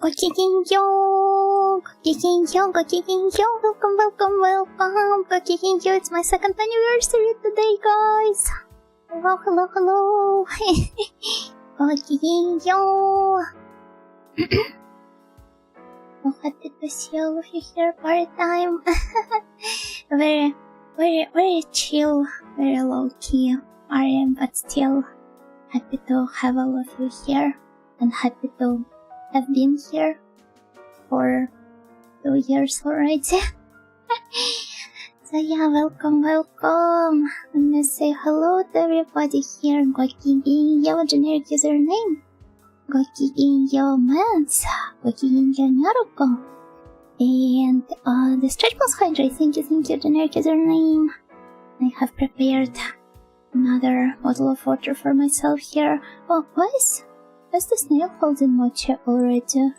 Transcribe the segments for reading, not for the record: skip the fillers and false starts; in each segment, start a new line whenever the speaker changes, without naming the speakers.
Welcome. It's my second anniversary today, guys. Hello. So happy to see all of you here part-time. very chill, very low-key RM, but still happy to have all of you here, and happy to have been here for 2 years already. So yeah, welcome. Let me say hello to everybody here. Gokiginyo generic username. Gokiginyo Mans. Gokiginyo Naruko. And the stretch pulse hydrate. Thank you generic username. I have prepared another bottle of water for myself here. Oh, why is the snail holding mocha already?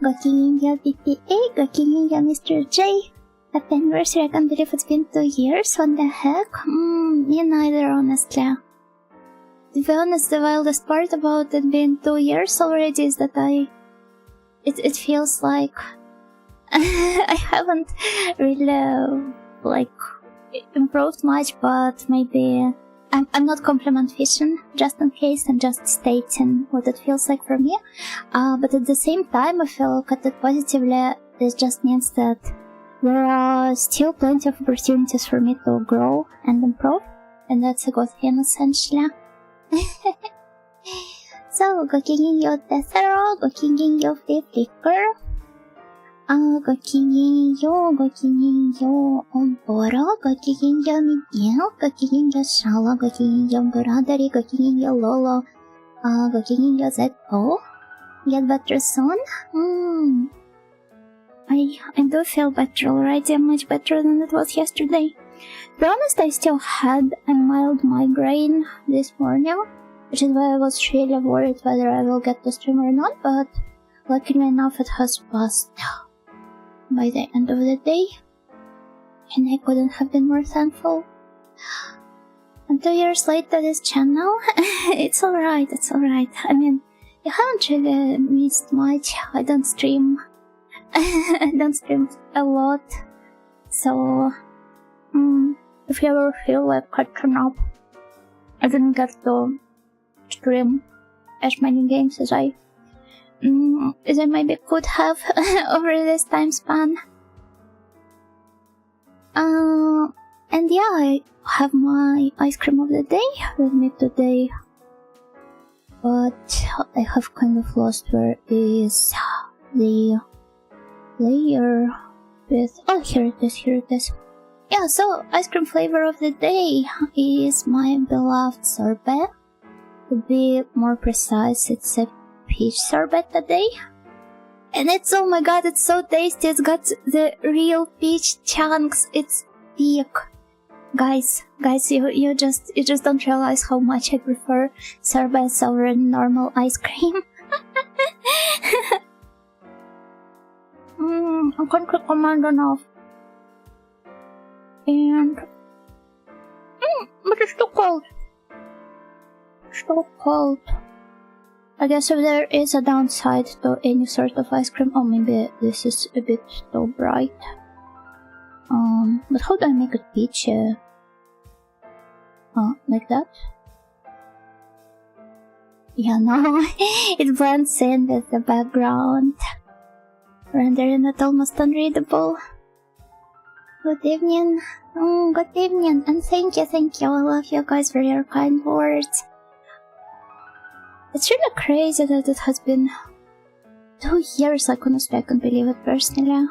Gokiginyo PPA, Gokiginyo Mr. J. Happy anniversary, I can't believe it's been 2 years, what the heck? Me neither, honestly. To be honest, the wildest part about it being 2 years already is that it feels like I haven't really, improved much, but maybe I'm not compliment fishing, just in case. I'm just stating what it feels like for me. But at the same time, I feel look at it positively. This just means that there are still plenty of opportunities for me to grow and improve, and that's a good thing, essentially. So, Gokiginyo Tessero, Gokiginyo Flicker, Gokiginyo Oboro, Gokiginyo Miguel, Gokiginyo Shala, Gokiginyo Buradari, Gokiginyo Lolo, Gokiginyo Zeko. Get better soon? I do feel better already, much better than it was yesterday. To be honest, I still had a mild migraine this morning, which is why I was really worried whether I will get to stream or not, but luckily enough it has passed by the end of the day, and I couldn't have been more thankful. And 2 years later, this channel, it's alright. I mean, you haven't really missed much. I don't stream a lot, so if you ever feel like catching up, I didn't get to stream as many games as I maybe could have over this time span. And yeah, I have my ice cream of the day with me today, but I have kind of lost where is the layer with... oh, here it is. Yeah, so ice cream flavor of the day is my beloved sorbet. To be more precise, it's a peach sorbet today, and it's, oh my god, it's so tasty. It's got the real peach chunks. It's big, guys. You just don't realize how much I prefer sorbets over normal ice cream. I can't recommend enough. And but it's too cold. I guess if there is a downside to any sort of ice cream, oh, maybe this is a bit too bright. But how do I make it peachy? Like that? Yeah, no, it blends in with the background, rendering it almost unreadable. Good evening, and thank you, I love you guys for your kind words. It's really crazy that it has been 2 years, honestly, I can't believe it personally.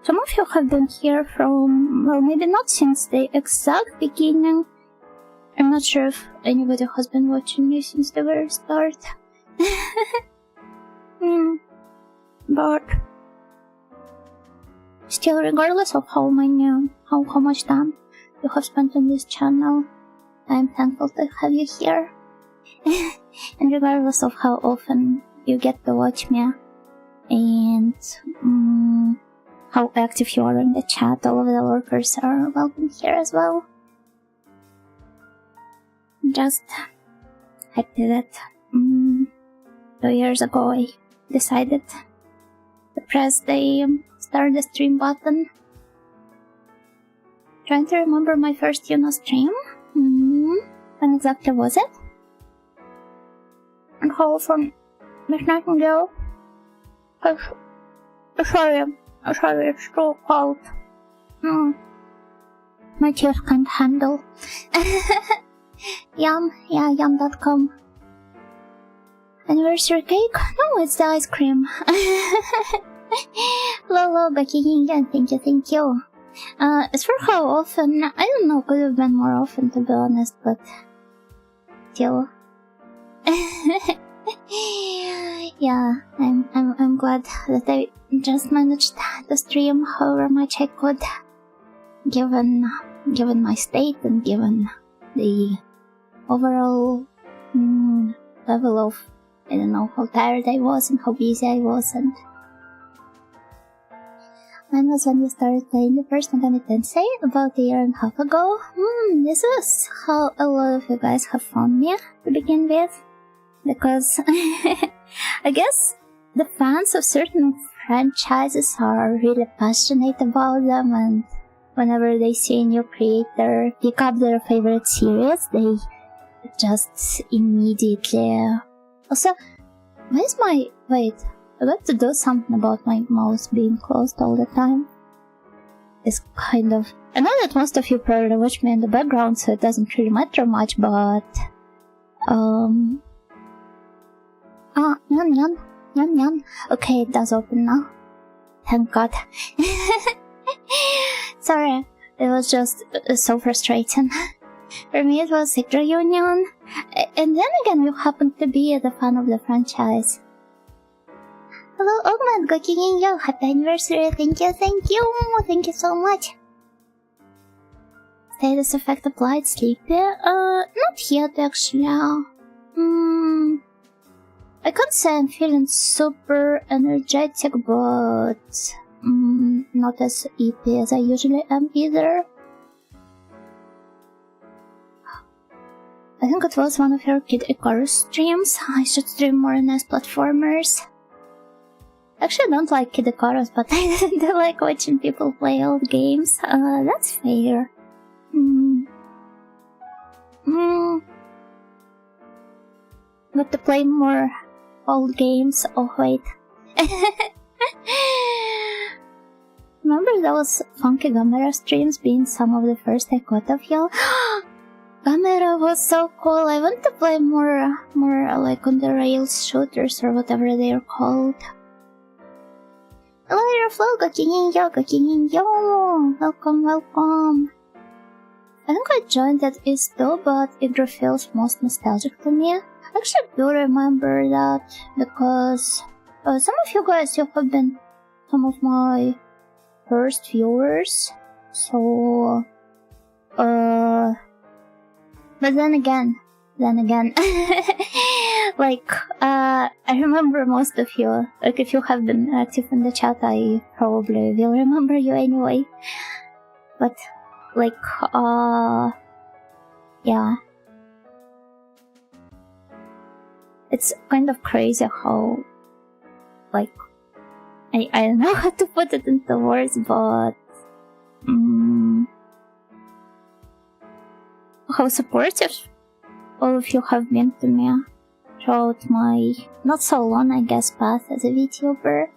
Some of you have been here from, well, maybe not since the exact beginning. I'm not sure if anybody has been watching me since the very start. But still, regardless of how much time you have spent on this channel, I'm thankful to have you here. And regardless of how often you get to watch me, and how active you are in the chat, all of the lurkers are welcome here as well. just happy that 2 years ago I decided to press the start the stream button. Trying to remember my first stream. When exactly was it? And how from Miss Nightingale? Sorry, it's too cold. My teeth can't handle. Yum.com. Anniversary cake? No, it's the ice cream. Lolo, Bakihinga, thank you. As for how often, I don't know, could have been more often to be honest, but still. Yeah, I'm glad that I just managed to stream however much I could, given my state and given the overall level of, I don't know, how tired I was and how busy I was. And when was when we started playing the first Megami Tensei? About a year and a half ago. This is how a lot of you guys have found me to begin with, because I guess the fans of certain franchises are really passionate about them, and whenever they see a new creator pick up their favorite series, they just immediately... Also, where's my... Wait, I got to do something about my mouse being closed all the time. It's kind of... I know that most of you probably watch me in the background, so it doesn't really matter much, but... Nyan. Okay, it does open now. Thank God. Sorry, it was just so frustrating. For me it was a reunion, and then again we happened to be a fan of the franchise. Hello Ogman, Gokiginyo, happy anniversary, thank you so much. Status effect applied, sleepy? Not yet actually. I can't say I'm feeling super energetic, but not as EP as I usually am either. I think it was one of your Kid Icarus streams. I should stream more NES platformers. Actually, I don't like Kid Icarus, but I do like watching people play old games. That's fair. But to play more old games. Oh wait. Remember those funky Gamera streams being some of the first I got of y'all? Gamera was so cool. I want to play more like on the rails shooters or whatever they are called. Hello, your flow, Gokininyo. Welcome. I think I joined that is though, but it feels most nostalgic to me. I actually do remember that because some of you guys you have been some of my first viewers, so but then again like I remember most of you. Like if you have been active in the chat, I probably will remember you anyway, but like yeah, it's kind of crazy how, like, I don't know how to put it into words, but how supportive all of you have been to me throughout my not so long, I guess, path as a VTuber.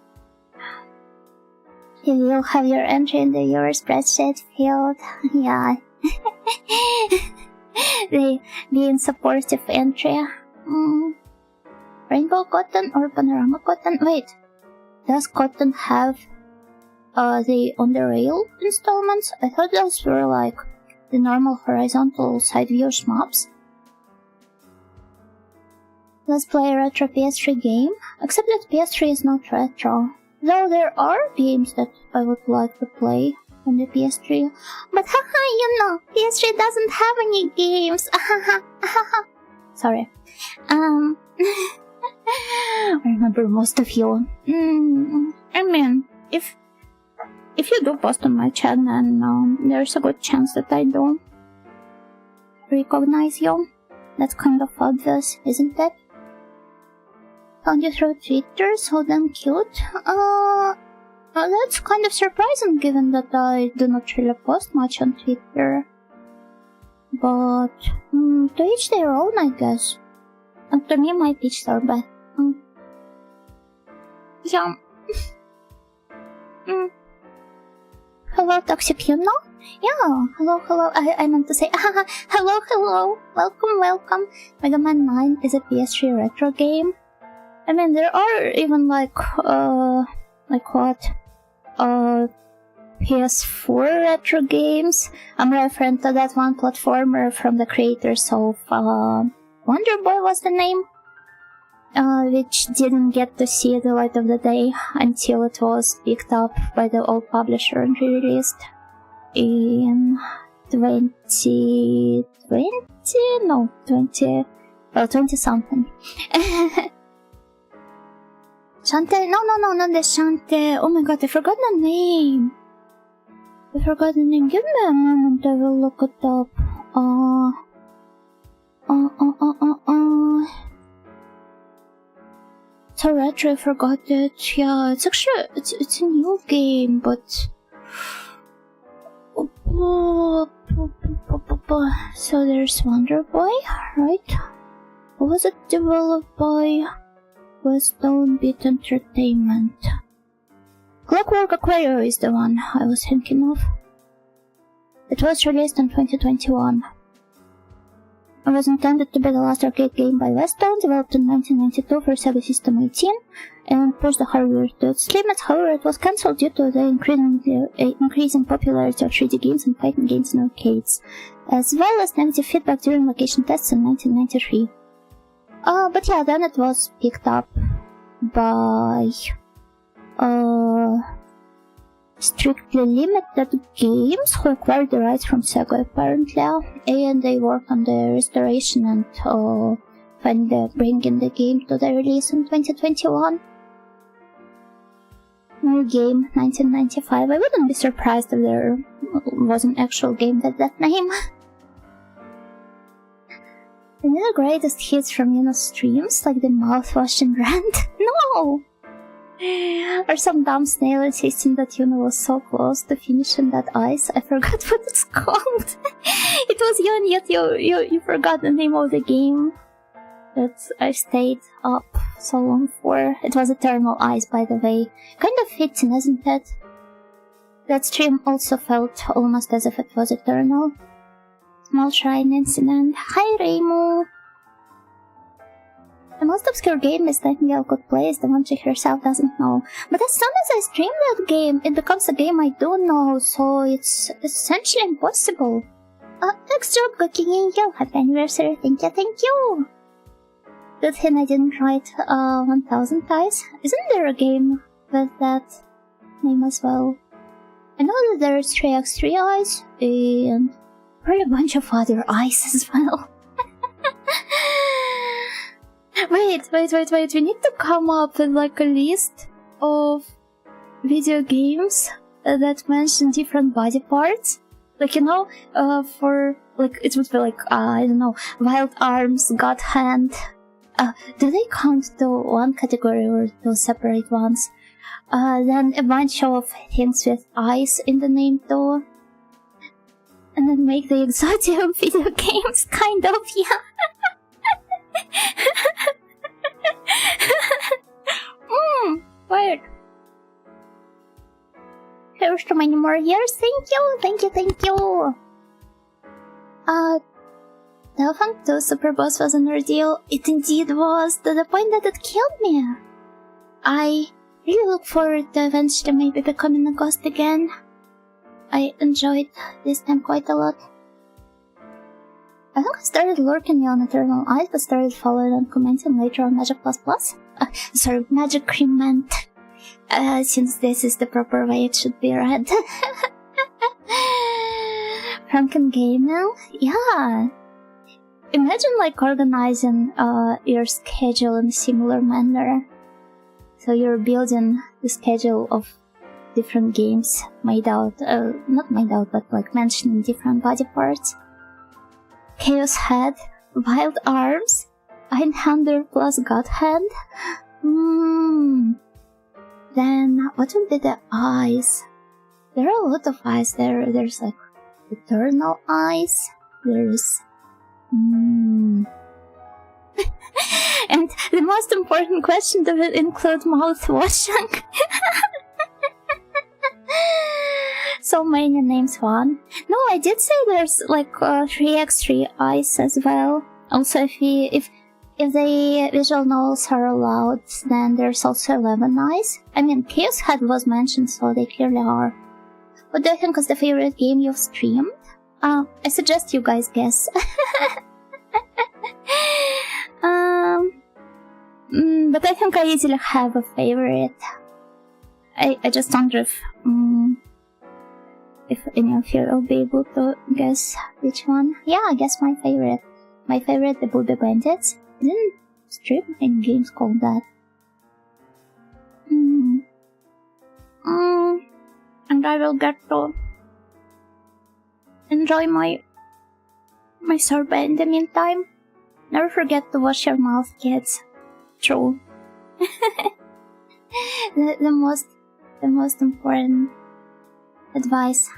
You will have your entry in the viewer spreadsheet field. Yeah. The being supportive entry. Rainbow cotton or panorama cotton? Wait, does cotton have the on the rail installments? I thought those were like the normal horizontal side view maps. Let's play a retro PS3 game, except that PS3 is not retro. Though there are games that I would like to play on the PS3. But haha, you know, PS3 doesn't have any games. Sorry. I remember most of you. I mean, if you do post on my channel, and there's a good chance that I do recognize you. That's kind of obvious, isn't it? Found you through Twitter, so damn cute. That's kind of surprising given that I do not really post much on Twitter. But, to each their own, I guess. And to me, my peach sorbet. Yeah. Hello, Toxic, you know? Yeah, hello, I meant to say, hello, welcome. Mega Man 9 is a PS3 retro game. I mean, there are even PS4 retro games. I'm referring to that one platformer from the creators of, Wonder Boy was the name? Which didn't get to see the light of the day until it was picked up by the old publisher and re-released in 20 something. Shante, no, not the Shante. Oh my god, I forgot the name. Give me a moment, I will look it up. So retro, I forgot it. Yeah, it's actually, it's a new game, but... So there's Wonder Boy, right? Was it developed by Westone Beat Entertainment? Clockwork Aquario is the one I was thinking of. It was released in 2021. It was intended to be the last arcade game by Westone, developed in 1992 for Sega System 18, and pushed the hardware to its limits. However, it was cancelled due to the increasing popularity of 3D games and fighting games in arcades, as well as negative feedback during location tests in 1993. But yeah, then it was picked up by strictly limited games who acquired the rights from Sega apparently, and they worked on the restoration and bringing the game to the release in 2021. New game 1995. I wouldn't be surprised if there was an actual game with that name. The greatest hits from streams like the mouthwash and rant. No! Or some dumb snail insisting that was so close to finishing that ice. I forgot what it's called. It was you, and yet you forgot the name of the game that I stayed up so long for. It was Eternal Ice, by the way. Kind of fitting, isn't it? That stream also felt almost as if it was eternal. Small shrine incident. Hi, Reimu! The most obscure game Miss Nightingale could play is the one she herself doesn't know. But as soon as I stream that game, it becomes a game I do know, so it's essentially impossible. Next job, cooking you. Happy anniversary, thank you. Good thing I didn't write 1000 Eyes. Isn't there a game with that name as well? I know that there is 3x3 Eyes, and probably a bunch of other eyes as well. Wait, we need to come up with a list of video games that mention different body parts. For, it would be I don't know, Wild Arms, God Hand. Do they count to one category or two separate ones? Then a bunch of things with eyes in the name too. And then make the exotic of video games, kind of, yeah. Weird. Here's to many more years, thank you. Delphine 2 Super Boss was an ordeal. It indeed was, to the point that it killed me. I really look forward to eventually maybe becoming a ghost again. I enjoyed this time quite a lot. I think I started lurking on Eternal Eyes, but started following and commenting later on Magic++. Magic Crement. Since this is the proper way it should be read. Franken Gaming? Yeah. Imagine organizing your schedule in a similar manner. So you're building the schedule of different games not made out, but mentioning different body parts. Chaos Head, Wild Arms, Einhander plus Godhand. Then what would be the eyes? There are a lot of eyes there. There's like eternal eyes. There's and the most important question, does it include mouth washing? So many names. One. No, I did say there's like 3x3 eyes as well. Also, if the visual novels are allowed, then there's also 11 eyes. I mean, Chaos Head was mentioned, so they clearly are. What do you think is the favorite game you've streamed? I suggest you guys guess. But I think I easily have a favorite. I just wonder if any of you will be able to guess which one. Yeah, I guess my favorite. My favorite, the Booby Bandits. I didn't stream any games called that. And I will get to enjoy my sorbet in the meantime. Never forget to wash your mouth, kids. True. the most important advice.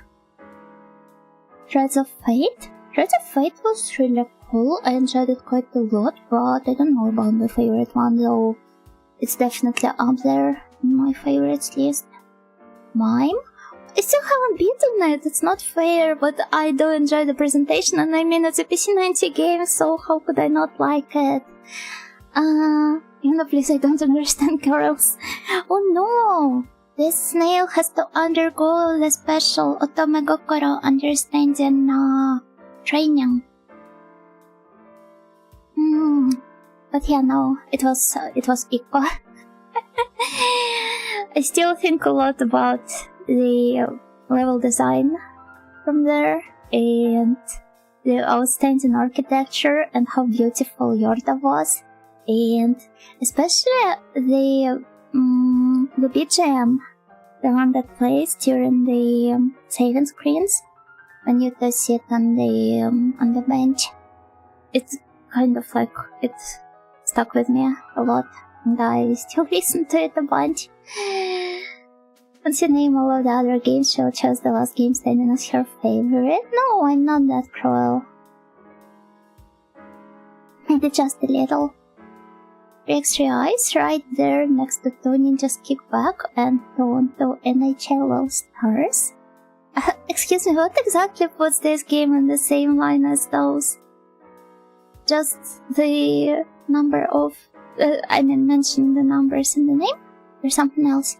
Threads of Fate? Threads of Fate was really cool. I enjoyed it quite a lot, but I don't know about my favorite one, though it's definitely up there in my favorites list. Mime? I still haven't beaten it, it's not fair, but I do enjoy the presentation, and I mean, it's a PC90 game, so how could I not like it? Even though, please, I don't understand girls. Oh no! This snail has to undergo the special Otomegokoro understanding, training. But yeah, no, it was Ikko. I still think a lot about the level design from there, and the outstanding architecture, and how beautiful Yorda was, and especially the BGM, the one that plays during the saving screens when you just sit on the bench. It's kind of like it stuck with me a lot, and I still listen to it a bunch. Once you name all of the other games, she'll choose the last game standing as her favorite. No, I'm not that cruel. Maybe just a little. 3x3 eyes right there next to Two Ninjas Kickback and Toronto NHL All Stars. Excuse me, what exactly puts this game in the same line as those? Just the number of... mentioning the numbers in the name? Or something else?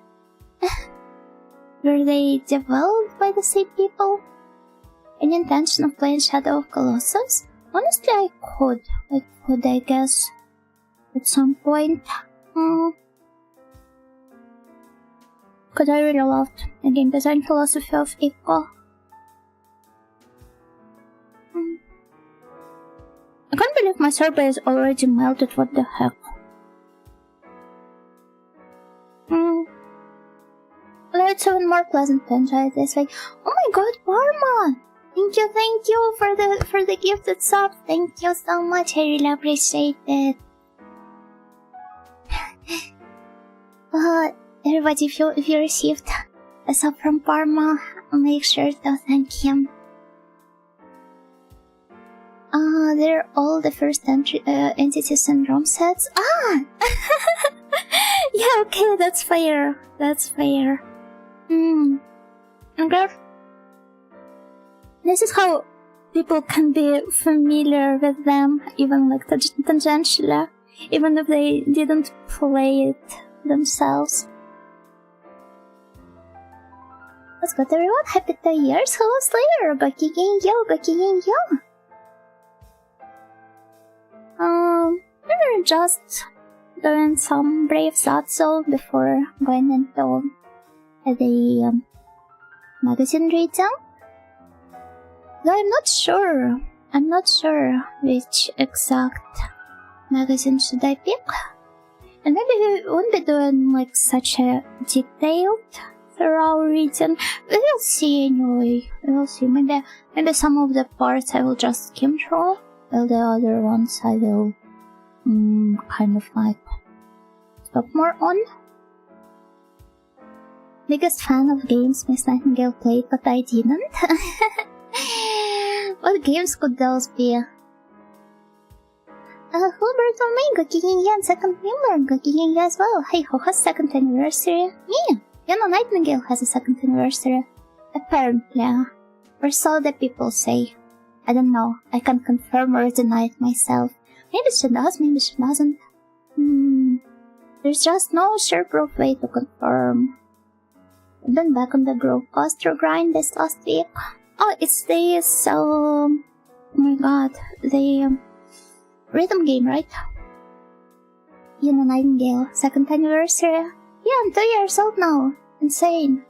Were they developed by the same people? Any intention of playing Shadow of Colossus? Honestly, I could, I guess, at some point. Cause I really loved the game design philosophy of Ikko. I can't believe my sorbet is already melted, what the heck. Let's even more pleasant to enjoy it this way. Oh my god, Parma! Thank you for the gifted sub. Thank you so much, I really appreciate it. Everybody, if you received a sub from Parma, make sure to thank him. They're all the first entity syndrome sets. Yeah, okay, that's fair. Okay. This is how people can be familiar with them, even like tangentially, even if they didn't play it themselves. What's good, everyone? Happy 2 years. Hello, Slayer. Gokigen yo. We were just doing some brave Zatsu before going into the magazine reading. Though I'm not sure which exact magazine should I pick. And maybe we won't be doing like such a detailed thorough reading. We will see anyway. We will see. Maybe some of the parts I will just skim through while the other ones I will kind of like stop more on. Biggest fan of games Miss Nightingale played, but I didn't. What games could those be? Hubert Omega, Gigingen, second member, Gigingen as well. Hey, who has second anniversary? Me! Yana Nightingale has a second anniversary. Apparently. Or so the people say. I don't know. I can't confirm or deny it myself. Maybe she does, maybe she doesn't. There's just no sure-proof way to confirm. I've been back on the Grove Coaster grind this last week. Oh, it's this, oh my god, the rhythm game, right? Yana Nightingale, second anniversary. Yeah, I'm 2 years old now. Insane.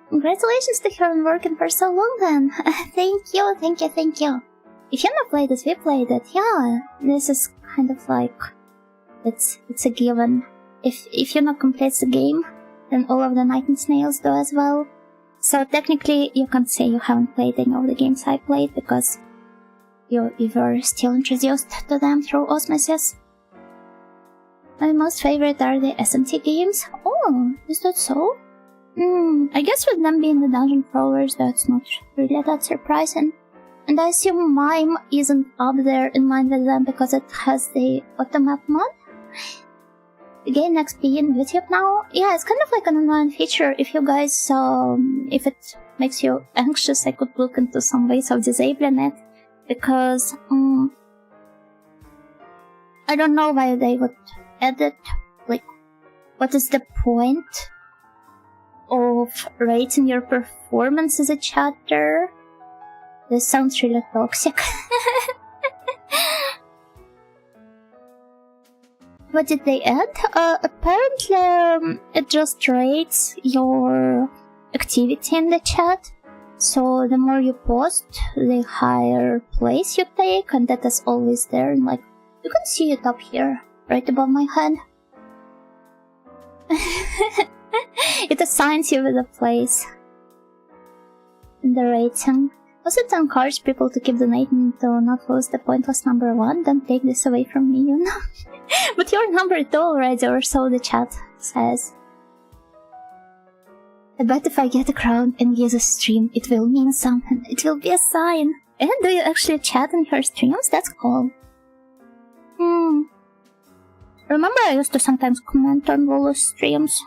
Congratulations to her on working for so long then. Thank you. If you've not played it, we played it. Yeah, this is kind of like, it's a given. If you're not complete the game, then all of the Night and Snails do as well. So technically, you can't say you haven't played any of the games I played, because you were still introduced to them through osmosis. My most favorite are the SMT games. Oh, is that so? I guess with them being the dungeon crawlers, that's not really that surprising. And I assume Mime isn't up there in line with them because it has the automap mod? Gain XP in YouTube now? Yeah, it's kind of like an online feature. If you guys, if it makes you anxious, I could look into some ways of disabling it. Because, I don't know why they would add it. Like, what is the point of rating your performance as a chatter? This sounds really toxic. What did they add? Apparently, it just rates your activity in the chat. So the more you post, the higher place you take, and that is always there. And like, you can see it up here, right above my head. It assigns you with a place in the rating. Also, to encourage people to keep donating to not lose the pointless number 1, don't take this away from me, you know. But you're number 2 already, or so the chat says. I bet if I get a crown and use a stream, it will mean something. It will be a sign. And do you actually chat in her streams? That's cool. Remember I used to sometimes comment on Lulu's streams?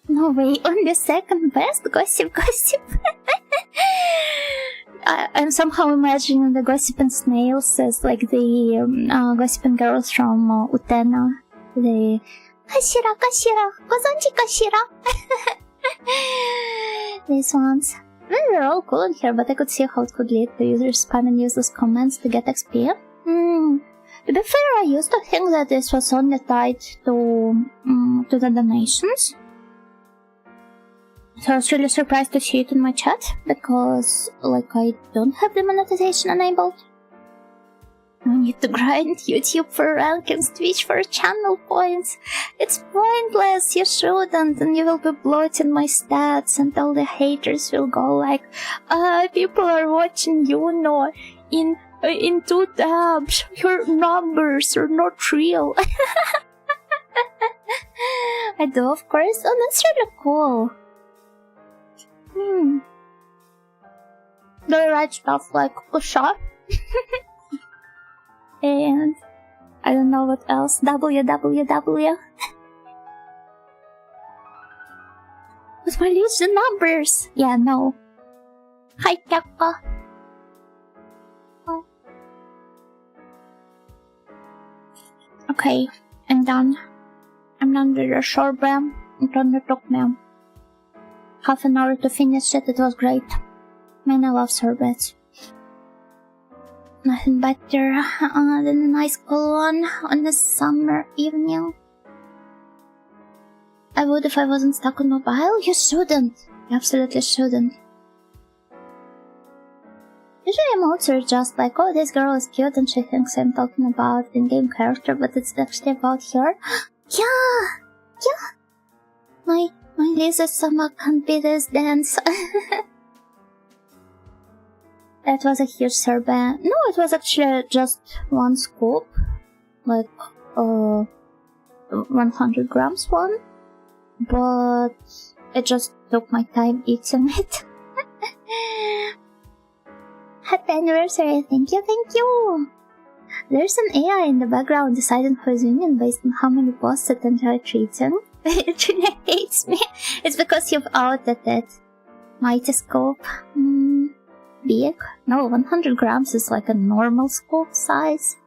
No way, only second best? Gossip. I'm somehow imagining the gossiping snails as like the gossiping girls from Utena. The Kashira, Gozonji Kashira. These ones. They're all cool in here, but I could see how it could lead to users spamming useless comments to get XP. To be fair, I used to think that this was only tied to the donations. So I was really surprised to see it in my chat, because, like, I don't have the monetization enabled. I need to grind YouTube for rankings, Twitch for channel points. It's pointless, you shouldn't, and you will be bloating my stats, and all the haters will go like, people are watching Yuno in 2 tabs, your numbers are not real. I do, of course. Oh, that's really cool. Do I write stuff like push up? And I don't know what else. www. But I lose the numbers. Yeah, no. Hi, Kaka. Oh. Okay, I'm done. I'm done with the sorbet. It only took me half an hour to finish it. It was great. Man, I love sorbets. Nothing better than a nice cool one on a summer evening. I would if I wasn't stuck on mobile. You shouldn't. You absolutely shouldn't. Usually emotes are just like, oh, this girl is cute and she thinks I'm talking about in-game character, but it's actually about her. Yeah! My Lisa's stomach can't be this dense. That was a huge sorbet. No, it was actually just one scoop. Like, 100 grams one. But it just took my time eating it. Happy anniversary, thank you! There's an AI in the background deciding who's winning based on how many posts it enjoy treating. It really hates me. It's because you've outed it. Mighty scope. Big? No, 100 grams is like a normal scope size.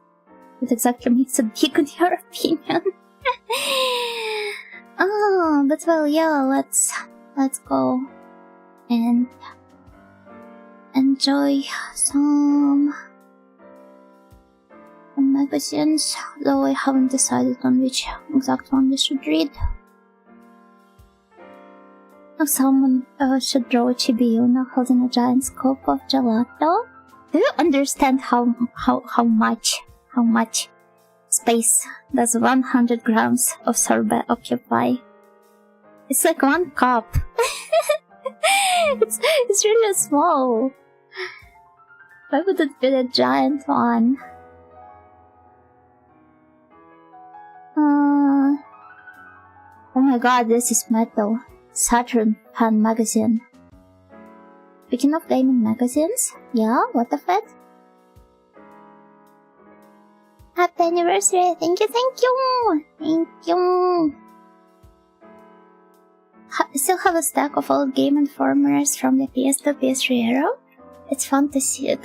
What exactly makes it big in your opinion? Oh, but well, yeah, let's go and enjoy some magazines, though I haven't decided on which exact one we should read. Someone should draw a Chibi-Uno holding a giant scoop of gelato. Do you understand how much space does 100 grams of sorbet occupy? It's like one cup. It's really small. Why would it be the giant one? Oh my god, this is metal. Saturn fan magazine. Speaking of gaming magazines, yeah, what of it? Happy anniversary, thank you! I still have a stack of old Game Informers from the PS2 PS3 era. It's fun to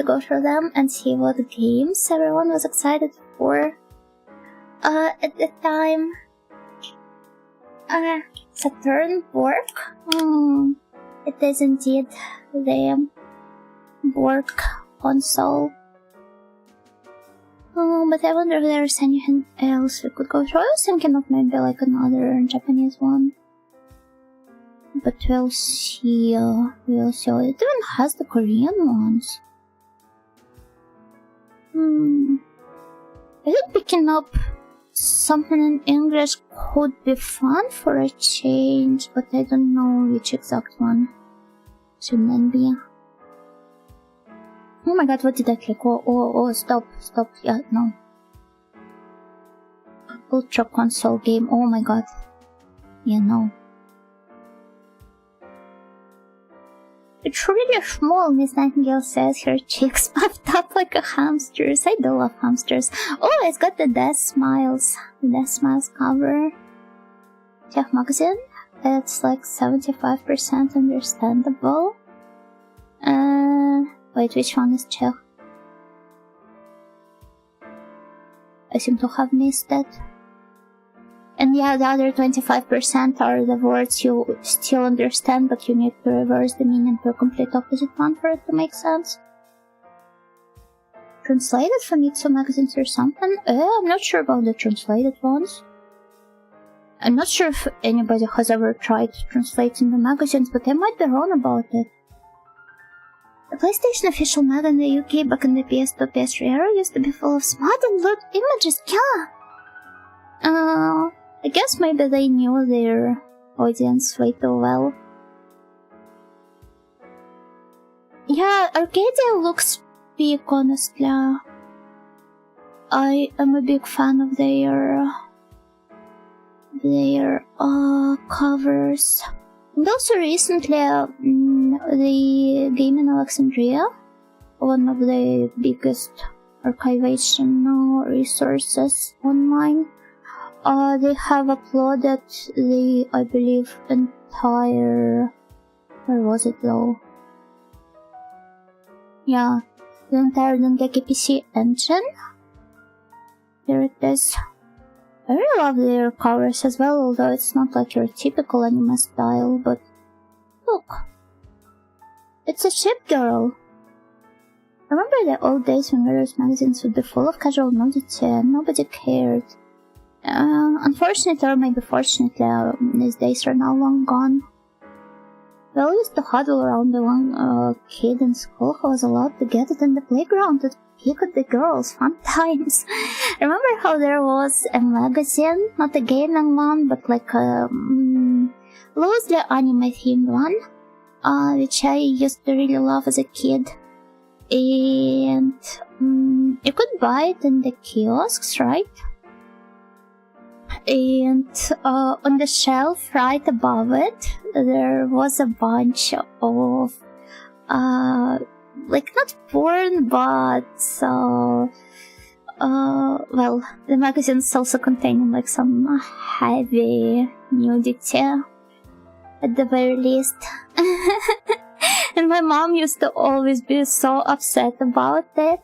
go through them and see what games everyone was excited for at the time. Saturn work? It is indeed the work console. But I wonder if there's anything else we could go through. I was thinking of maybe like another Japanese one. But we'll see. It even has the Korean ones. I think picking up something in English could be fun for a change, but I don't know which exact one should then be. Oh my god, what did I click? Oh, stop, yeah, no. Ultra console game, oh my god. Yeah, no. It's really small, Miss Nightingale says, her cheeks puffed up like a hamster's. I do love hamsters. Oh, it's got the Death Smiles. The Death Smiles cover. Tech magazine. It's like 75% understandable. Wait, which one is Czech? I seem to have missed it. And yeah, the other 25% are the words you still understand, but you need to reverse the meaning to a complete opposite one for it to make sense. Translated from Famitsu magazines or something? I'm not sure about the translated ones. I'm not sure if anybody has ever tried translating the magazines, but I might be wrong about it. The PlayStation official mag in the UK back in the PS2 PS3 era used to be full of smut and lewd images, yeah! I guess maybe they knew their audience way too well. Yeah, Arcadia looks big, honestly. I am a big fan of their covers. And also recently, the Game in Alexandria, one of the biggest archivation resources online, they have uploaded the, I believe, entire... Where was it though? Yeah, the entire Dengeki PC engine. Here it is. I really love their covers as well, although it's not like your typical anime style, but look. It's a ship girl. I remember the old days when various magazines would be full of casual nudity and nobody cared. Unfortunately, or maybe fortunately, these days are now long gone. We all used to huddle around the one kid in school who was allowed to get it in the playground to pick at the girls. Fun times. Remember how there was a magazine, not a gaming one, but like a loosely anime themed one, which I used to really love as a kid. And you could buy it in the kiosks, right? And on the shelf right above it, there was a bunch of like not porn, but well, the magazines also containing like some heavy nudity at the very least. And my mom used to always be so upset about it.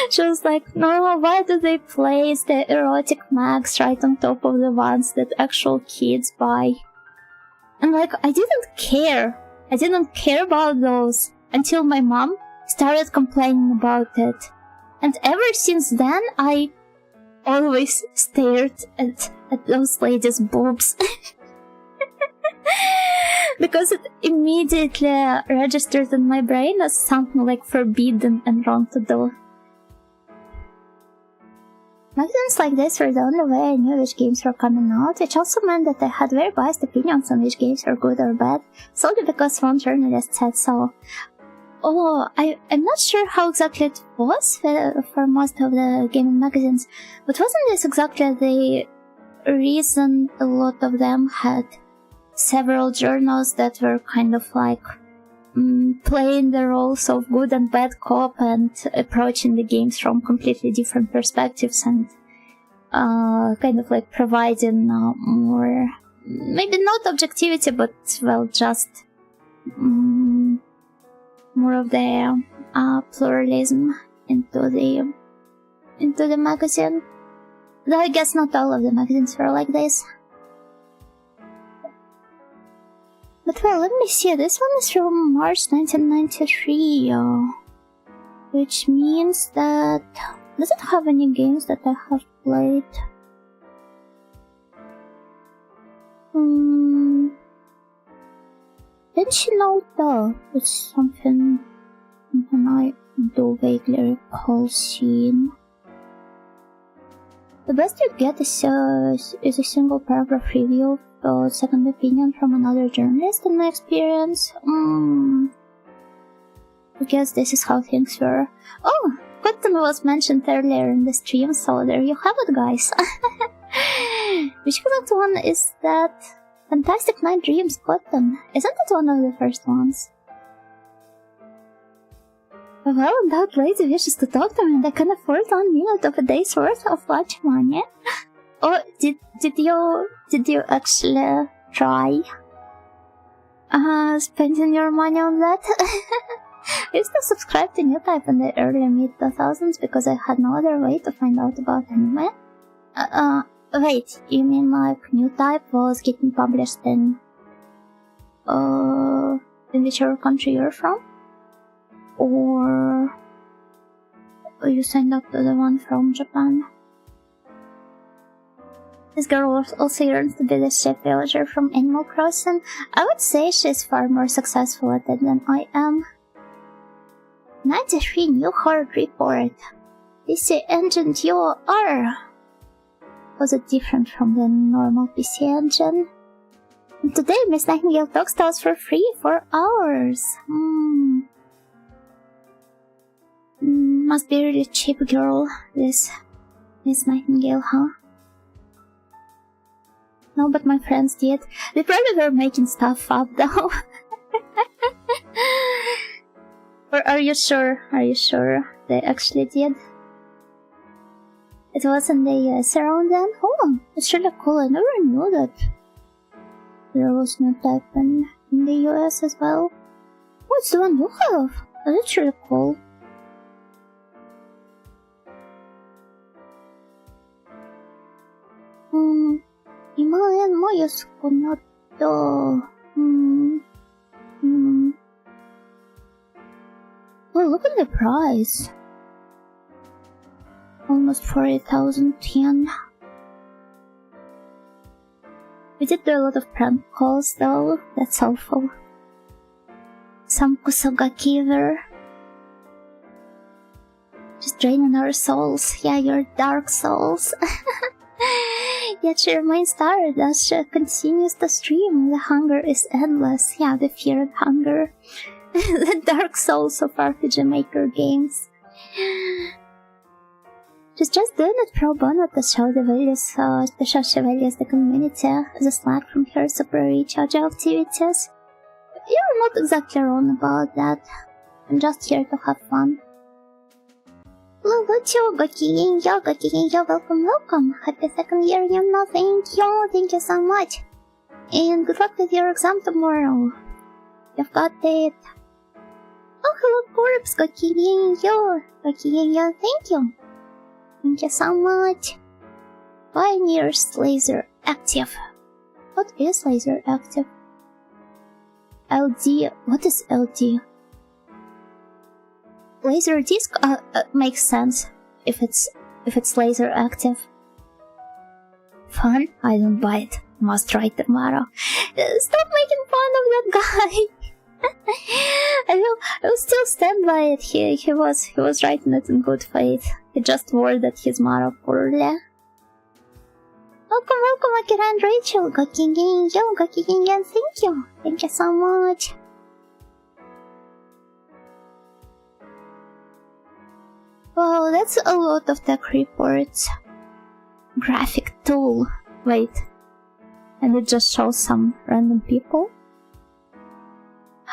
She was like, no, why do they place the erotic mags right on top of the ones that actual kids buy? And like, I didn't care about those until my mom started complaining about it. And ever since then, I always stared at those ladies' boobs. Because it immediately registered in my brain as something like forbidden and wrong to do. Magazines like this were the only way I knew which games were coming out, which also meant that I had very biased opinions on which games were good or bad, solely because one journalist said so. Oh, I'm not sure how exactly it was for most of the gaming magazines, but wasn't this exactly the reason a lot of them had several journals that were kind of like playing the roles of good and bad cop and approaching the games from completely different perspectives and kind of like providing more, maybe not objectivity, but well, just more of the pluralism into the magazine. Though I guess not all of the magazines were like this. But well, let me see, this one is from March 1993, which means that... does it have any games that I have played? Tenchi no Uta, it's something I do vaguely recall seeing. The best you get is a single paragraph review of second opinion from another journalist in my experience. I guess this is how things were. Oh, Cotton was mentioned earlier in the stream, so there you have it, guys. Which correct one is that? Fantastic Night Dreams, Cotton. Isn't it one of the first ones? Well, that lady wishes to talk to me and I can afford 1 minute of a day's worth of lunch money. Oh, did you actually try spending your money on that? I used to subscribe to New Type in the early mid-2000s because I had no other way to find out about anime. Wait, you mean like New Type was getting published in whichever country you're from? Or you signed up to the one from Japan? This girl also yearns to be the ship villager from Animal Crossing. I would say she's far more successful at it than I am. 93 new hard report. PC engine DOR. Was it different from the normal PC engine? And today Miss Nightingale talks to us for free for hours. Must be a really cheap girl, this Miss Nightingale, huh? No, but my friends did. They probably were making stuff up though. Or are you sure? Are you sure they actually did? It was in the US around then? Oh, it's really cool. I never knew that there was New Type in the US as well. What's the one you have? Oh, that's really cool. Himalayan Moyos Konoto. Oh, look at the price. Almost 40,000 yen. We did do a lot of prank calls though, that's awful. Some Kusogaki there. Just draining our souls. Yeah, your dark souls. yet she remains tired as she continues to stream. The hunger is endless. Yeah, the feared hunger. The dark souls of RPG Maker games. She's just doing it pro bono to show she values the community, the slack from her super rich audio activities. You're not exactly wrong about that. I'm just here to have fun. Lulucho, Gokigenyo, welcome. Happy second year, thank you so much. And good luck with your exam tomorrow. You've got it. Oh, hello, Corpse, Gokigenyo, thank you. Thank you so much. Pioneers Laser Active. What is Laser Active? LD, what is LD? Laser disc makes sense if it's laser active. Fun? I don't buy it. Must try tomorrow. Stop making fun of that guy. I will still stand by it. He was writing it in good faith. He just worded his motto poorly. Welcome, Akira and Rachel. Gokigenyo, thank you. Thank you so much. Wow, that's a lot of tech reports. Graphic tool. Wait. And it just shows some random people.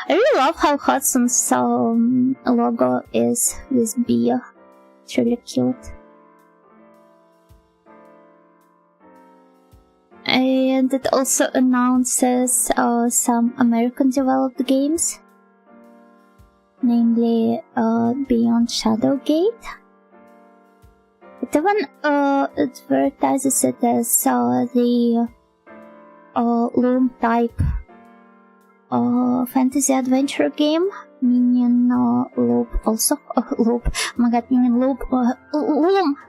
I really love how Hudson's logo is this bee. It's really cute. And it also announces some American developed games. Namely, Beyond Shadowgate. It even advertises it as the Loom type fantasy adventure game. Meaning Loop also. Loop. Oh my god, meaning Loop.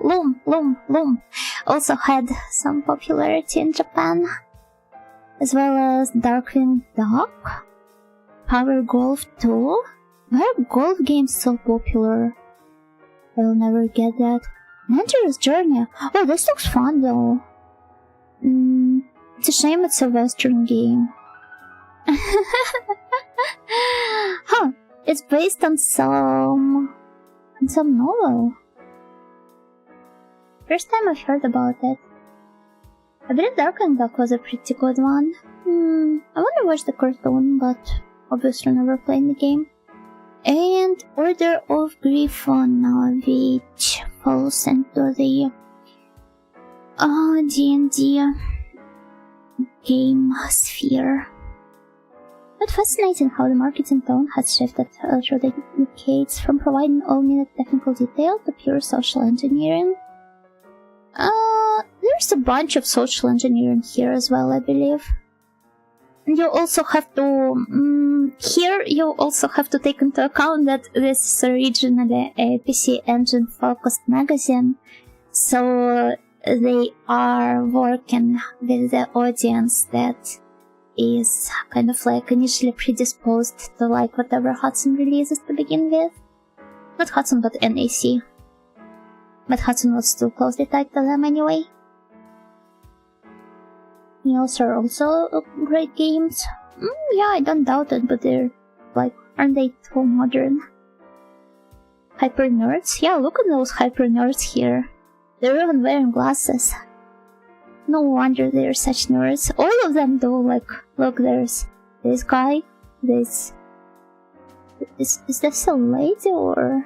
Loom. Also had some popularity in Japan. As well as Darkwing Duck. Power Golf 2. Why are golf games so popular? I'll never get that. Dangerous Journey. Oh, this looks fun though. It's a shame it's a Western game. Huh. It's based on some novel. First time I've heard about it. I believe Darkwing Duck was a pretty good one. I wanna watch the cartoon, but obviously never played the game. And Order of Griffon, which falls into the D&D game sphere. But fascinating how the marketing tone has shifted through the decades from providing all-minute technical detail to pure social engineering. There's a bunch of social engineering here as well, I believe. And you also have to take into account that this is originally a PC engine focused magazine, so they are working with the audience that is kind of like initially predisposed to like whatever Hudson releases to begin with. Not Hudson, but NAC. But Hudson was still closely tied to them anyway. Meals are also great games. Yeah, I don't doubt it, but they're like, aren't they too modern? Hyper nerds? Yeah, look at those hyper nerds here. They're even wearing glasses. No wonder they're such nerds. All of them do, like, look, there's this guy, is this a lady or?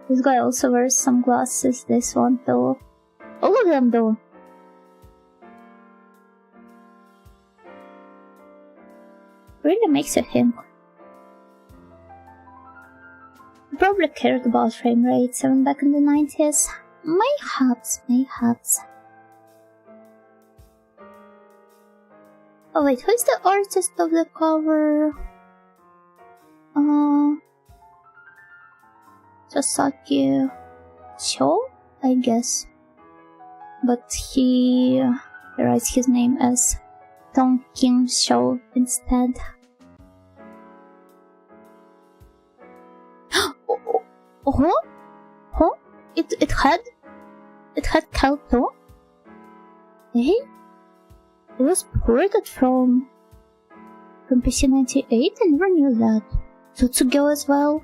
This guy also wears some glasses, this one too. All of them do. Really makes you think. I probably cared about frame rates even back in the 90s. Mayhaps. Oh wait, who's the artist of the cover? Sasaki Cho, I guess. But he writes his name as Tonkin Sho instead. Oh? It had Kelto? It was ported from PC 98? I never knew that. Tsutsugo as well.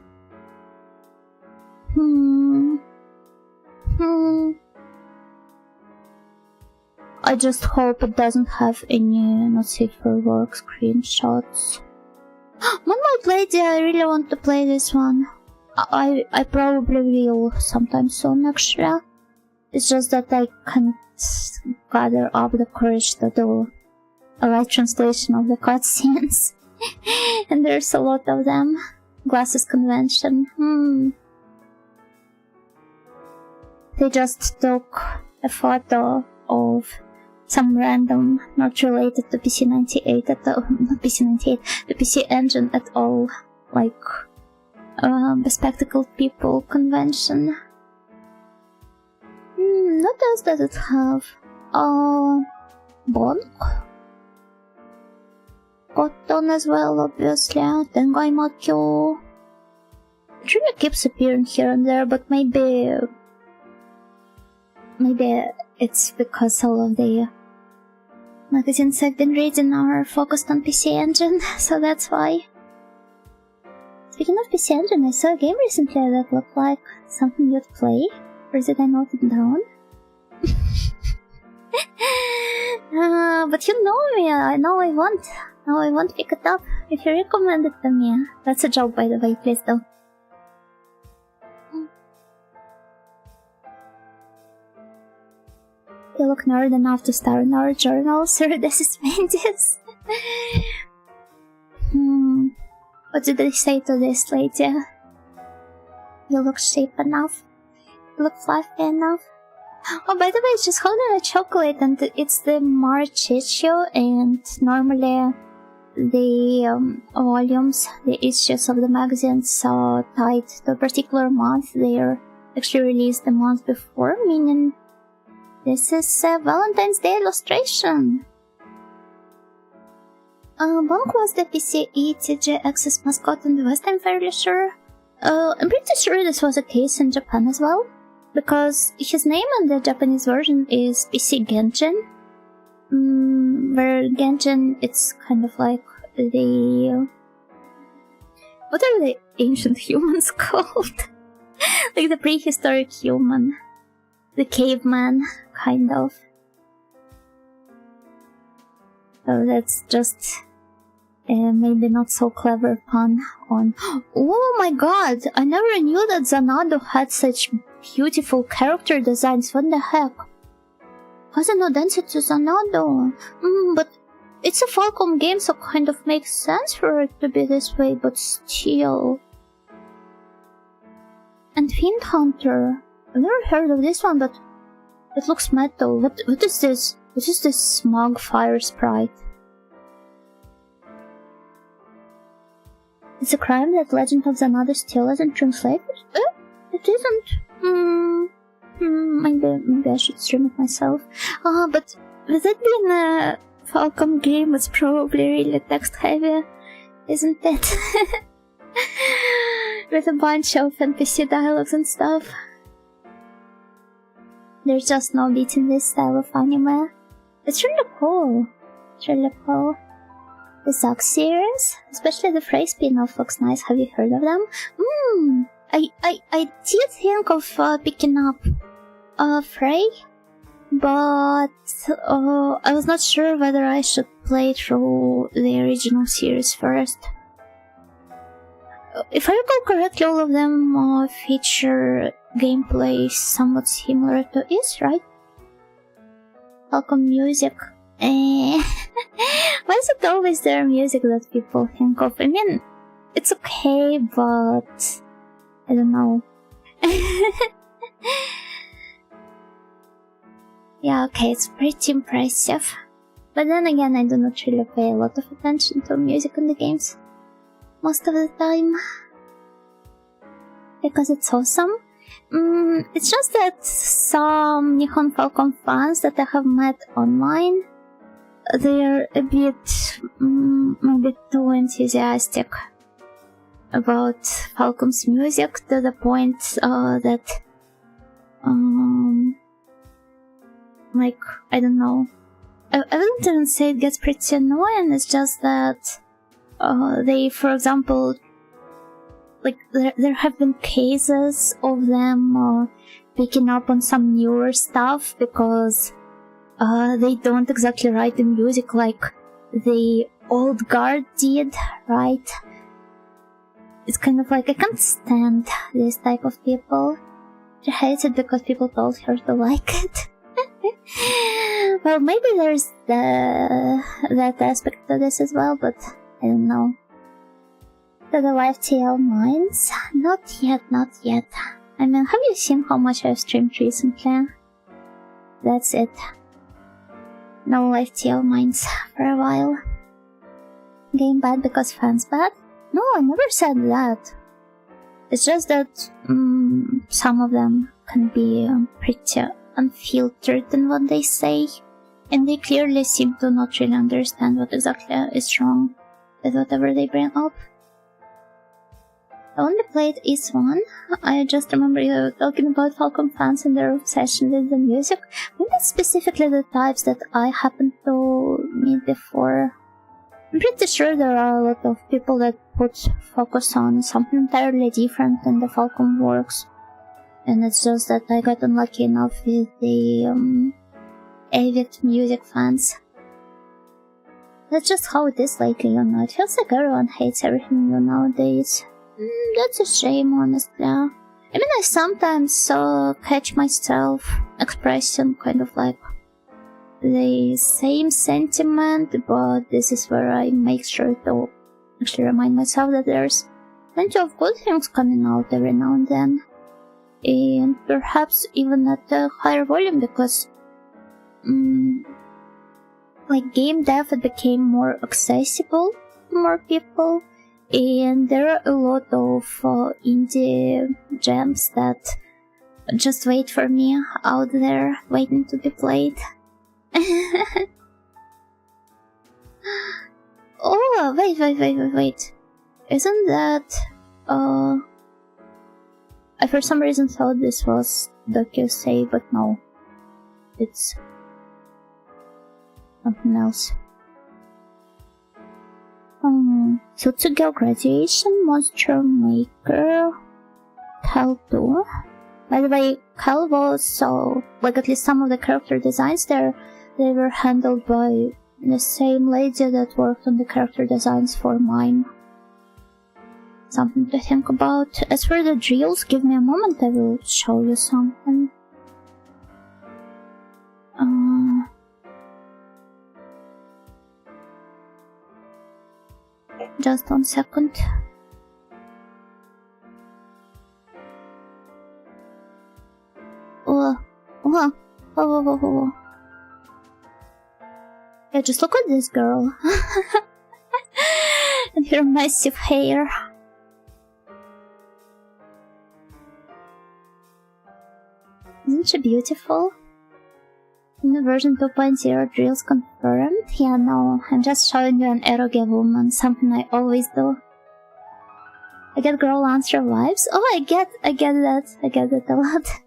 I just hope it doesn't have any not safe for work screenshots. One more lady, I really want to play this one. I probably will sometime soon, actually. It's just that I can't gather up the courage to do a live translation of the cutscenes. And there's a lot of them. Glasses convention. They just took a photo of some random, not related to PC 98 at all, not PC 98, the PC Engine at all, like, bespectacled people convention. What else does it have? Bonk? Cotton as well, obviously. Tengai Makyo. It really keeps appearing here and there, but maybe it's because all of the magazines I've been reading are focused on PC Engine, so that's why. Speaking of PC Engine, I saw a game recently that looked like something you'd play. Or did I note it down? But you know me, I know I won't pick it up if you recommend it to me. That's a joke, by the way, please do. You look nerd enough to star in our journal, Sir Desis Mendes. What did they say to this lady? You look shape enough. You look fluffy enough. Oh, by the way, it's just holding a chocolate, and it's the March issue, and normally the volumes, the issues of the magazines are tied to a particular month. They are actually released the month before, meaning this is a Valentine's Day illustration. Bonk was the PC ETG Access mascot in the West, I'm fairly sure. I'm pretty sure this was a case in Japan as well, because his name in the Japanese version is PC Genjin, where Genjin, it's kind of like the... what are the ancient humans called? Like the prehistoric human. The caveman, kind of. So that's just maybe not so clever pun on... Oh my god! I never knew that Zanado had such beautiful character designs. What the heck? Hasn't no density to Zanado. But it's a Falcom game, so kind of makes sense for it to be this way, but still. And Fiend Hunter. I've never heard of this one, but it looks metal. What is this? What is this smog fire sprite? It's a crime that Legend of Zanado still isn't translated? It isn't. Maybe I should stream it myself. But with it being a Falcom game, it's probably really text heavy, isn't it? With a bunch of NPC dialogues and stuff. There's just no beating this style of anime. It's really cool. It's really cool. The Zack series, especially the Frey spin-off, looks nice. Have you heard of them? I did think of picking up Frey, but I was not sure whether I should play through the original series first. If I recall correctly, all of them feature gameplay somewhat similar to Is, right? Falcom music. Why is it always their music that people think of? I mean, it's okay, but I don't know. Yeah, okay, it's pretty impressive. But then again, I do not really pay a lot of attention to music in the games. Most of the time. Because it's awesome. It's just that some Nihon Falcom fans that I have met online, they're a bit maybe too enthusiastic about Falcom's music, to the point that like, I don't know, I wouldn't even say it gets pretty annoying, it's just that they, for example, like there have been cases of them picking up on some newer stuff because they don't exactly write the music like the old guard did, right? It's kind of like, I can't stand this type of people. She hates it because people told her to like it. Well, maybe there's that aspect to this as well, but I don't know. To the live TL minds? Not yet, not yet. I mean, have you seen how much I've streamed recently? That's it. No live TL minds for a while. Game bad because fans bad? No, I never said that. It's just that some of them can be pretty unfiltered in what they say, and they clearly seem to not really understand what exactly is wrong with whatever they bring up. I only played East 1. I just remember you talking about Falcom fans and their obsession with the music. Maybe specifically the types that I happened to meet before. I'm pretty sure there are a lot of people that put focus on something entirely different than the Falcom works. And it's just that I got unlucky enough with the avid music fans. That's just how it is lately, you know. It feels like everyone hates everything new nowadays. That's a shame, honestly. I mean, I sometimes catch myself expressing kind of like the same sentiment, but this is where I make sure to actually remind myself that there's plenty of good things coming out every now and then. And perhaps even at a higher volume, because like game dev, it became more accessible to more people, and there are a lot of indie gems that just wait for me out there, waiting to be played. Oh, wait. Isn't that, I for some reason thought this was DocuSave, but no. It's something else. So to go graduation, Monster Maker, Cal 2. By the way, Cal was, like at least some of the character designs there, they were handled by the same lady that worked on the character designs for mine. Something to think about. As for the drills, give me a moment, I will show you something. Just 1 second. Oh. Yeah, just look at this girl. And her massive hair. Isn't she beautiful? New version 2.0 drills confirmed? Yeah, no, I'm just showing you an eroge woman, something I always do. I get girl answer vibes. Oh, I get that. I get that a lot.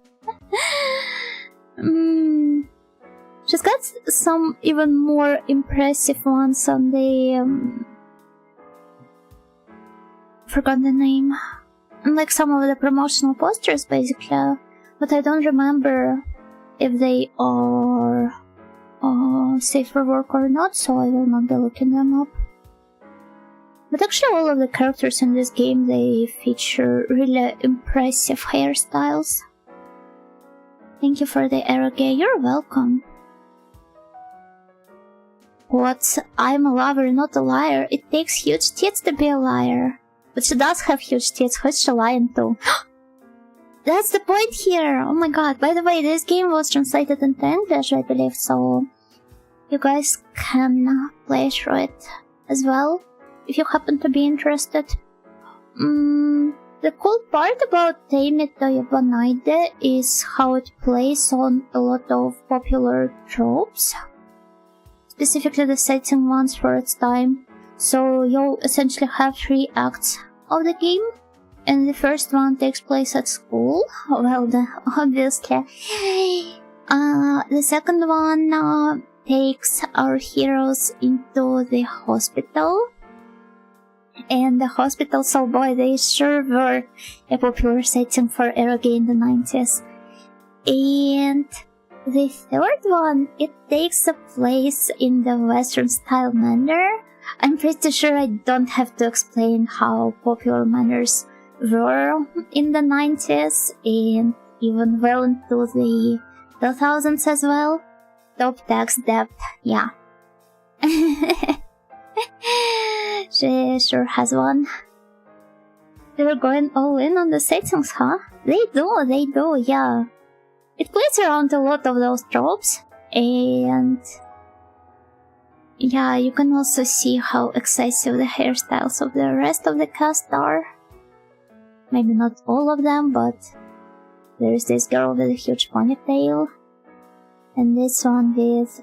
She's got some even more impressive ones on the forgot the name. Like some of the promotional posters, basically. But I don't remember if they are safe for work or not, so I will not be looking them up. But actually all of the characters in this game, they feature really impressive hairstyles. Thank you for the eroge, you're welcome. What? I'm a lover, not a liar. It takes huge tits to be a liar. But she does have huge tits, who's she lying to? That's the point here! Oh my god, by the way, this game was translated into English, I believe, so you guys can play through it as well, if you happen to be interested. The cool part about Tame It Toyobanide is how it plays on a lot of popular tropes, specifically the setting ones for its time. So you'll essentially have 3 acts of the game, and the first one takes place at school, well, obviously. The second one takes our heroes into the hospital. And the hospitals, oh boy, they sure were a popular setting for eroge in the 90s. And the third one, it takes a place in the Western style manor. I'm pretty sure I don't have to explain how popular manors were in the 90s and even well into the 2000s as well. Top tax debt, yeah. She sure has one. They're going all in on the settings, huh? They do, yeah. It plays around a lot of those tropes, and yeah, you can also see how excessive the hairstyles of the rest of the cast are. Maybe not all of them, but there's this girl with a huge ponytail. And this one with...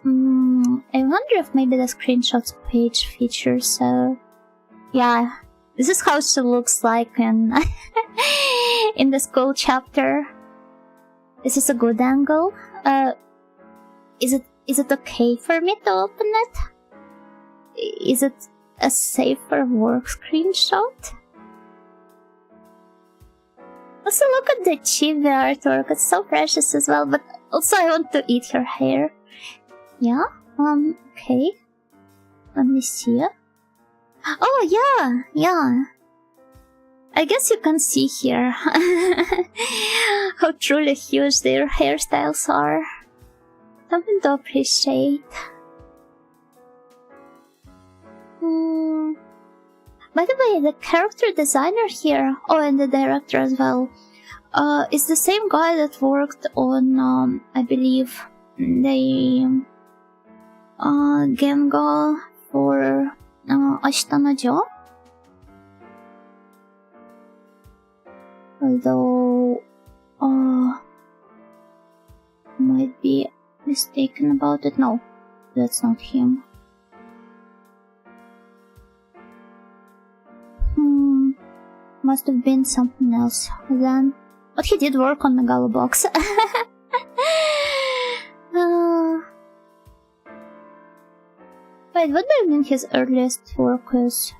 I wonder if maybe the screenshots page features, so... Yeah, this is how she looks like in, in the school chapter. This is a good angle. Is it okay for me to open it? Is it a safe for work screenshot? Also look at the chibi artwork, it's so precious as well, but also I want to eat her hair. Yeah, okay. Let me see. Oh yeah. I guess you can see here how truly huge their hairstyles are. Something to appreciate. By the way, the character designer here, and the director as well, is the same guy that worked on, I believe, the Genga for Ashita no Jo. Although, might be mistaken about it. No, that's not him. Must have been something else then. But he did work on Megalobox. Wait, what do you mean his earliest work is?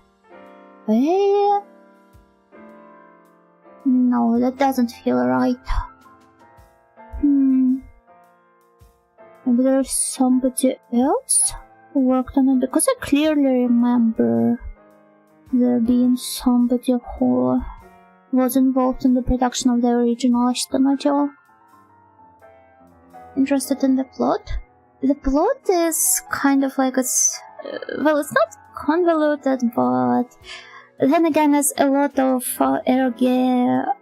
No, that doesn't feel right. Maybe there's somebody else who worked on it, because I clearly remember there being somebody who was involved in the production of the original Ashita no Jo. Interested in the plot? The plot is kind of like it's not convoluted, but then again, as a lot of eroge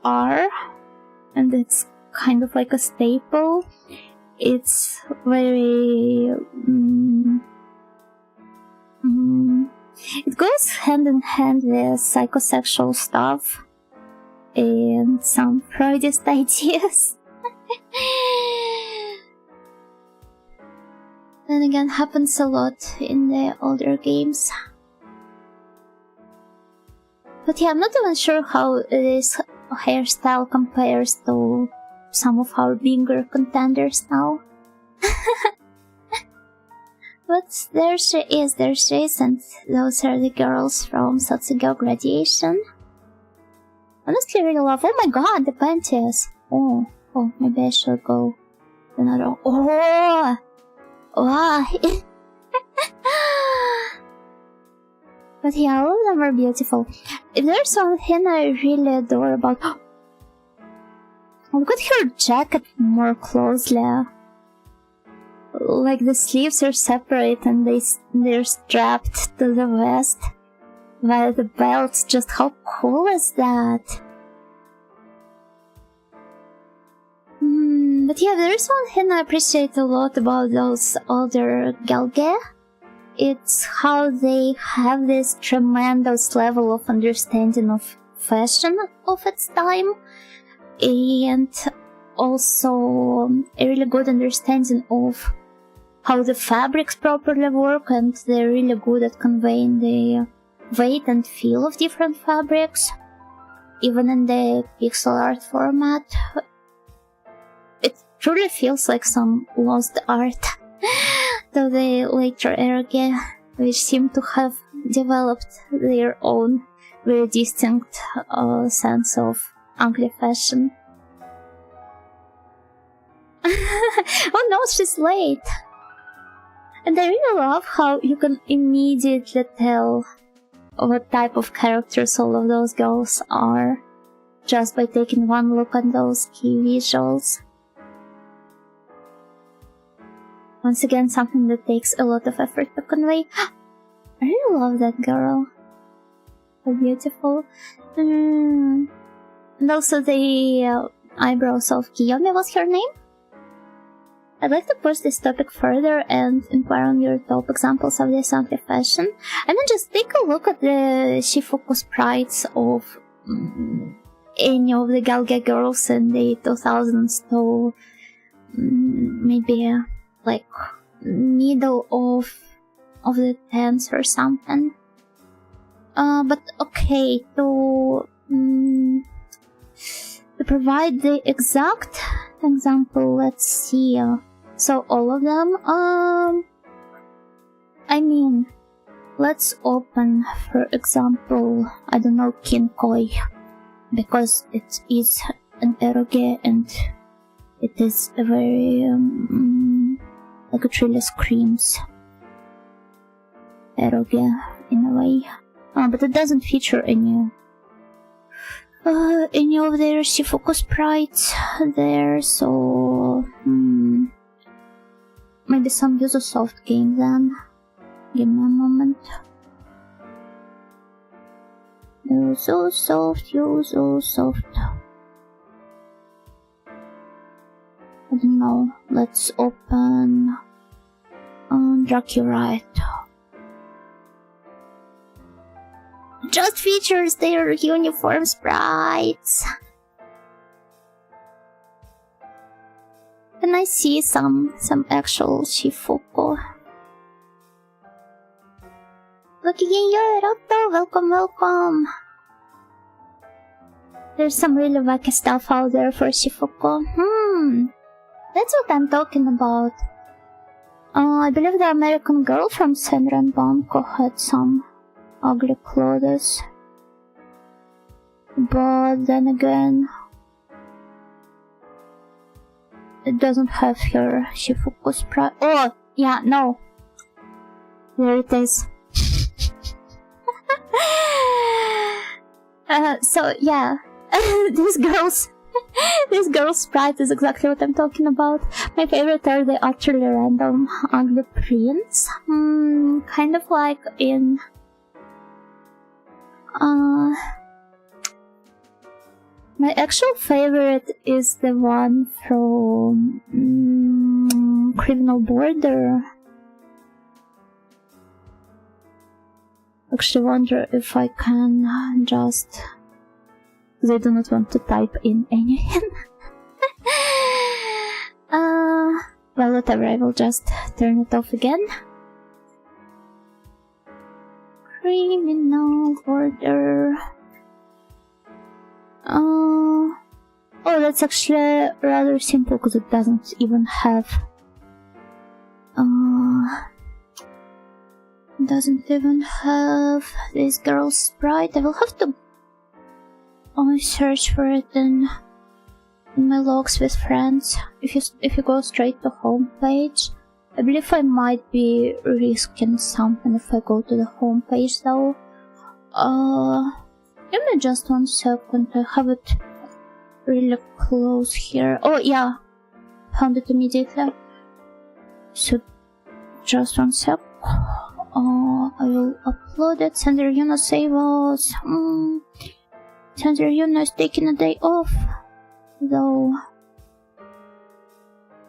are, and it's kind of like a staple. It's very it goes hand in hand with psychosexual stuff and some Freudist ideas. Then again, happens a lot in the older games. But yeah, I'm not even sure how this hairstyle compares to some of our bigger contenders now. But there she is, and those are the girls from Sotsugo Graduation. Honestly, I really love. Oh my god, the panties! Oh, maybe I should go another. Oh! Wow! But yeah, all of them are beautiful. If there's something I really adore about. Look at her jacket more closely. Like the sleeves are separate and they're strapped to the vest, while the belt's just how cool is that? But yeah, there is one thing I appreciate a lot about those older galge. It's how they have this tremendous level of understanding of fashion of its time, and also a really good understanding of how the fabrics properly work, and they're really good at conveying the weight and feel of different fabrics, even in the pixel art format. It truly feels like some lost art. to the later era, which seem to have developed their own very distinct sense of ugly fashion. Oh no, she's late! And I really love how you can immediately tell what type of characters all of those girls are just by taking one look at those key visuals. Once again, something that takes a lot of effort to convey. I really love that girl. So beautiful. And also the eyebrows of Kiyomi was her name? I'd like to push this topic further and inquire on your top examples of this ugly fashion. And then just take a look at the Shifuku sprites of any of the Galga girls in the 2000s to maybe like middle of the 10s or something. But okay, to provide the exact example, let's see. So all of them, I mean, let's open, for example, I don't know, Kinkoi, because it is an eroge and it is a very, like it really screams eroge in a way. But it doesn't feature any of their Shifuku sprites there, so maybe some Usosoft game then. Give me a moment. Usosoft. I don't know. Let's open Dracurite. Just features their uniform sprites. And I see some actual Shifuku. Looking in your Roto, welcome. There's some really wacky stuff out there for Shifuku. That's what I'm talking about. I believe the American Girl from Saturn and PC had some ugly clothes. But then again, it doesn't have her Shifuku sprite. Oh, yeah, no. There it is. So yeah, this girl's sprite is exactly what I'm talking about. My favorite are the utterly random ugly prints. Kind of like in my actual favorite is the one from Criminal Border. Actually wonder if I can just, because I do not want to type in anything. Well, whatever, I will just turn it off again. Criminal Border. Oh, that's actually rather simple because it doesn't even have this girl's sprite. I will have to search for it in my logs with friends. If you go straight to homepage, I believe I might be risking something if I go to the homepage though. Give me just 1 second. I have it really close here. Oh yeah, found it immediately. So just 1 sec. I will upload it. Sender Yuna save us. Sender Yuna is taking a day off though.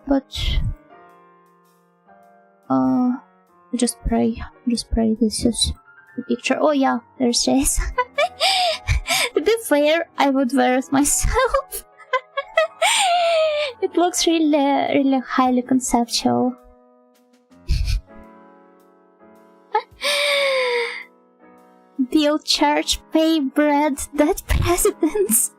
But just pray this is the picture. Oh yeah, there she is. To be fair, I would wear it myself. It looks really highly conceptual. Build church, pay bread, dead presidents.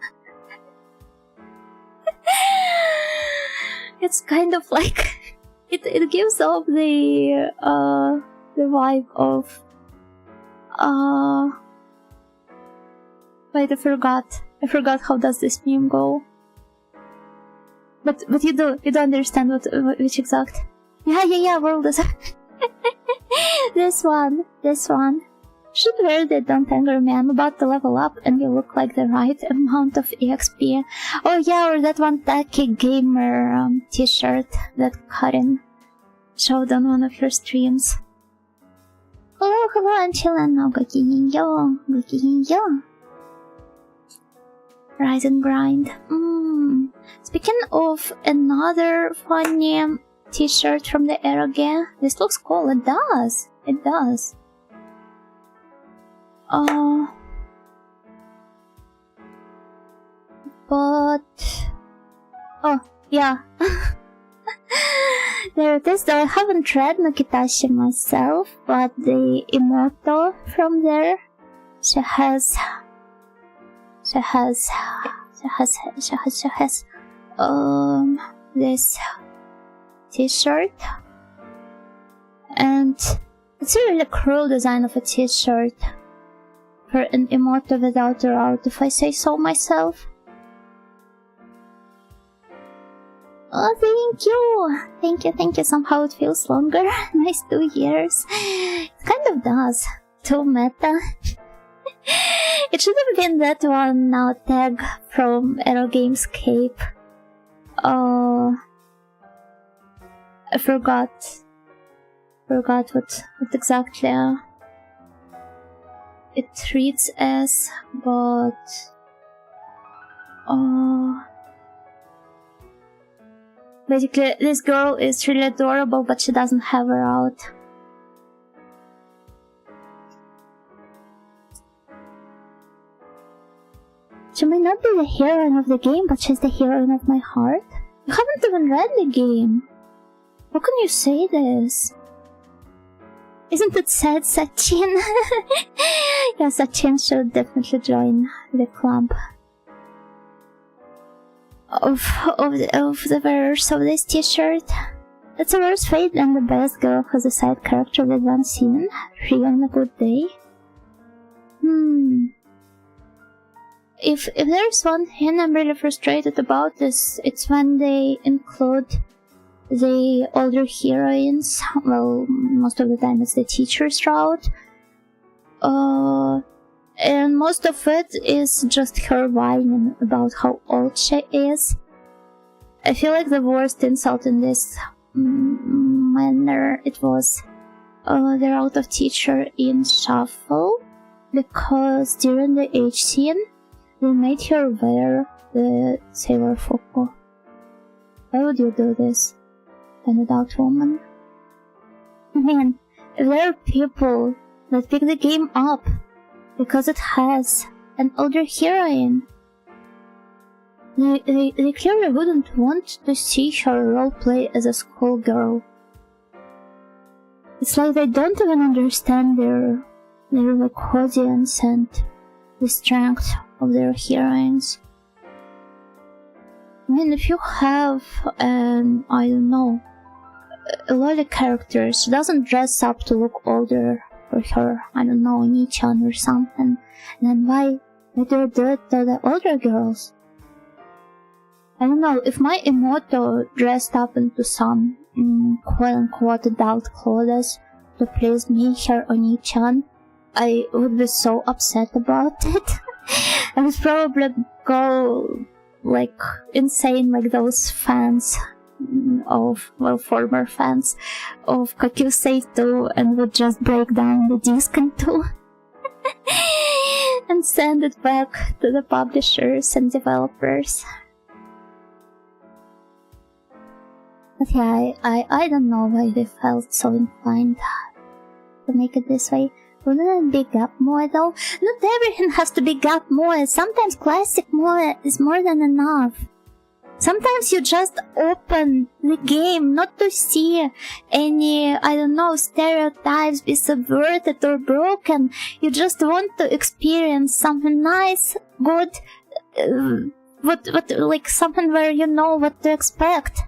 It's kind of like it gives off the vibe of wait, I forgot how does this meme go. But you do understand which exact. Yeah, world is this one. Should wear that, don't anger me, I'm about to level up and you look like the right amount of EXP. Oh yeah, or that one tacky gamer t-shirt that Karin showed on one of her streams. Hello, I'm chillin' now, gokinyo. Rise and grind. Speaking of another funny t-shirt from the eroge, this looks cool. It does. But oh yeah. There it is, though I haven't read Nokitashi myself, but the Imoto from there, she has this t-shirt, and it's a really cool design of a t-shirt for an Imoto without her out, if I say so myself. Oh, thank you. Somehow it feels longer. Nice 2 years. It kind of does. Too meta. It should have been that one now tag from Aerogamescape. I forgot what exactly it reads as, but basically this girl is really adorable, but she doesn't have her out. She might not be the heroine of the game, but she's the heroine of my heart. You haven't even read the game. How can you say this? Isn't it sad, Sachin? Yeah, Sachin should definitely join the club of the wearers of this t-shirt. It's a worse fate than the best girl who's a side character with one scene, free on a good day. If there's one thing I'm really frustrated about, it's when they include the older heroines. Well, most of the time it's the teacher's route. And most of it is just her whining about how old she is. I feel like the worst insult in this manner, it was the route of teacher in Shuffle, because during the age scene, they made her wear the Sailor Foko. Why would you do this? An adult woman? I mean, if there are people that pick the game up because it has an older heroine, they clearly wouldn't want to see her roleplay as a schoolgirl. It's like they don't even understand their audience and the strength of their heroines. I mean, if you have I don't know, a lot of characters, she doesn't dress up to look older for her, I don't know, Nichan or something, then why do you do it to the older girls? I don't know, if my Imoto dressed up into some quote-unquote adult clothes to please me, her Oni-chan, I would be so upset about it. I would probably go like insane, like those fans of, well, former fans of Kakyusei 2, and would just break down the disc in two and send it back to the publishers and developers. But yeah, I don't know why they felt so inclined to make it this way. Wouldn't it big up more though? Not everything has to big up more. Sometimes classic more is more than enough. Sometimes you just open the game not to see any, I don't know, stereotypes be subverted or broken. You just want to experience something nice, good, like something where you know what to expect.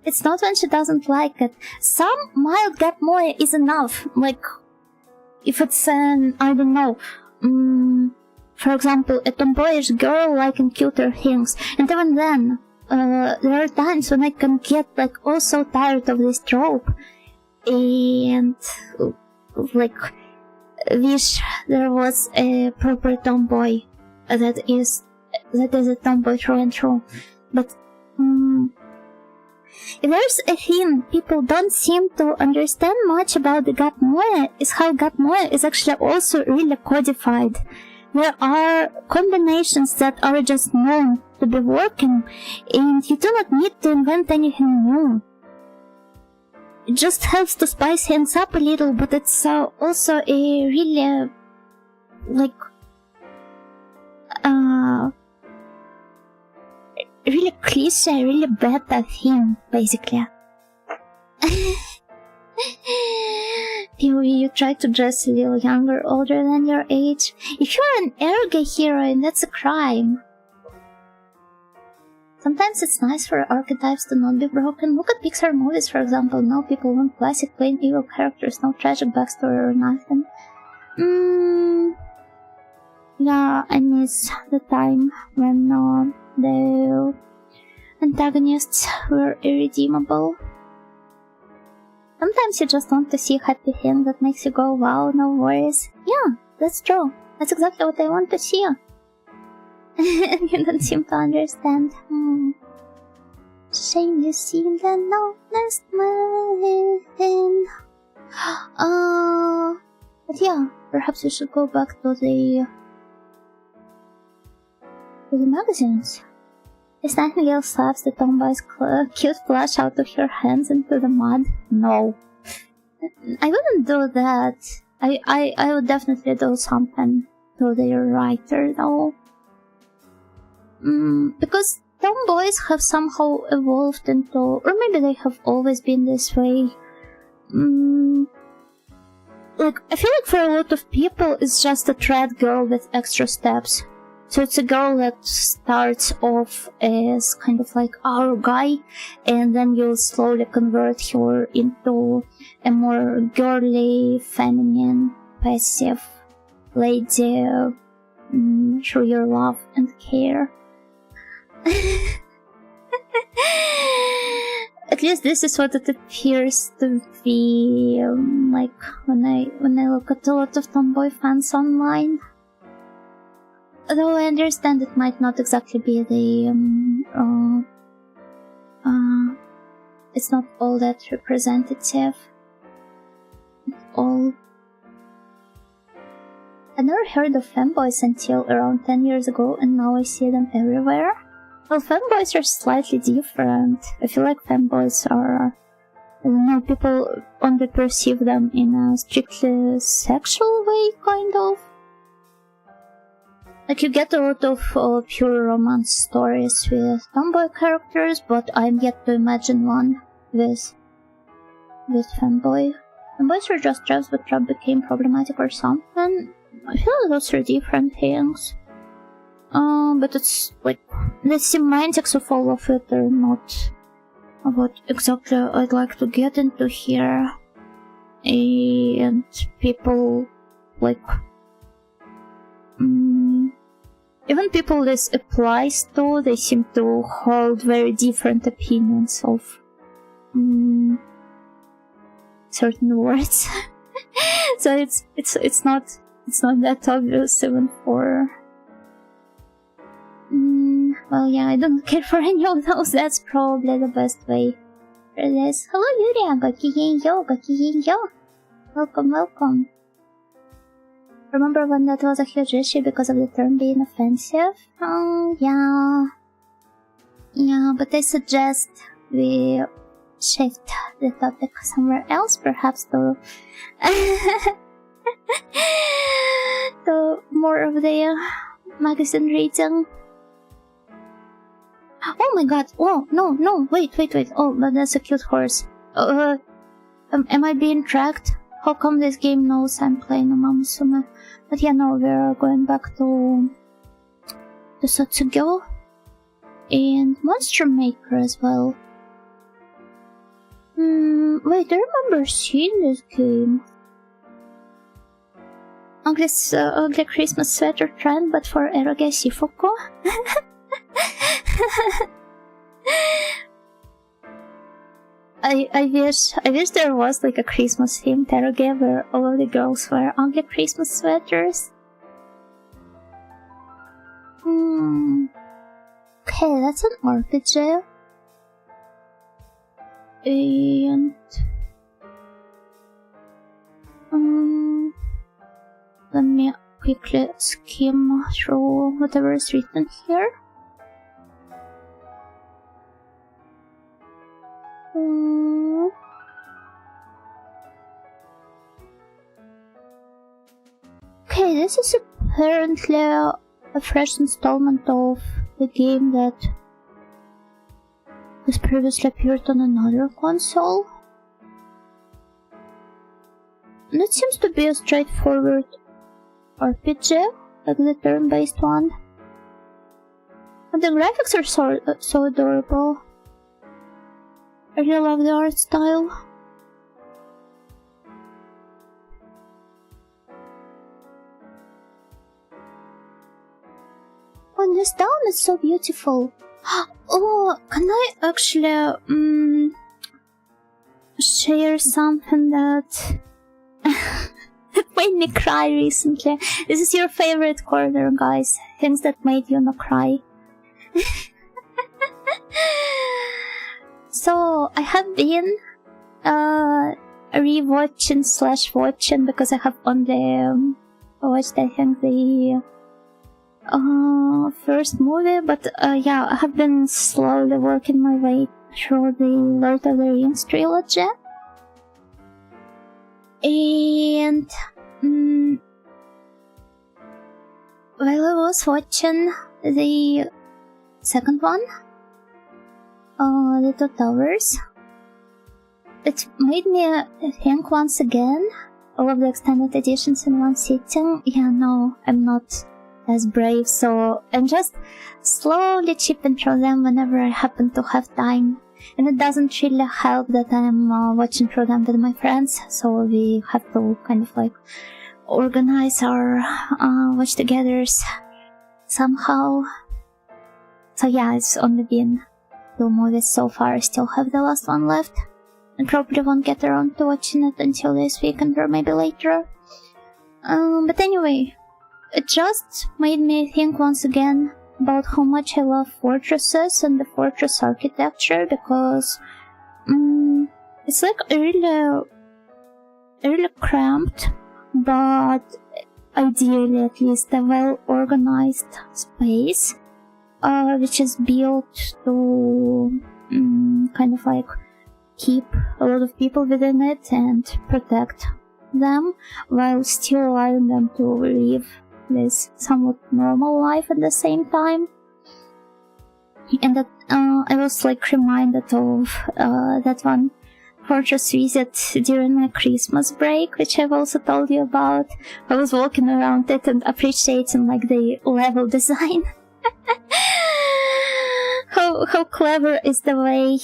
It's not when she doesn't like it. Some mild gap moe is enough. Like, if it's an, I don't know, for example, a tomboyish girl liking cuter things. And even then, there are times when I can get, like, oh so tired of this trope. And, like, wish there was a proper tomboy that is a tomboy through and through. But, if there's a thing people don't seem to understand much about the gap moe, is how gap moe is actually also really codified. There are combinations that are just known to be working, and you do not need to invent anything new. It just helps to spice things up a little, but it's also a really, like, really cliche, really beta thing, basically. You try to dress a little younger, older than your age. If you're an ergo heroine, that's a crime. Sometimes it's nice for archetypes to not be broken. Look at Pixar movies, for example. Now people want classic plain evil characters, no tragic backstory or nothing. Yeah, I miss the time when the antagonists were irredeemable. Sometimes you just want to see a happy thing that makes you go, wow, no worries. Yeah, that's true. That's exactly what I want to see. And you don't seem to understand. Shame you seem to notice my but yeah, perhaps we should go back to the magazines. Is Nightingale slaps the tomboy's cute flash out of your hands into the mud? No. I wouldn't do that. I would definitely do something to the writer though. Because tomboys have somehow evolved into, or maybe they have always been this way. Like, I feel like for a lot of people it's just a trad girl with extra steps. So it's a girl that starts off as kind of like our guy, and then you'll slowly convert her into a more girly, feminine, passive lady through your love and care. At least this is what it appears to be like when I look at a lot of tomboy fans online. Though I understand it might not exactly be the it's not all that representative at all. I never heard of femboys until around 10 years ago, and now I see them everywhere. Well, femboys are slightly different. I feel like femboys are, I don't know, people only perceive them in a strictly sexual way, kind of. Like, you get a lot of pure romance stories with tomboy characters, but I'm yet to imagine one with femboy. Femboys are just traps, but trap became problematic or something. I feel like those are different things. But it's like the semantics of all of it are not what exactly I'd like to get into here. And people like even people this applies to, they seem to hold very different opinions of certain words. So it's not that obvious even for well, yeah, I don't care for any of those. That's probably the best way for this. Hello, Yuria. Gakigen-yo. Welcome. Remember when that was a huge issue because of the term being offensive? Oh, yeah. Yeah, but I suggest we shift the topic somewhere else, perhaps to to more of the magazine reading. Oh my god, oh, no, wait. Oh, but that's a cute horse. Am I being tracked? How come this game knows I'm playing a Mamusume? But yeah, no, we're going back to Satsugyo and Monster Maker as well. Wait, I remember seeing this game. Ugly Christmas sweater trend, but for eroge Falcom. I wish there was like a Christmas themed eroge where all of the girls wear ugly Christmas sweaters. Okay, that's an RPG. And let me quickly skim through whatever is written here. Okay, this is apparently a fresh installment of the game that has previously appeared on another console. And it seems to be a straightforward RPG, like the turn-based one. But the graphics are so adorable. I really love the art style. Oh, this town is so beautiful. Oh, can I actually share something that that made me cry recently? This is your favorite corner, guys. Things that made you not cry. So I have been rewatching / watching, because I have only watched, I think, the first movie, but yeah, I have been slowly working my way through the Lord of the Rings trilogy. And while I was watching the second one, The Two Towers, it made me think once again all of the extended editions in one sitting. Yeah, no, I'm not as brave, so I'm just slowly chipping through them whenever I happen to have time. And it doesn't really help that I'm watching through them with my friends, so we have to kind of like organize our watch togethers somehow. So yeah, it's only been 2 movies so far. I still have the last one left, and probably won't get around to watching it until this weekend or maybe later. But anyway, it just made me think once again about how much I love fortresses and the fortress architecture, because it's like a really cramped, but ideally at least a well-organized space, which is built to kind of like keep a lot of people within it and protect them, while still allowing them to live this somewhat normal life at the same time. And that I was like reminded of that one fortress visit during my Christmas break, which I've also told you about. I was walking around it and appreciating like the level design. How clever is the way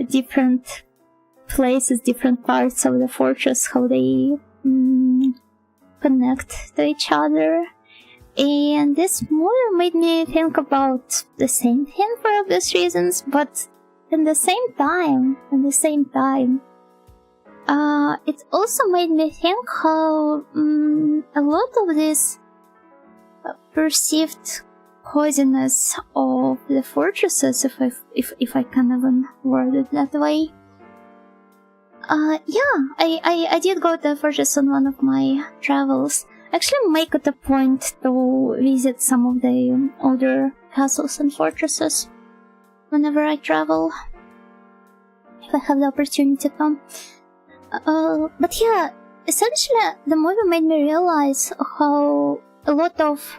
different places, different parts of the fortress, how they connect to each other. And this movie made me think about the same thing for obvious reasons, but at the same time, it also made me think how a lot of this perceived coziness of the fortresses, if I can even word it that way. I did go to a fortress on one of my travels. I actually make it a point to visit some of the older castles and fortresses whenever I travel, if I have the opportunity to. But yeah, essentially the movie made me realize how a lot of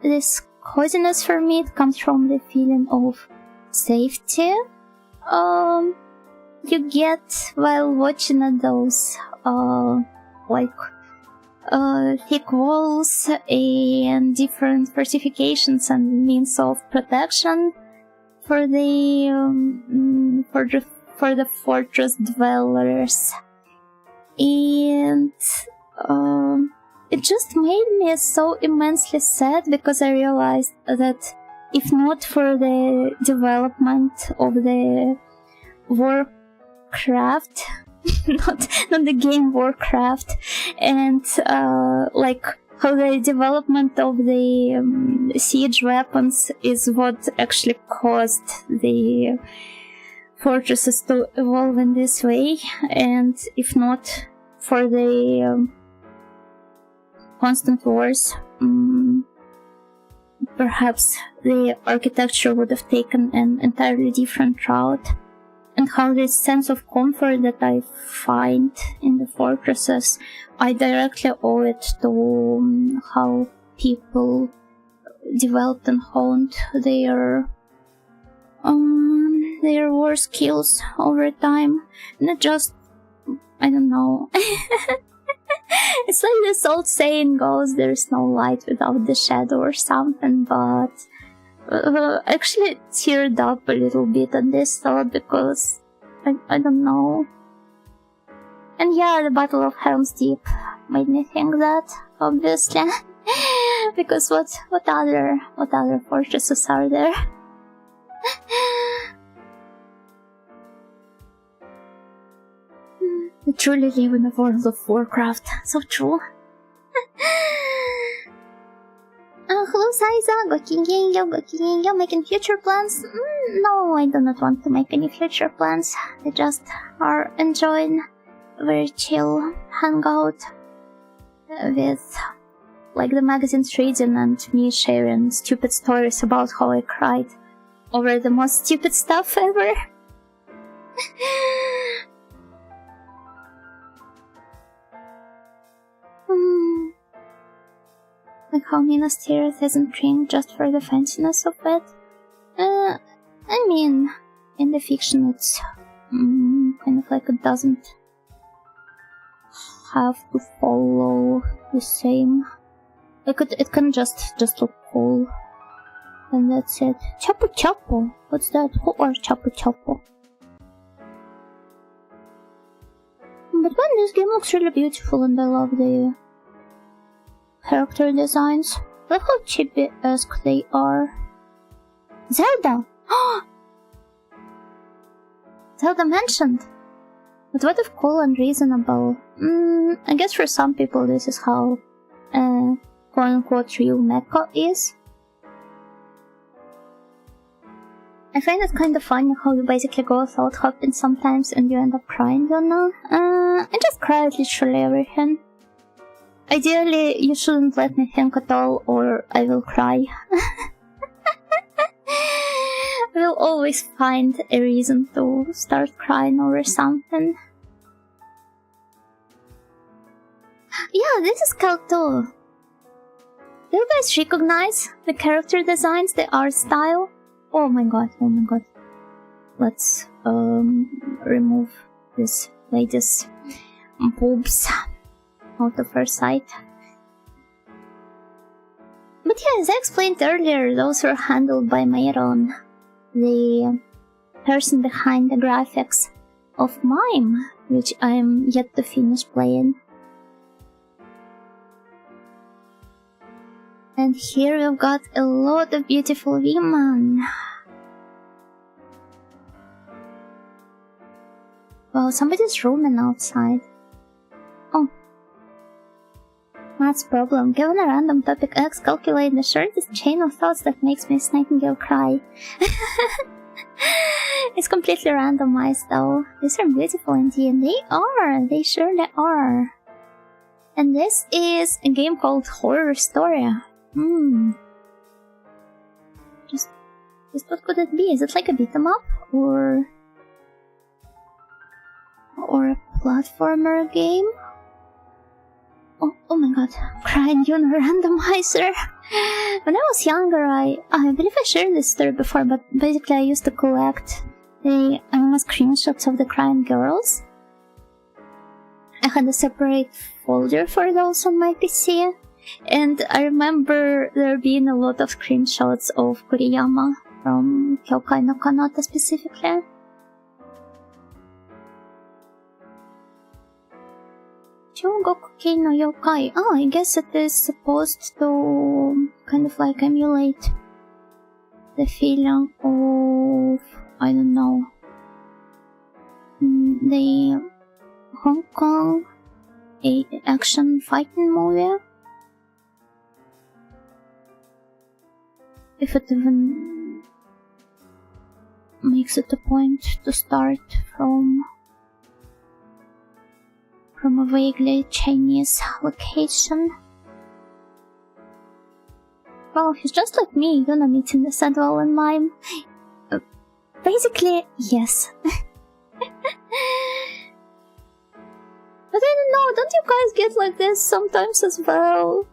this coziness for me, it comes from the feeling of safety you get while watching at those thick walls and different fortifications and means of protection for the for the fortress dwellers. And it just made me so immensely sad because I realized that if not for the development of the Warcraft, not the game Warcraft, and like how the development of the siege weapons is what actually caused the fortresses to evolve in this way, and if not for the constant wars, perhaps the architecture would have taken an entirely different route. And how this sense of comfort that I find in the fortresses, I directly owe it to how people developed and honed their war skills over time. Not just, I don't know. It's like this old saying goes, there's no light without the shadow or something, but actually teared up a little bit at this thought because I don't know. And yeah, the Battle of Helm's Deep made me think that, obviously. Because what other fortresses are there? We truly live in a world of Warcraft. So true. Hello Saiza, Gokingenyo, making future plans? No, I do not want to make any future plans. I just are enjoying a very chill hangout with like the magazines reading and me sharing stupid stories about how I cried over the most stupid stuff ever. Like how Minas Tirith isn't green just for the fanciness of it. I mean, in the fiction it's kind of like it doesn't have to follow the same. Like it can just look cool. And that's it. Chapo Chapo! What's that? Who are Chapo Chapo? But man, this game looks really beautiful and I love the character designs. Look how chibi-esque they are. Zelda! Zelda mentioned! But what if cool and reasonable? I guess for some people this is how quote-unquote real mecha is. I find it kind of funny how you basically go thought hopping sometimes and you end up crying, you know? I just cry at literally everything. Ideally, you shouldn't let me think at all or I will cry. I will always find a reason to start crying over something. Yeah, this is cool too. Do you guys recognize the character designs, the art style? Oh my god. Let's remove this lady's boobs out of her sight. But yeah, as I explained earlier, those were handled by Myron, the person behind the graphics of Mime, which I'm yet to finish playing. And here we've got a lot of beautiful women. Well, somebody's roaming outside. Oh. Math's problem. Given a random topic X, calculate the shortest chain of thoughts that makes Miss Nightingale cry. It's completely randomized though. These are beautiful indeed. They are. They surely are. And this is a game called Horror Story. Just what could it be? Is it like a beat 'em up? Or a platformer game? Oh my god, crying on a randomizer. When I was younger, I believe I shared this story before, but basically I used to collect the anime screenshots of the crying girls. I had a separate folder for those on my PC, and I remember there being a lot of screenshots of Kuriyama from Kyokai no Kanata specifically. Chogokuki no yokai. Oh, I guess it is supposed to kind of like emulate the feeling of, I don't know, the Hong Kong action fighting movie. If it even makes it a point to start from a vaguely Chinese location. Well, he's just like me, you know, meeting the saddle and mime. Basically, yes. But I don't know, don't you guys get like this sometimes as well?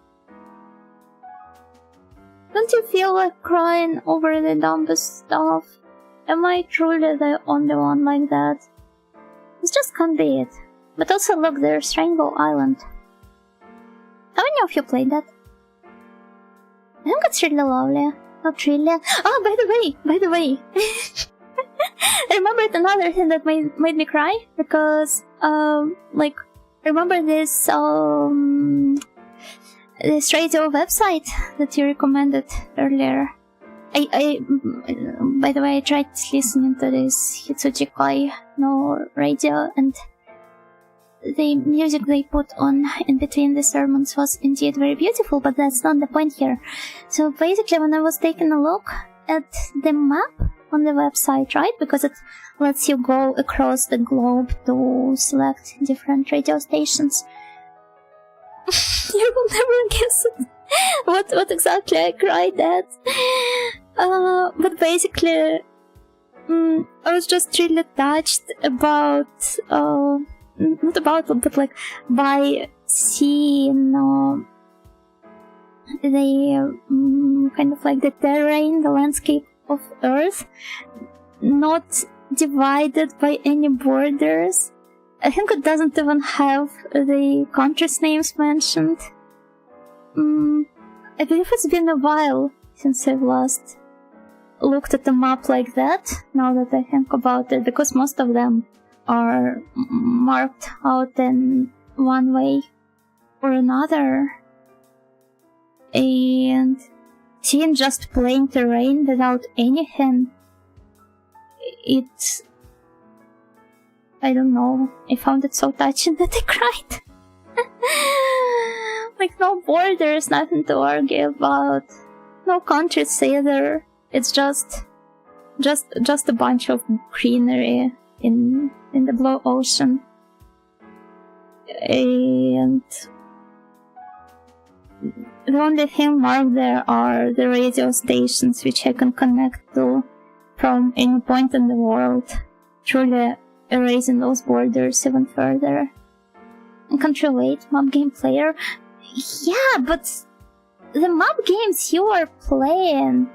Don't you feel like crying over the dumbest stuff? Am I truly the only one like that? This just can't be it. But also look, there's Rainbow Island. How many of you played that? I think it's really lovely. Not really. Oh, by the way. I remembered another thing that made me cry, because, like, remember this radio website that you recommended earlier? By the way, I tried listening to this Hitsuji Kai no radio, and the music they put on in between the sermons was indeed very beautiful, but that's not the point here. So basically, when I was taking a look at the map on the website, right, because it lets you go across the globe to select different radio stations, you will never guess it. what exactly I cried at. But basically, I was just really touched about, not about, but like by seeing the kind of like the terrain, the landscape of Earth, not divided by any borders. I think it doesn't even have the countries' names mentioned. I believe it's been a while since I've last looked at a map like that, now that I think about it, because most of them are marked out in one way or another. And seeing just plain terrain without anything, it's... I don't know, I found it so touching that I cried. Like, no borders, nothing to argue about, no countries either. It's just a bunch of greenery in the blue ocean. And the only thing marked there are the radio stations which I can connect to from any point in the world, truly erasing those borders even further. I can't relate, map game player. Yeah, but the map games you are playing,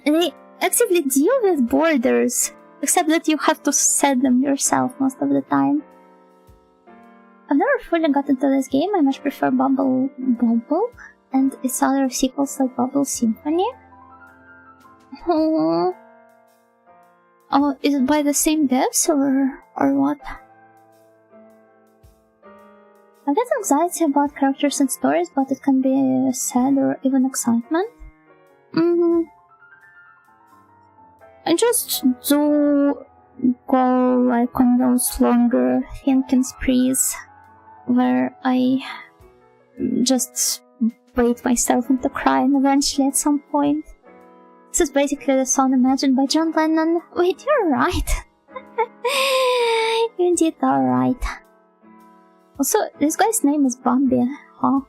they actively deal with borders, except that you have to set them yourself most of the time. I've never fully got into this game. I much prefer Bubble and its other sequels like Bubble Symphony. Oh, is it by the same devs or what? I get anxiety about characters and stories, but it can be sad or even excitement. I just do go like on those longer thinking sprees where I just bait myself into crying eventually at some point. This is basically the song imagined by John Lennon. Wait, you're right. You indeed are right. Also, this guy's name is Bambi, huh?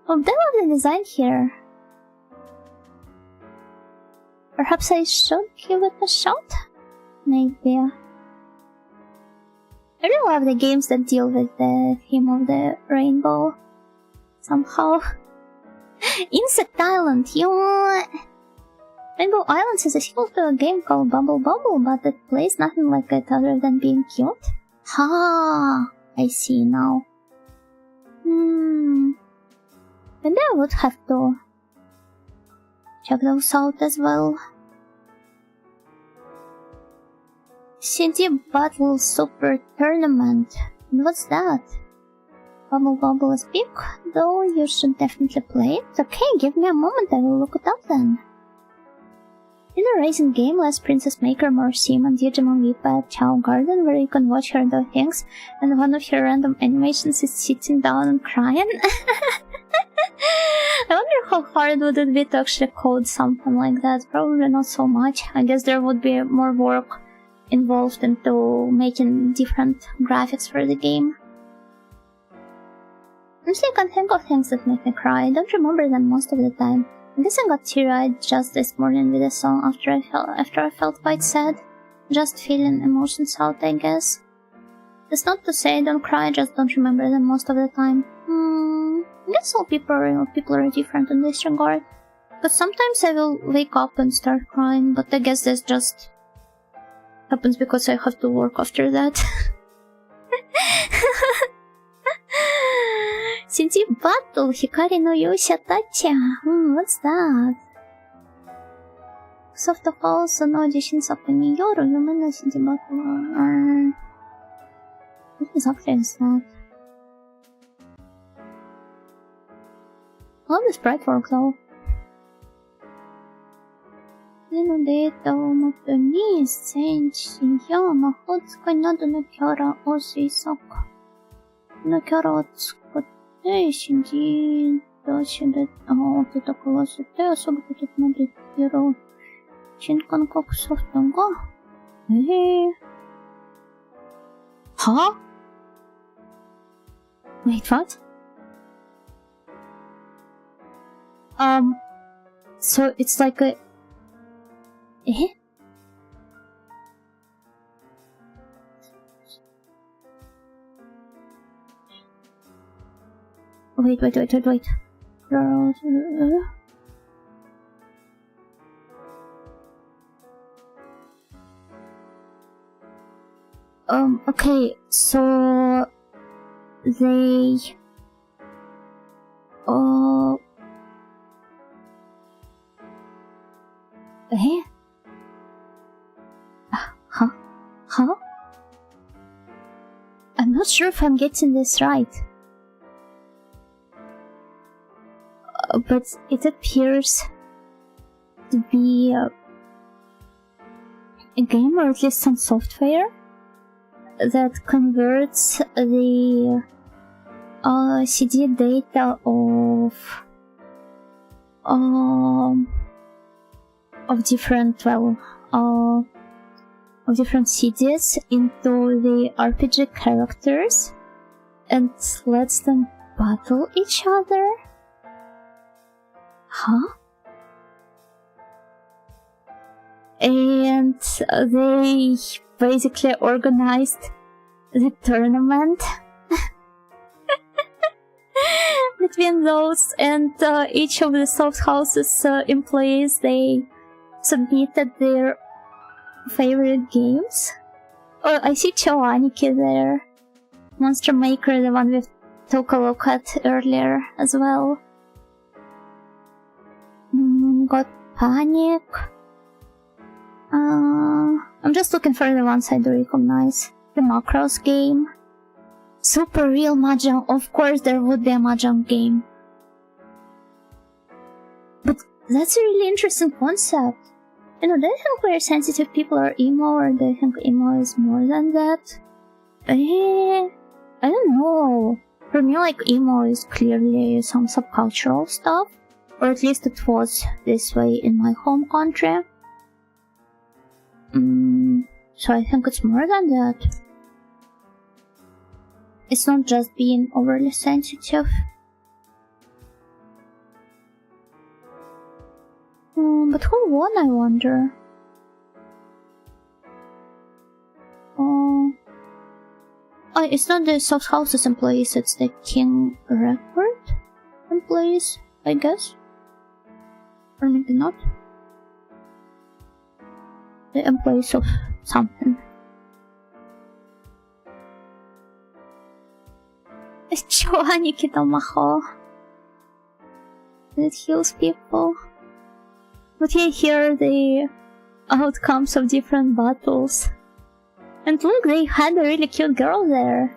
Oh, they love the design here. Perhaps I should give it a shot? Maybe. I really love the games that deal with the theme of the rainbow. Somehow. Insect Island, Rainbow Islands is a sequel to a game called Bubble Bubble, but it plays nothing like it other than being cute. Ha! I see now. Maybe I would have to check those out as well. CD Battle Super Tournament What's that? Bubble Bubble is big, though you should definitely play it. Okay, give me a moment, I will look it up then. In a racing game, less Princess Maker, more Sim and Digimon Vipa at Chow Garden, where you can watch her do things, and one of her random animations is sitting down and crying. I wonder how hard would it be to actually code something like that. Probably not so much. I guess there would be more work involved into making different graphics for the game. Honestly, I can't think of things that make me cry. I don't remember them most of the time. I guess I got teary-eyed just this morning with a song after I felt quite sad. Just feeling emotions out, I guess. That's not to say I don't cry, I just don't remember them most of the time. I guess all people are different in this regard. But sometimes I will wake up and start crying, but I guess this just happens because I have to work after that. City Battle, Hikari no Yusha Tacha. What's that? Soft House no audition Sapani Yoru, Yumena City Battle. What exactly is that? I love the sprite work though. No data to me sense я находка надо на кара осисок. На кара отскоте сиди дальше да вот это класс это особо тут надо перо. Чинкан как софтанга. Huh? Wait, what? So it's like a... Eh? Wait. Okay, so... They... Eh? Huh? I'm not sure if I'm getting this right. But it appears to be a game, or at least some software, that converts the CD data of different CDs into the RPG characters and lets them battle each other? Huh? And they basically organized the tournament between those, and each of the soft houses employees, they submitted their favorite games. Oh, I see Choaniki there. Monster Maker, the one we took a look at earlier as well. Got Panic. I'm just looking for the ones I do recognize. The Macros game. Super Real Mahjong. Of course there would be a Mahjong game. But that's a really interesting concept. You know, do you think very sensitive people are emo, or do you think emo is more than that? I don't know. For me, like, emo is clearly some subcultural stuff. Or at least it was this way in my home country. So I think it's more than that. It's not just being overly sensitive. But who won, I wonder? Oh, it's not the Soft Houses employees, it's the King Record employees, I guess. Or maybe not. The employees of something. It's Choaniki Tomaho. It heals people. But yeah, here are the outcomes of different battles. And look, they had a really cute girl there.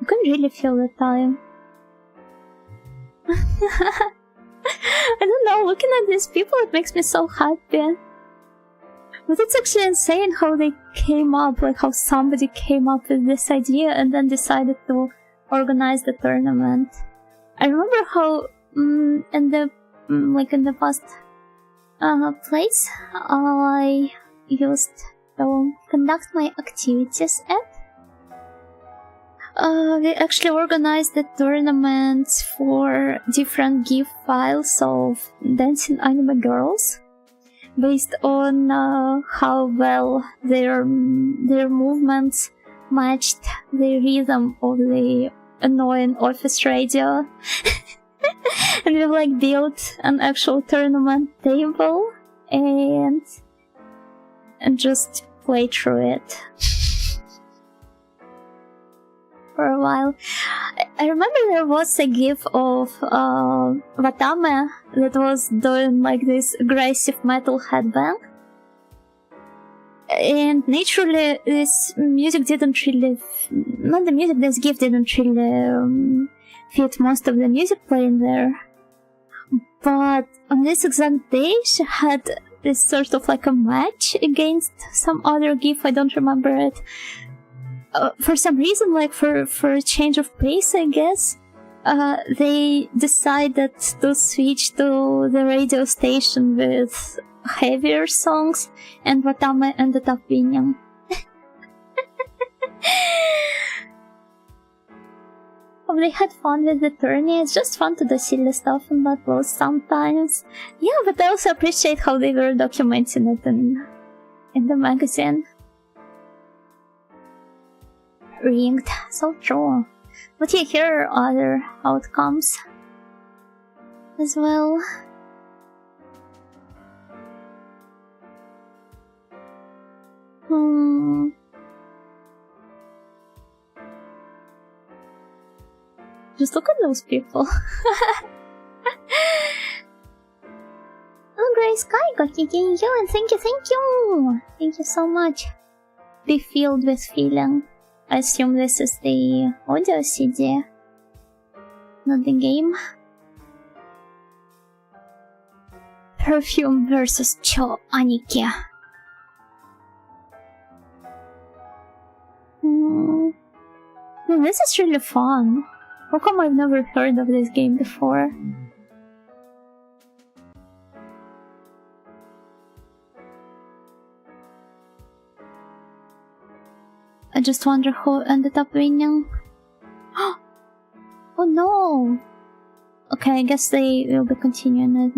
You can really feel the time. I don't know, looking at these people, it makes me so happy. But it's actually insane how they came up, like how somebody came up with this idea and then decided to organize the tournament. I remember how in the past place I used to conduct my activities at. We actually organized the tournaments for different GIF files of dancing anime girls, based on how well their movements matched the rhythm of the annoying office radio. And we like built an actual tournament table and just play through it for a while. I remember there was a gif of Watame that was doing like this aggressive metal headbang. And naturally, this music didn't really... this gif didn't really fit most of the music playing there. But on this exact day, she had this sort of like a match against some other gif, I don't remember it. For some reason, like for a change of pace, I guess, they decided to switch to the radio station with heavier songs, and Watame ended up winning. They had fun with the tourney. It's just fun to do silly stuff in battles sometimes. Yeah, but I also appreciate how they were documenting it in the magazine. Ringed, so true. But yeah, here are other outcomes as well. Just look at those people. Oh, Gray Sky got you, and thank you. Thank you so much. Be filled with feeling. I assume this is the audio CD, not the game. Perfume versus Cho Aniki. This is really fun. How come I've never heard of this game before? I just wonder who ended up winning. Oh no! Okay, I guess they will be continuing it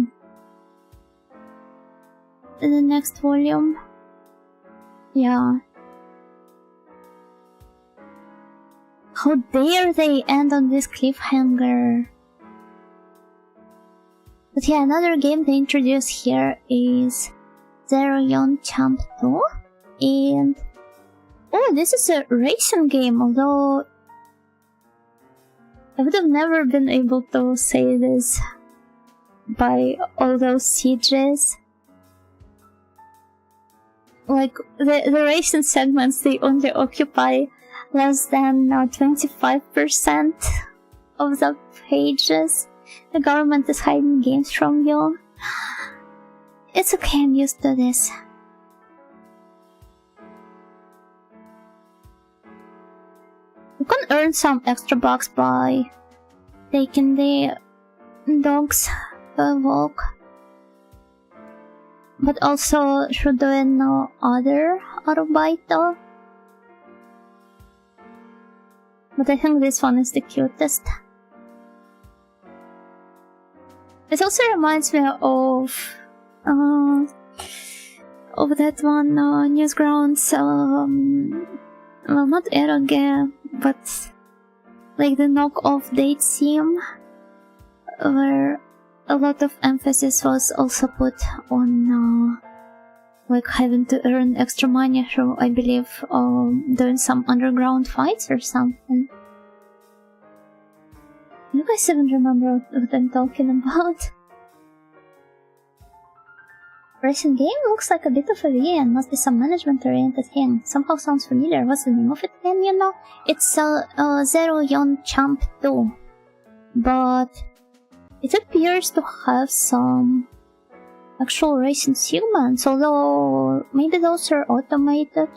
in the next volume. Yeah. How dare they end on this cliffhanger? But yeah, another game they introduce here is Zero Yon Champ 2. And oh, this is a racing game, although I would have never been able to say this by all those sieges. Like, the racing segments, they only occupy less than 25% of the pages. The government is hiding games from you. It's okay, I'm used to this. You can earn some extra bucks by taking the dogs to a walk, but also through doing no other arubaito. But I think this one is the cutest. It also reminds me of that one Newsgrounds, well, not eroge, but like the knockoff date sim, where a lot of emphasis was also put on like having to earn extra money through, I believe, doing some underground fights or something. You guys even remember what I'm talking about? Racing game looks like a bit of a V and must be some management-oriented thing. Somehow sounds familiar. What's the name of it again, you know? It's Zero Yon Champ 2. But it appears to have some actual racing segments, although maybe those are automated.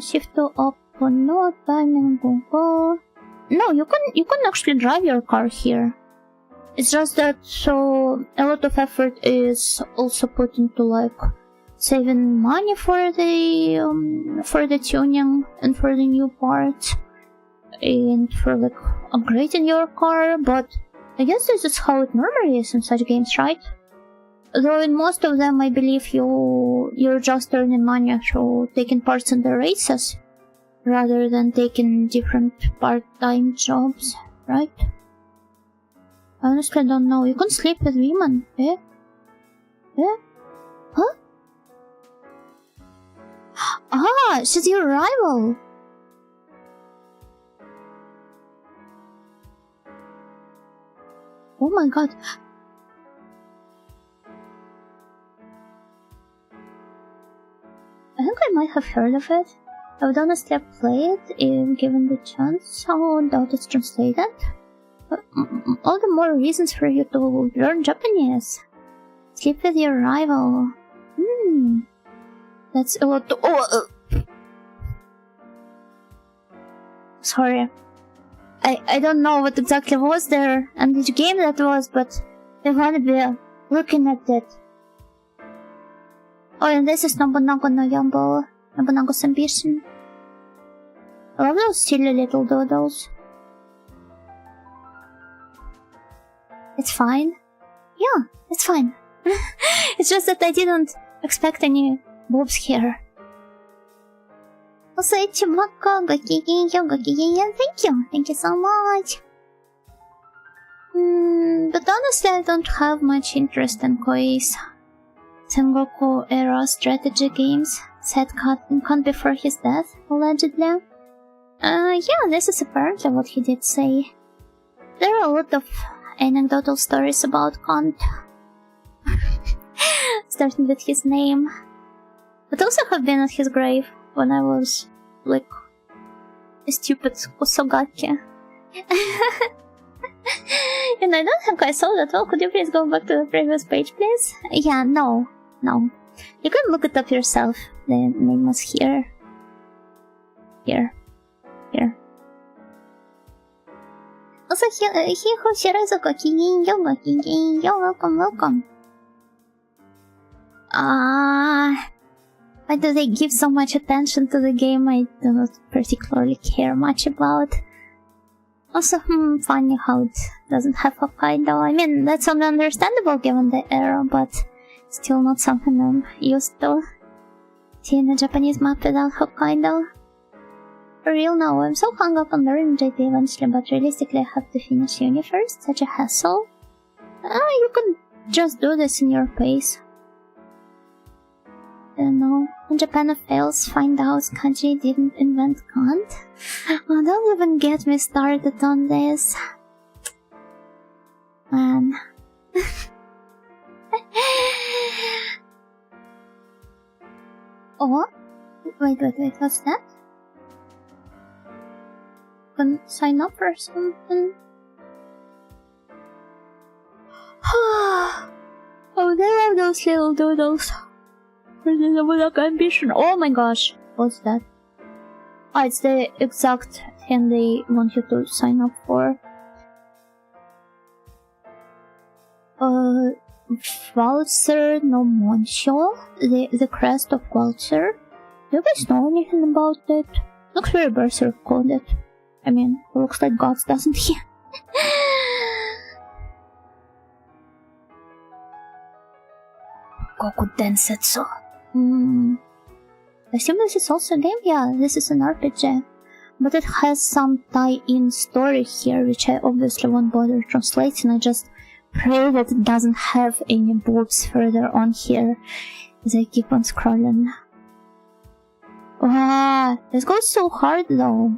Shift to open, no timing, go. No, you can actually drive your car here. It's just that a lot of effort is also put into like saving money for the tuning and for the new parts and for like upgrading your car, but I guess this is how it normally is in such games, right? Though in most of them I believe you're just earning money through taking parts in the races rather than taking different part-time jobs, right? I honestly don't know. You can sleep with women, eh? Eh? Huh? Ah, she's your rival! Oh my god. I think I might have heard of it. I would honestly have played if given the chance. I doubt it's translated. All the more reasons for you to learn Japanese. Sleep with your rival. That's a lot to— Sorry. I don't know what exactly was there and which game that was, but I wanna be looking at it. Oh, and this is Nobunaga no Yambo, Nobunaga's ambition. I love those silly little doodles. It's fine. Yeah, it's fine. It's just that I didn't expect any boobs here. Also, Ichimaka, thank you. Thank you so much. But honestly, I don't have much interest in Koi's Sengoku era strategy games set cut before his death, allegedly. Yeah, this is apparently what he did say. There are a lot of anecdotal stories about Kant. Starting with his name. But also have been at his grave when I was, like, a stupid Kusogaki. And I don't think I saw that well. Could you please go back to the previous page, please? Yeah, no. You can look it up yourself. The name was here. Here. Also, Hiho Shirazuko, Kiginyo, welcome. Why do they give so much attention to the game I do not particularly care much about? Also, funny how it doesn't have Hokkaido. I mean, that's only understandable given the era, but still not something I'm used to. Seeing a Japanese map without Hokkaido. For real now, I'm so hung up on learning JP eventually, but realistically I have to finish uni first, such a hassle. You can just do this in your pace. I don't know. When Japan fails, find out Kanji didn't invent Kant. Oh, don't even get me started on this. Man. Oh? Wait, what's that? Can sign up or something? Oh, there are those little doodles. Ambition. Oh my gosh, what's that? Oh, it's the exact thing they want you to sign up for. Waltzer no Monsho, the crest of Waltzer. Do you guys know anything about it? Looks very berserk coded. I mean, looks like gods, doesn't he? Goku Densetsu. I assume this is also a game? Yeah, this is an RPG. But it has some tie-in story here, which I obviously won't bother translating. I just pray that it doesn't have any boobs further on here as I keep on scrolling. Wow, this goes so hard though.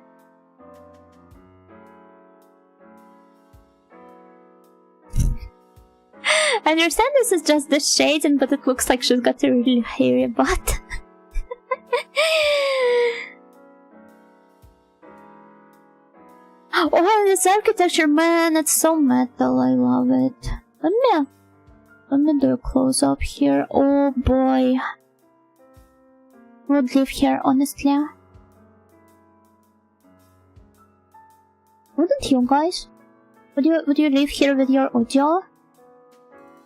I understand this is just the shading, but it looks like she's got a really hairy butt. Oh, this architecture, man, it's so metal, I love it. Let me do a close-up here. Oh boy. Would live here, honestly. Wouldn't you guys? Would you live here with your audio?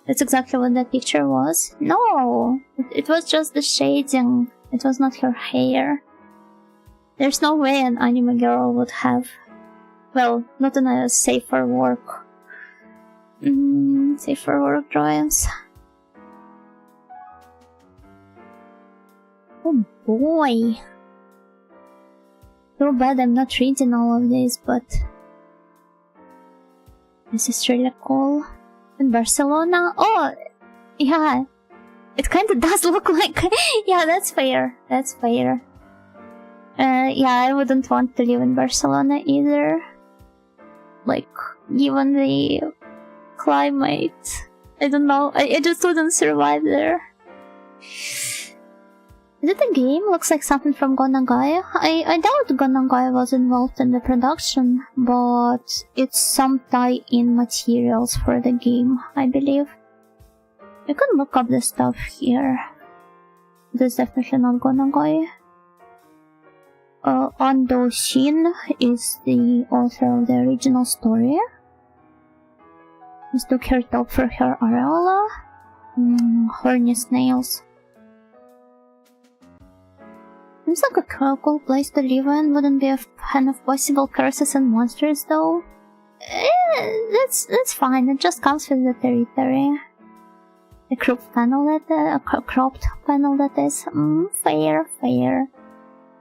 That's exactly what that picture was. No! It was just the shading. It was not her hair. There's no way an anime girl would have... Well, not in a safe for work. Safe for work drawings. Oh boy. Too bad I'm not reading all of this, but... This is really cool. In Barcelona? Oh! Yeah. It kinda does look like... Yeah, that's fair. That's fair. Yeah, I wouldn't want to live in Barcelona either. Like, given the climate. I don't know. I just wouldn't survive there. Is it a game? Looks like something from Go Nagai. I doubt Go Nagai was involved in the production, but it's some tie-in materials for the game, I believe. You can look up the stuff here. This is definitely not Go Nagai. Ando Shin is the author of the original story. Mistook her top for her areola. Horny snails. Seems like a cool place to live in. Wouldn't be a fan of possible curses and monsters though. That's fine. It just comes with the territory. The cropped panel that is. Fair.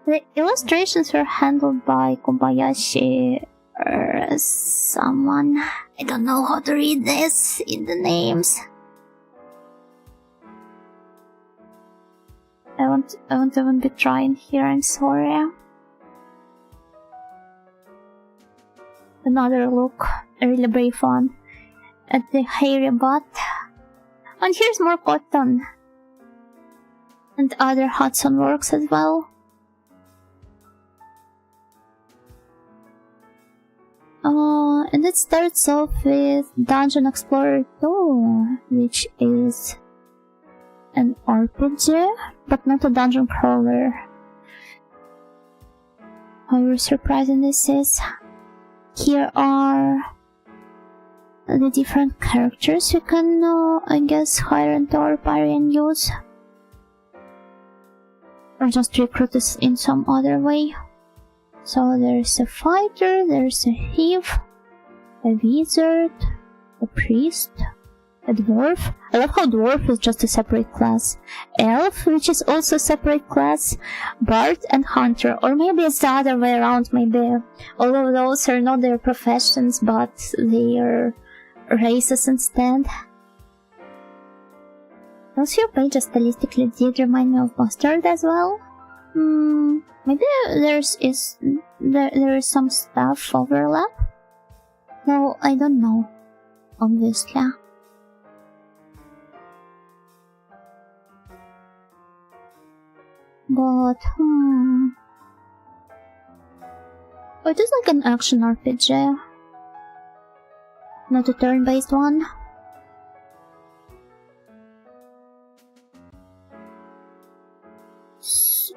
The illustrations were handled by Kobayashi someone. I don't know how to read this in the names. I won't even be trying here, I'm sorry. Another look, a really brave one, at the hairy butt. And here's more cotton. And other Hudson works as well. And it starts off with Dungeon Explorer 2, which is an RPG, but not a dungeon crawler. However surprising this is. Here are the different characters you can, I guess, hire into our party and use. Or just recruit this in some other way. So there's a fighter, there's a thief, a wizard, a priest, a dwarf. I love how dwarf is just a separate class. Elf, which is also a separate class. Bard and hunter. Or maybe it's the other way around. Maybe all of those are not their professions, but their races instead. Those few pages stylistically did remind me of Bastard as well. Maybe there is some stuff overlap? No, I don't know. Obviously. But, it is like an action RPG. Not a turn-based one.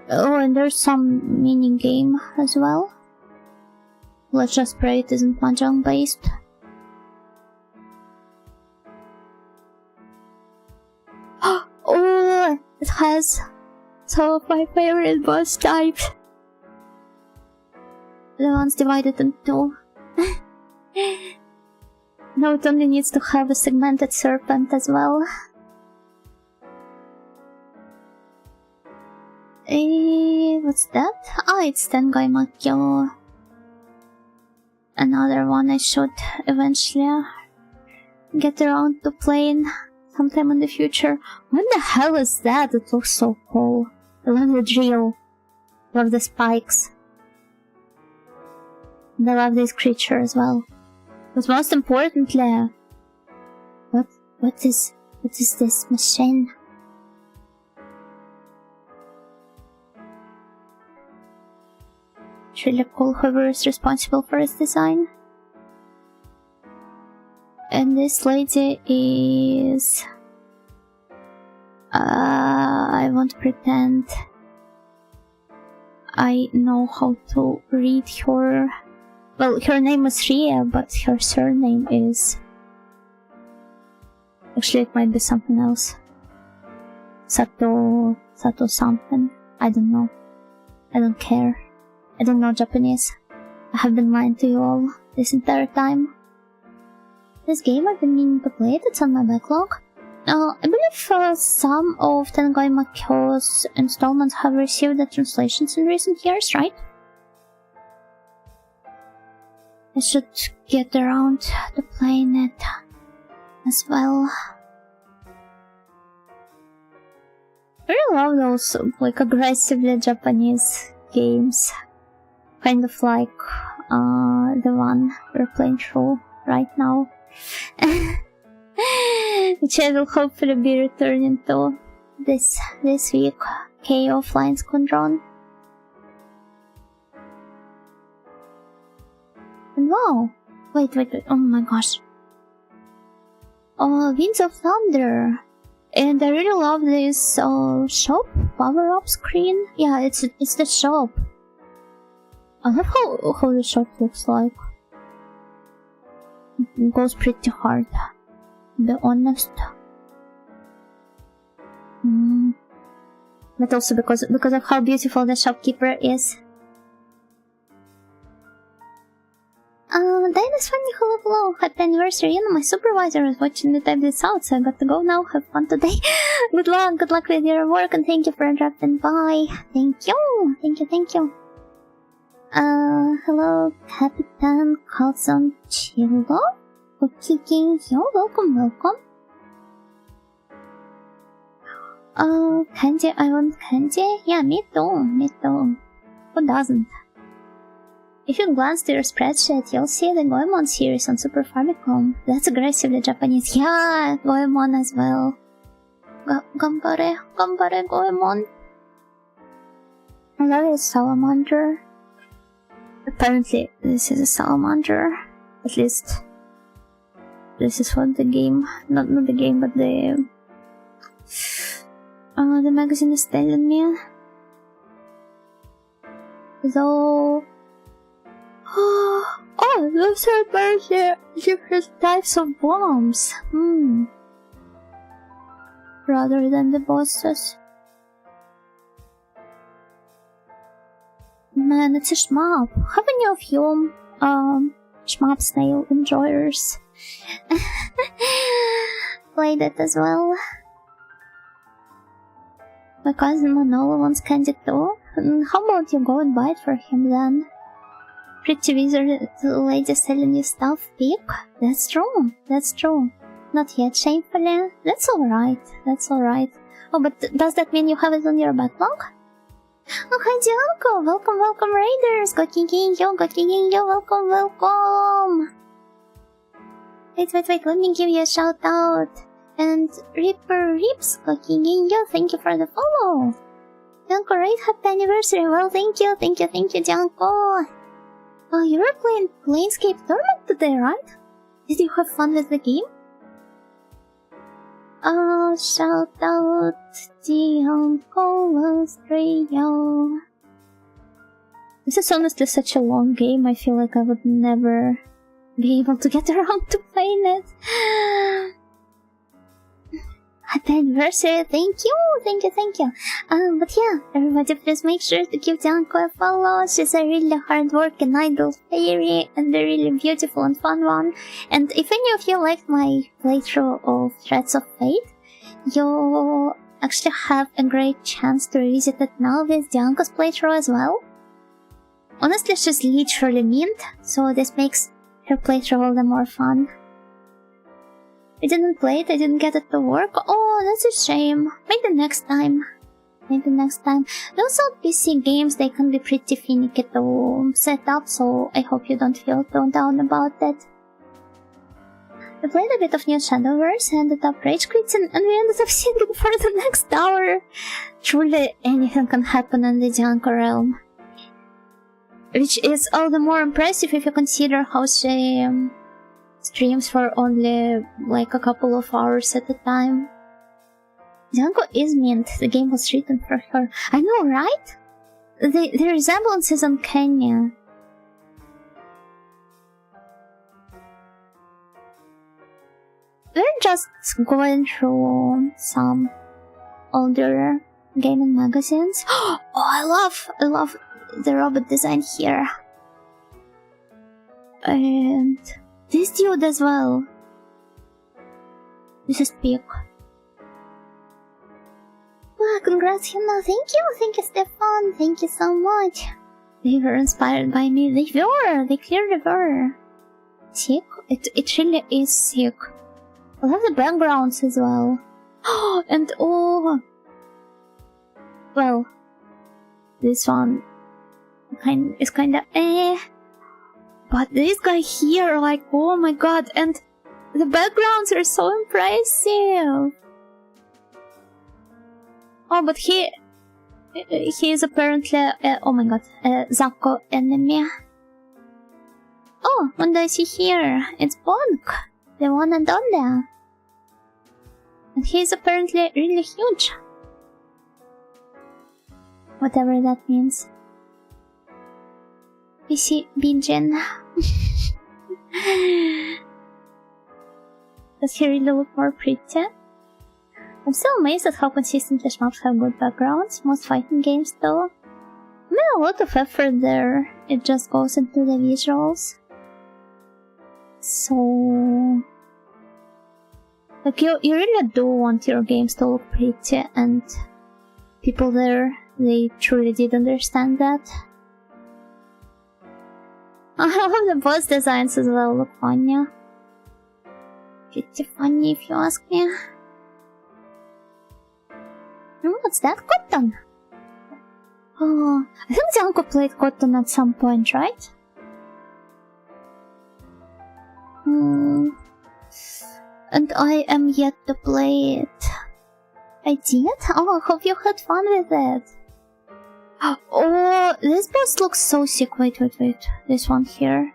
Oh, and there's some mini-game as well. Let's just pray it isn't mahjong-based. Oh, it has some of my favorite boss types. The ones divided into two. Now it only needs to have a segmented serpent as well. What's that? Ah, it's Tengai Makyo. Another one I should eventually get around to playing sometime in the future. What the hell is that? It looks so cool. I love the drill. I love the spikes. And I love this creature as well. But most importantly... What? What is this machine? It's really cool whoever is responsible for its design. And this lady is... I won't pretend I know how to read her. Well, her name is Ria, but her surname is... Actually, it might be something else. Sato something. I don't know. I don't care. I don't know Japanese. I have been lying to you all this entire time. This game I've been meaning to play it, it's on my backlog. I believe some of Tengai Makyo's installments have received the translations in recent years, right? I should get around to playing it as well. I really love those, like, aggressively Japanese games. Kind of like the one we're playing through right now. Which I will hopefully be returning to this week. K Offline Squadron. And wow! Wait, oh my gosh. Winds of Thunder. And I really love this shop power-up screen. Yeah, it's the shop. I love how the shop looks like. It goes pretty hard, to be honest. But also because of how beautiful the shopkeeper is. Dinah's funny, hello, happy anniversary. You know, my supervisor is watching me type this out, so I got to go now. Have fun today. Good luck with your work, and thank you for dropping by. Thank you. Hello, Capitan Carlson Chilo. Welcome. Candy, I want candy? Yeah, me too. Who doesn't? If you glance to your spreadsheet, you'll see the Goemon series on Super Famicom. That's aggressively Japanese. Yeah, Goemon as well. Gambare Goemon. And that is Salamander. Apparently, this is a Salamander. At least, this is what the game, not the game, but the magazine is telling me. Though, oh, those are very different types of bombs. Rather than the bosses. Man, it's a shmup. Have any of you, shmup snail enjoyers played it as well? My cousin Manolo wants candy too. How about you go and buy it for him then? Pretty wizard lady selling you stuff, pick? That's true. Not yet, shamefully. That's alright. Oh, but does that mean you have it on your backlog? Oh, hi Janko! Welcome Raiders! Gokinginyo, welcome! Wait, let me give you a shout out. And Ripper Rips, Gokinginyo, thank you for the follow! Janko, right, happy anniversary! Well, thank you, Janko! Oh, you were playing Planescape Tournament today, right? Did you have fun with the game? Oh, shout out Janko Trio. This is honestly such a long game, I feel like I would never be able to get around to playing it. Happy anniversary, thank you. But yeah, everybody please make sure to give Janko a follow. She's a really hard-working idol fairy and a really beautiful and fun one. And if any of you liked my playthrough of Threads of Fate, you actually have a great chance to revisit it now with Janko's playthrough as well. Honestly, she's literally mint, so this makes her playthrough all the more fun. I didn't play it, I didn't get it to work. Oh, that's a shame. Maybe next time. Those old PC games, they can be pretty finicky to set up, so I hope you don't feel too down about it. We played a bit of New Shadowverse, ended up rage quitting, and we ended up singing for the next hour. Truly, anything can happen in the Dianco realm. Which is all the more impressive if you consider how she streams for only like a couple of hours at a time. Dianco is mint, the game was written for her. I know, right? The resemblance is uncanny. We're just going through some older gaming magazines. Oh, I love the robot design here. And this dude as well. This is Peak. Wow, congrats, Hina. Thank you, Stefan. Thank you so much. They were inspired by me. They clearly were. Sick? It really is sick. I love the backgrounds as well. And oh, well, this one is kinda but this guy here, like, oh my god, and the backgrounds are so impressive. Oh, but he is apparently oh my god, Zakko enemy. Oh, what do I see here? It's Bonk, the one and only. And he's apparently really huge. Whatever that means. PC Binjin. Does he really look more pretty? I'm still amazed at how consistently shmups have good backgrounds. Most fighting games though. I mean, a lot of effort there. It just goes into the visuals. So... like, you really do want your games to look pretty, and people there, they truly did understand that. I love the boss designs as well, look funny. Pretty funny if you ask me. What's that? Cotton? Oh, I think Dianco played Cotton at some point, right? And I am yet to play it. I did? Oh, I hope you had fun with it. Oh, this boss looks so sick. Wait. This one here.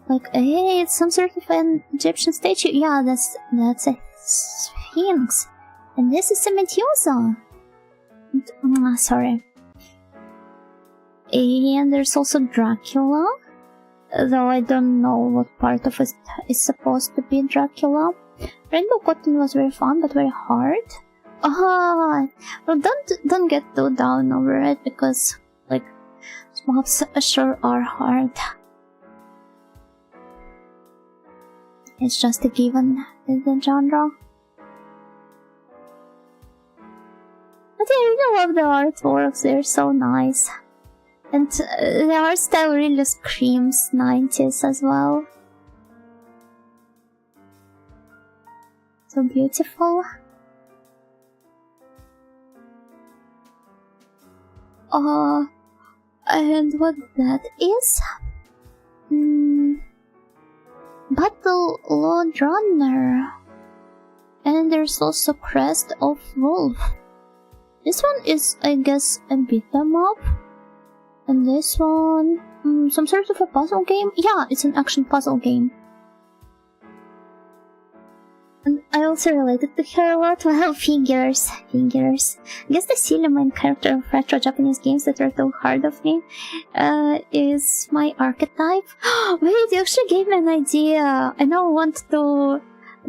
Like, hey, it's some sort of an Egyptian statue. Yeah, that's a Sphinx. And this is a Medusa. Sorry. And there's also Dracula. Though I don't know what part of it is supposed to be Dracula. Rainbow Cotton was very fun, but very hard. Well, don't get too down over it, because, like, mobs sure are hard. It's just a given in the genre. But I really love the artworks, they're so nice. And the art style really screams 90s as well. So beautiful. And what that is? Battle Lord Runner. And there's also Crest of Wolf. This one is, I guess, a beat 'em up. And this one, some sort of a puzzle game? Yeah, it's an action puzzle game. And I also related to her a lot. Well, figures. I guess the silly main character of retro Japanese games that are too hard of me is my archetype. Wait, you actually gave me an idea. I now want to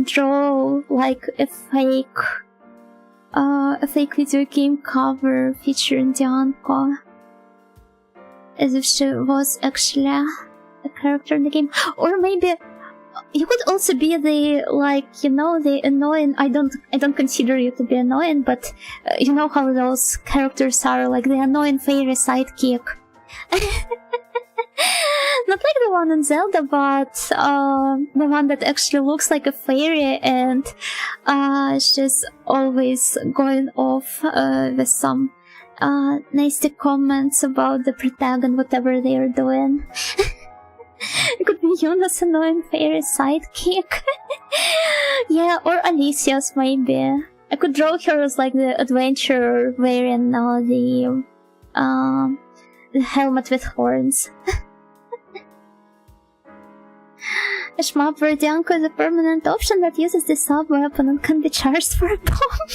draw like a fake video game cover featuring Dianco, as if she was actually a character in the game. Or maybe you could also be the, like, you know, the annoying, I don't consider you to be annoying, but you know how those characters are, like the annoying fairy sidekick. Not like the one in Zelda, but the one that actually looks like a fairy, and she's always going off with some nasty comments about the protagonist, whatever they are doing. It could be Yuna's annoying fairy sidekick. Yeah, or Alicia's maybe. I could draw her as like the adventurer wearing the helmet with horns. A shmup where Dianko is a permanent option that uses the sub-weapon and can be charged for a bomb.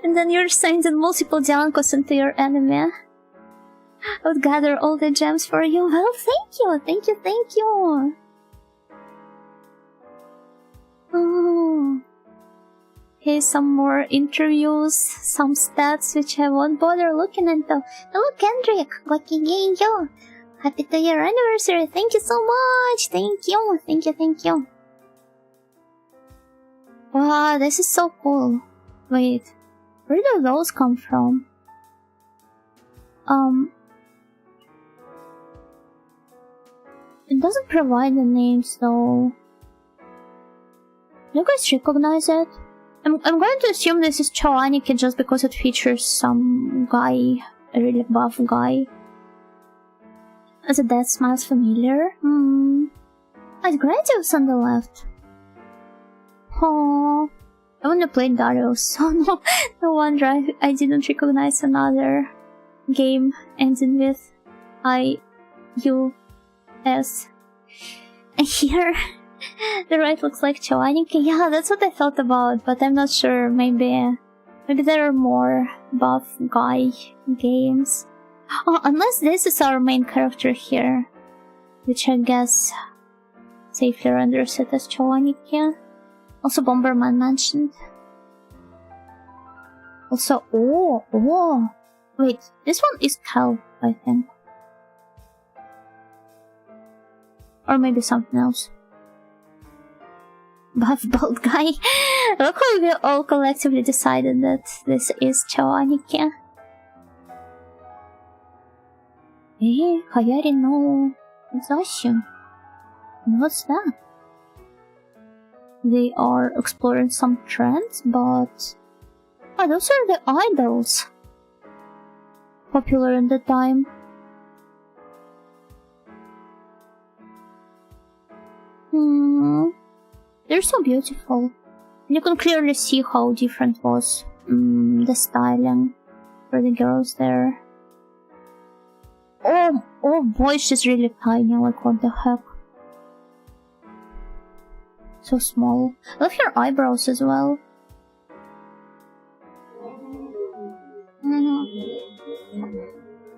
And then you're sending multiple Diankos into your enemy. I would gather all the gems for you. Well, thank you. Oh. Here's some more interviews, some stats which I won't bother looking into. Hello Kendrick, Gokigenyo. Happy 2-year anniversary, thank you so much! Thank you. Wow, this is so cool. Wait, where do those come from? It doesn't provide the names though. Do you guys recognize it? I'm going to assume this is Choaniki just because it features some guy, a really buff guy. As a death smiles familiar. It's Gradius on the left. Oh, I wanna play Darius, so no wonder I didn't recognize another game ending with I-U-S. And here, the right looks like Choaniki. Yeah, that's what I thought about, but I'm not sure. Maybe there are more buff guy games. Oh, unless this is our main character here, which I guess safely renders it as Choaniki. Also Bomberman mentioned. Also, wait, this one is Cal, I think. Or maybe something else. Buff bald guy. Look how we all collectively decided that this is Choaniki. Hayari no Zashin. What's that? They are exploring some trends, but... Oh, those are the idols. Popular in the time. They're so beautiful. You can clearly see how different was the styling for the girls there. Oh boy, she's really tiny, like what the heck. So small. I love her eyebrows as well.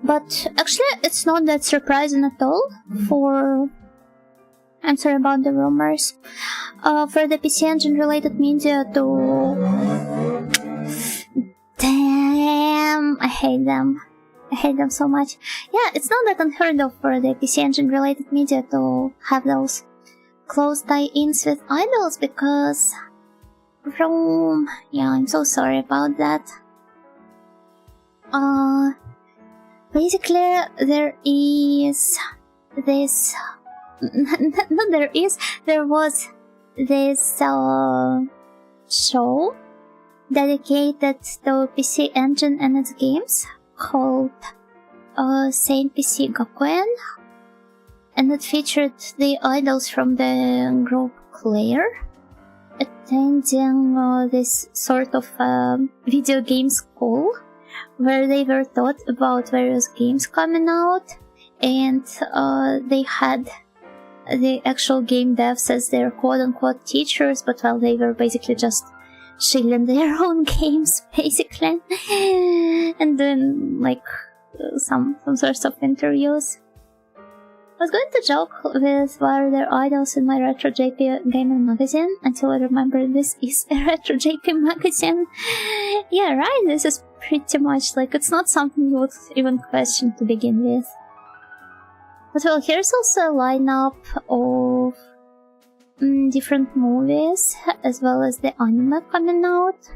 But actually, it's not that surprising at all for... I'm sorry about the rumors. For the PC Engine related media to... Damn, I hate them. I hate them so much. Yeah, it's not that unheard of for the PC Engine related media to have those close tie-ins with idols because... Yeah, I'm so sorry about that. Basically, there is this... there was this show dedicated to PC Engine and its games called Saint PC Gakuen, and it featured the idols from the group Claire attending this sort of video game school where they were taught about various games coming out, and they had the actual game devs as their quote-unquote teachers, but well, they were basically just shilling their own games, basically, and doing like some sorts of interviews. I was going to joke with what are their idols in my Retro JP gaming magazine until I remembered this is a Retro JP magazine. Yeah, right, this is pretty much like, it's not something you would even question to begin with. But well, here's also a lineup of different movies, as well as the anime coming out.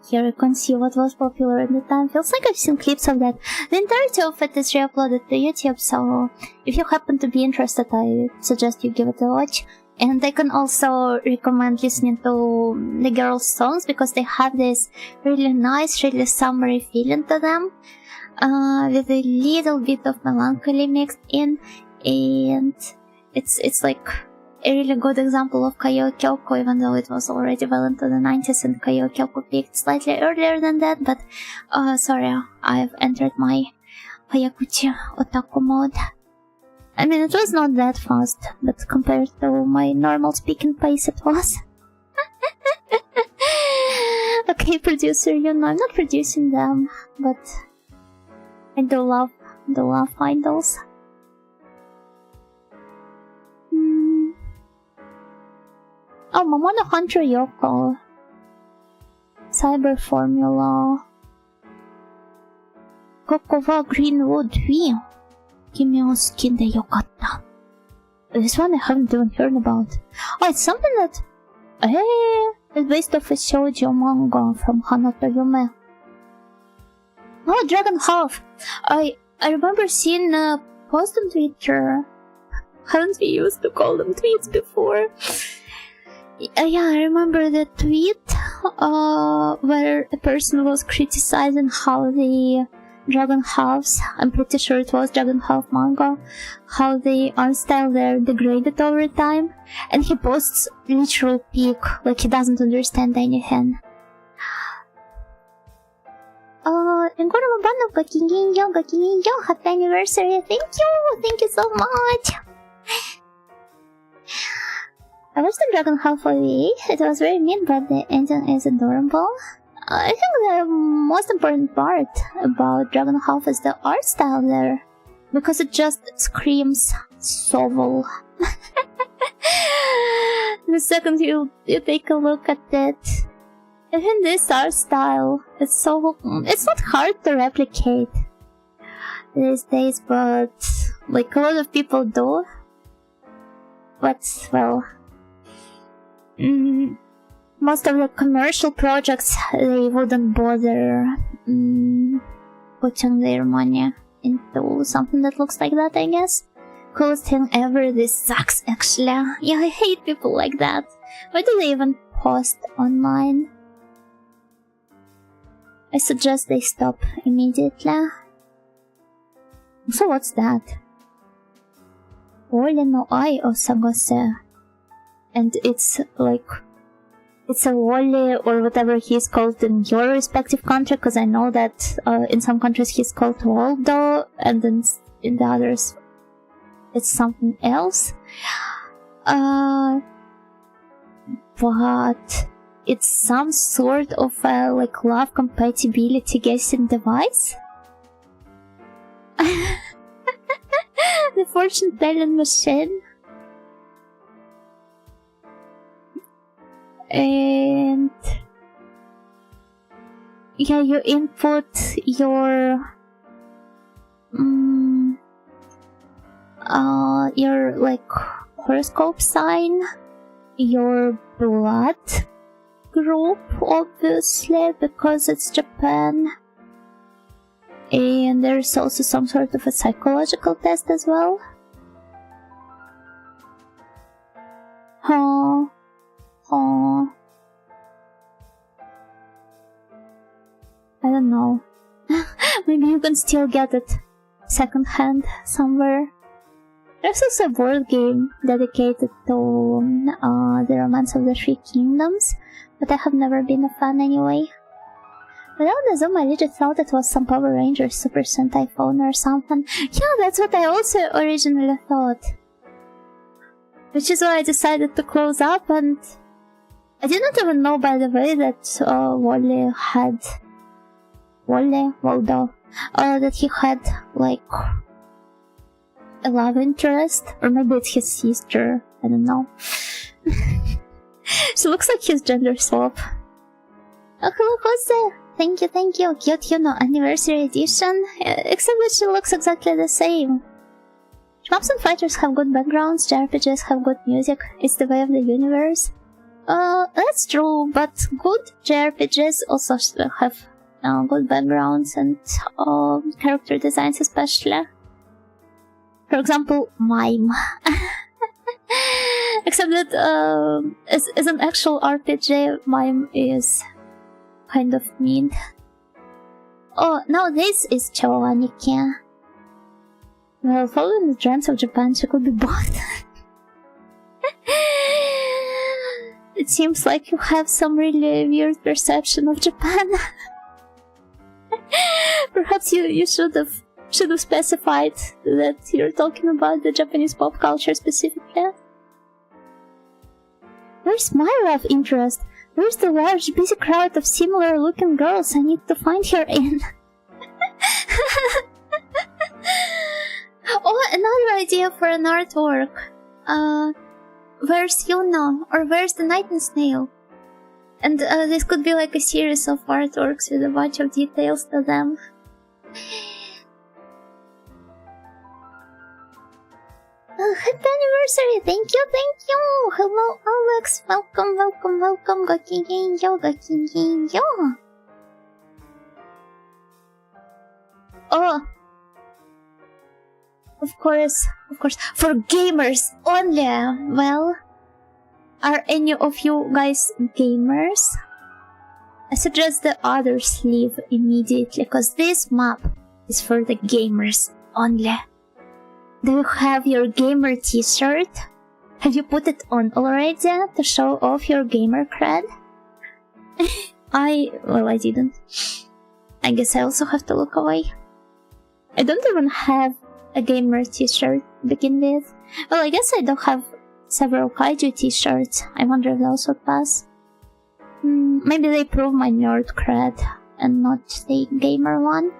Here you can see what was popular at the time. Feels like I've seen clips of that. The entirety of it is re-uploaded to YouTube, so if you happen to be interested, I suggest you give it a watch. And I can also recommend listening to the girls' songs, because they have this really nice, really summery feeling to them. with a little bit of melancholy mixed in, and it's like a really good example of Kayo Kyoko, even though it was already well into the 90s and Kayo Kyoko peaked slightly earlier than that, but sorry, I've entered my Hayakuchi otaku mode. I mean, it was not that fast, but compared to my normal speaking pace, it was. Okay, producer, you know, I'm not producing them, but I do love idols. Oh, Momono Hunter Yoko. Cyber Formula. Koko wa Greenwood Wii. Kimi o suki de yokatta. This one I haven't even heard about. Oh, it's something that... it's based off a shoujo manga from Hanato Yume. Oh, Dragon Half! I remember seeing a post on Twitter. Haven't we used to call them tweets before? Yeah, I remember the tweet where a person was criticizing how the Dragon Halves, I'm pretty sure it was Dragon Half manga, how the art style there degraded over time, and he posts literal peak, like he doesn't understand anything. Ingoro Mabano Gakininyo, happy anniversary, thank you so much! I watched the Dragon Half OVA. It was very neat, but the engine is adorable. I think the most important part about Dragon Half is the art style there, because it just screams soul. The second you take a look at it, even this art style, it's not hard to replicate these days, but like a lot of people do. But well, most of the commercial projects, they wouldn't bother putting their money into something that looks like that, I guess. Coolest thing ever, this sucks actually. Yeah, I hate people like that. Why do they even post online? I suggest they stop immediately. So what's that? Ore no ai o sagase. And it's like, it's a Wally or whatever he's called in your respective country, because I know that in some countries he's called Waldo, and then in the others it's something else. But it's some sort of a like love compatibility guessing device. The fortune telling machine. And yeah, you input your like horoscope sign, your blood group, obviously, because it's Japan, and there's also some sort of a psychological test as well. I don't know. Maybe you can still get it secondhand somewhere. There's also a board game dedicated to the Romance of the Three Kingdoms, but I have never been a fan anyway. Without the zoom, I legit thought it was some Power Rangers Super Sentai phone or something. Yeah, that's what I also originally thought. Which is why I decided to close up, and I didn't even know, by the way, that Waldo, that he had, like, a love interest, or maybe it's his sister, I don't know. She looks like his gender swap. Oh, hello, Jose! Thank you, Cute no Anniversary Edition, except that she looks exactly the same. Shmups and fighters have good backgrounds, JRPGs have good music, it's the way of the universe. That's true, but good JRPGs also have good backgrounds and character designs especially. For example, Mime. Except that as an actual RPG, Mime is kind of mean. Oh, now this is Choaniki. Well, following the trends of Japan, she could be both. It seems like you have some really weird perception of Japan. Perhaps you should have specified that you're talking about the Japanese pop culture specifically. Where's my love interest? Where's the large, busy crowd of similar-looking girls I need to find her in? Oh, another idea for an artwork. Where's Yuna? Or where's the Night and Snail? And this could be like a series of artworks with a bunch of details to them. Happy anniversary! Thank you! Hello, Alex! Welcome! Gokingenyo! Oh! Of course, for gamers only! Well, are any of you guys gamers? I suggest the others leave immediately, cause this map is for the gamers only. Do you have your gamer t-shirt? Have you put it on already to show off your gamer cred? I didn't. I guess I also have to look away. I don't even have a gamer t-shirt to begin with. Well, I guess I do have several kaiju t-shirts. I wonder if those would pass. Maybe they prove my nerd cred and not the gamer one.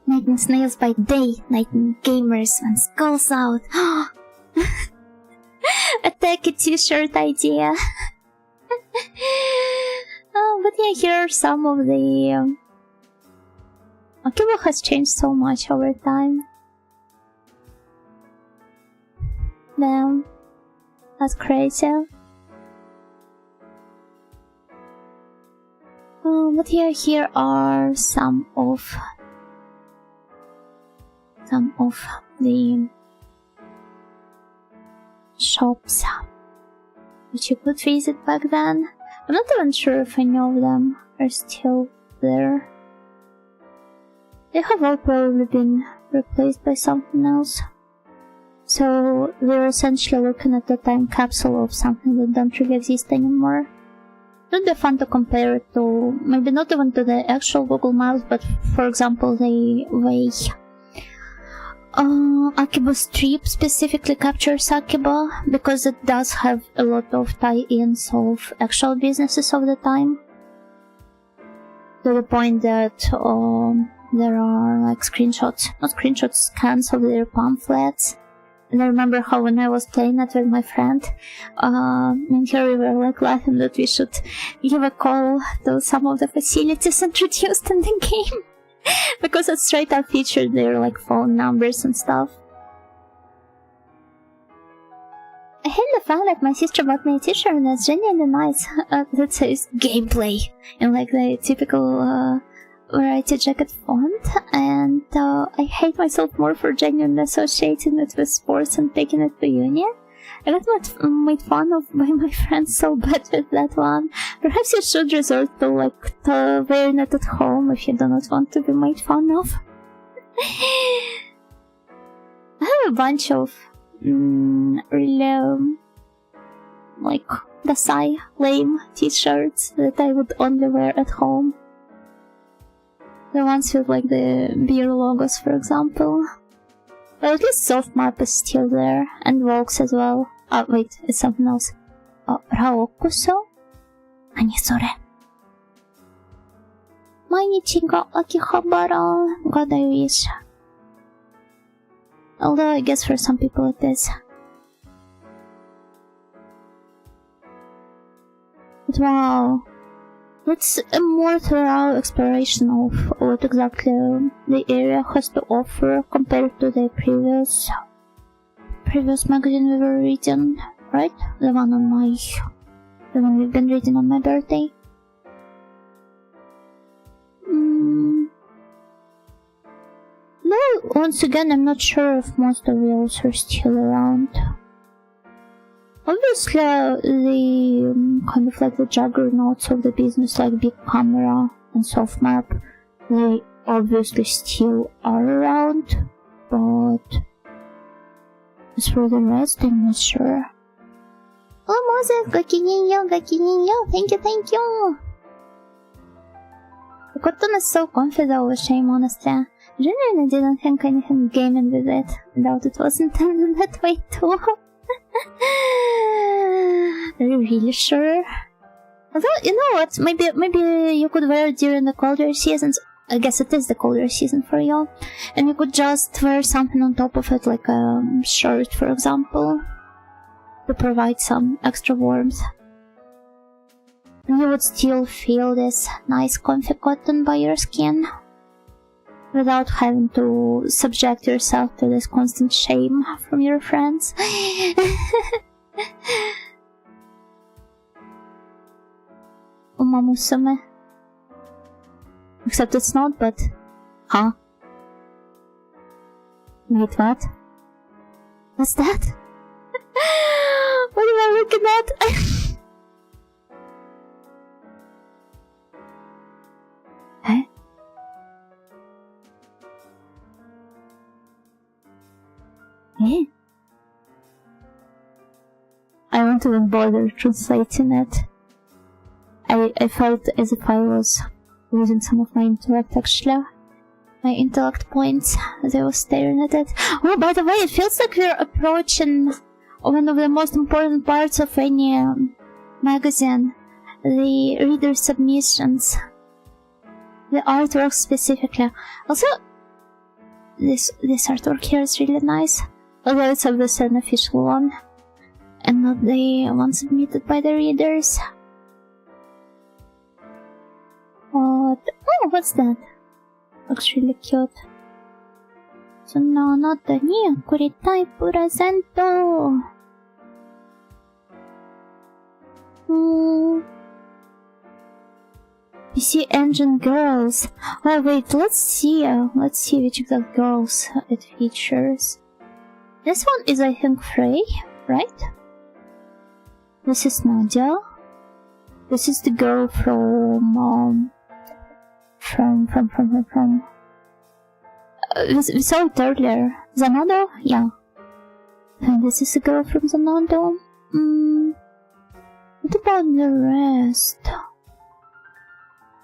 Night and snails by day, night and gamers when skulls out. A techie t-shirt idea. But yeah, here are some of the... Akiba has changed so much over time. Damn. That's crazy. But yeah, here are some of the shops which you could visit back then. I'm not even sure if any of them are still there. They have all probably been replaced by something else. So we're essentially looking at a time capsule of something that don't really exist anymore. It would be fun to compare it to, maybe not even to the actual Google Maps, but for example the way Akiba Strip specifically captures Akiba, because it does have a lot of tie-ins of actual businesses of the time. To the point that there are like scans of their pamphlets. And I remember how when I was playing it with my friend, and here we were like laughing that we should give a call to some of the facilities introduced in the game. Because it straight up featured their like phone numbers and stuff. I hate the fact that my sister bought me a t-shirt that's genuinely nice that says gameplay in like the typical variety jacket font, and I hate myself more for genuinely associating it with sports and taking it to uni. I got made fun of by my friends so bad with that one. Perhaps you should resort to like wearing it at home if you do not want to be made fun of. I have a bunch of really like dasai, lame t-shirts that I would only wear at home. The ones with like the beer logos, for example. But at least Soft Map is still there, and Volks as well. Oh wait, it's something else. Raokuso? Nani sore? Mainichi ga Akihabara. God, I wish. Although I guess for some people it is. But wow. It's a more thorough exploration of what exactly the area has to offer compared to the previous magazine we were reading, right? The one we've been reading on my birthday. No, once again, I'm not sure if most of those are still around. Obviously, the kind of like the juggernauts of the business, like Big Camera and soft map. They obviously still are around, but as for the rest, I'm not sure. Oh, Moses, Gakininyo, thank you. The cotton is so comfy though, with shame honestly. I genuinely didn't think anything gaming with it. I doubt it was intended that way too. Are you really sure? Although, you know what, maybe you could wear it during the colder seasons. I guess it is the colder season for you. And you could just wear something on top of it, like a shirt, for example, to provide some extra warmth. And you would still feel this nice comfy cotton by your skin, without having to subject yourself to this constant shame from your friends. Umamusume. Except it's not, but... Huh? Wait, what? What's that? What am I looking at? Huh? Eh? I won't even bother translating it. I felt as if I was losing some of my intellect, actually. My intellect points as I was staring at it. Oh, by the way, it feels like we're approaching one of the most important parts of any magazine. The reader submissions. The artwork specifically. Also, this artwork here is really nice. Although it's obviously an official one. And not the one submitted by the readers. But, oh, what's that? Looks really cute. Sono notte ni kuritai presento. PC Engine girls. Oh wait, let's see which exact girls it features. This one is, I think, Frey, right? This is Nadia. This is the girl from we saw it earlier. Zanado? Yeah. And this is a girl from Zanado. What about the rest?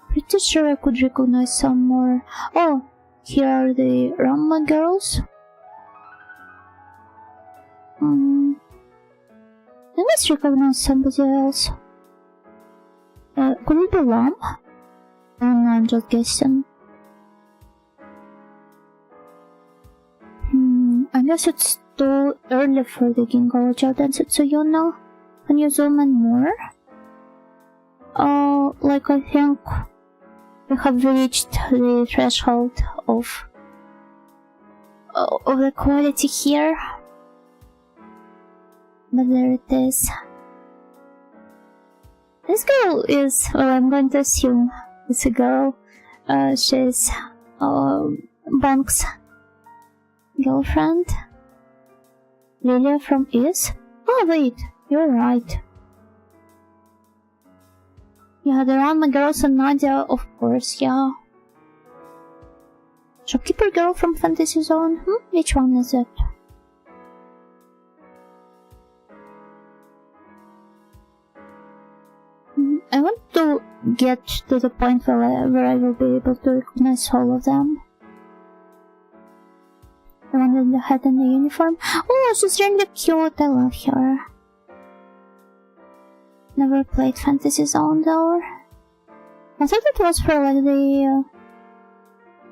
Pretty sure I could recognize some more. Oh, here are the Ramma girls. I must recognize somebody else. Could it be Lam? Oh no, I'm just guessing. I guess it's too early for the Gingojo Densetsu, you know? Can you zoom in more? Like I think we have reached the threshold of the quality here. But there it is. This girl is, well, I'm going to assume it's a girl. She's Bank's girlfriend. Lilia from Is? Oh wait, you're right. Yeah, the Ranma girls and Nadia, of course, yeah. Shopkeeper girl from Fantasy Zone? Which one is it? I want to get to the point where I will be able to recognize all of them. The one with the hat and the uniform. Oh, she's really cute. I love her. Never played Fantasy Zone though. I thought it was for like the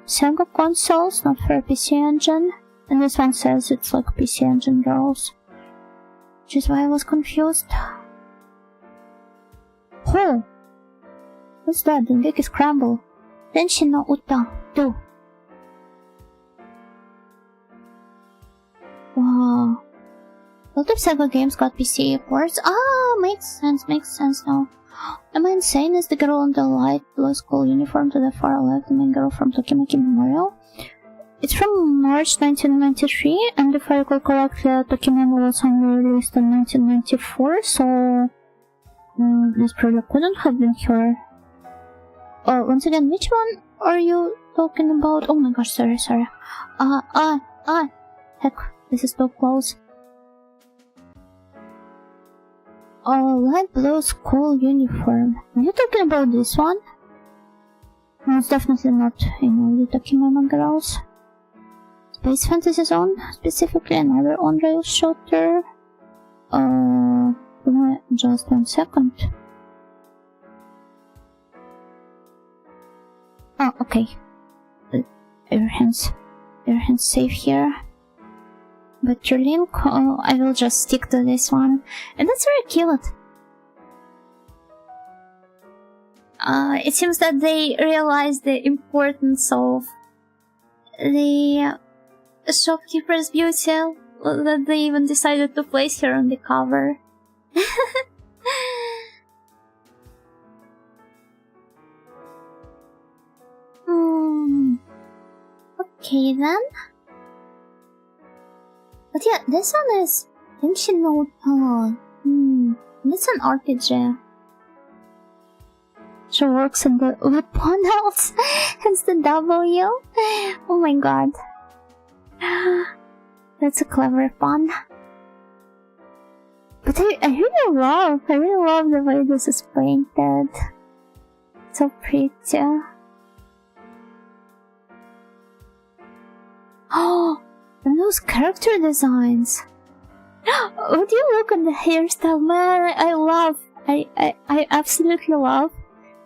Sega consoles, not for PC Engine. And this one says it's like PC Engine girls. Which is why I was confused. Oh! What's that? Dengeki Scramble. Denshi no Uta 2. Wow. A lot of Sega games got PC ports. Ah, makes sense now. Am I insane? Is the girl in the light blue school uniform to the far left the main girl from Tokimeki Memorial? It's from March 1993, and if I recall correctly, Tokimeki was only released in 1994, so this probably couldn't have been her. Once again, which one are you talking about? Oh my gosh, sorry. Heck, this is too close. Light blue school uniform. Are you talking about this one? No, it's definitely not, the Takimama girls. Space Fantasy Zone, specifically another on-rail shooter. Just 1 second. Oh, okay. Everything's safe here. But your link, I will just stick to this one. And that's very cute. It seems that they realized the importance of the shopkeeper's beauty, that they even decided to place her on the cover. Okay then. But yeah, this one is Tenshi no Ta. It's an RPG. She works in the panels. Hence the W. Oh my god. That's a clever pun. But I really love the way this is painted. So pretty. Oh, and those character designs. Would you look at the hairstyle? Man, I absolutely love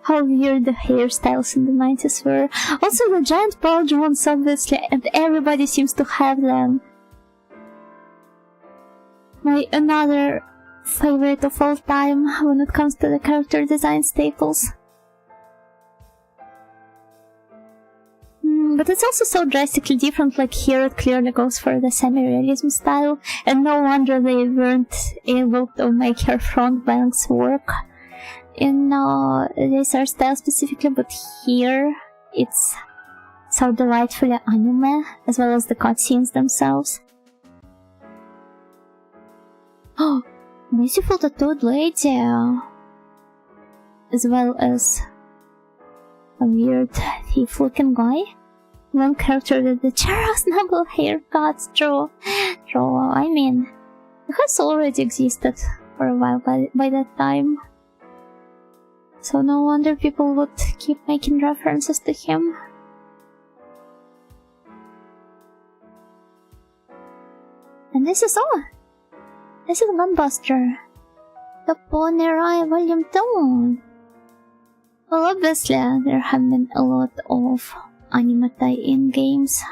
how weird the hairstyles in the 90s were. Also the giant pearl drones, obviously, and everybody seems to have them. My another favorite of all time when it comes to the character design staples. But it's also so drastically different, like here it clearly goes for the semi-realism style, and no wonder they weren't able to make her front bangs work in this art style specifically, but here it's so delightfully anime, as well as the cutscenes themselves. Oh, beautiful tattooed lady, as well as a weird thief-looking guy. One character with the Charles-Noble haircuts, true. I mean, it has already existed for a while by that time. So no wonder people would keep making references to him. And this is all. This is Gunbuster. The Pony Ride Volume 2. Well, obviously, there have been a lot of anime tie-in games.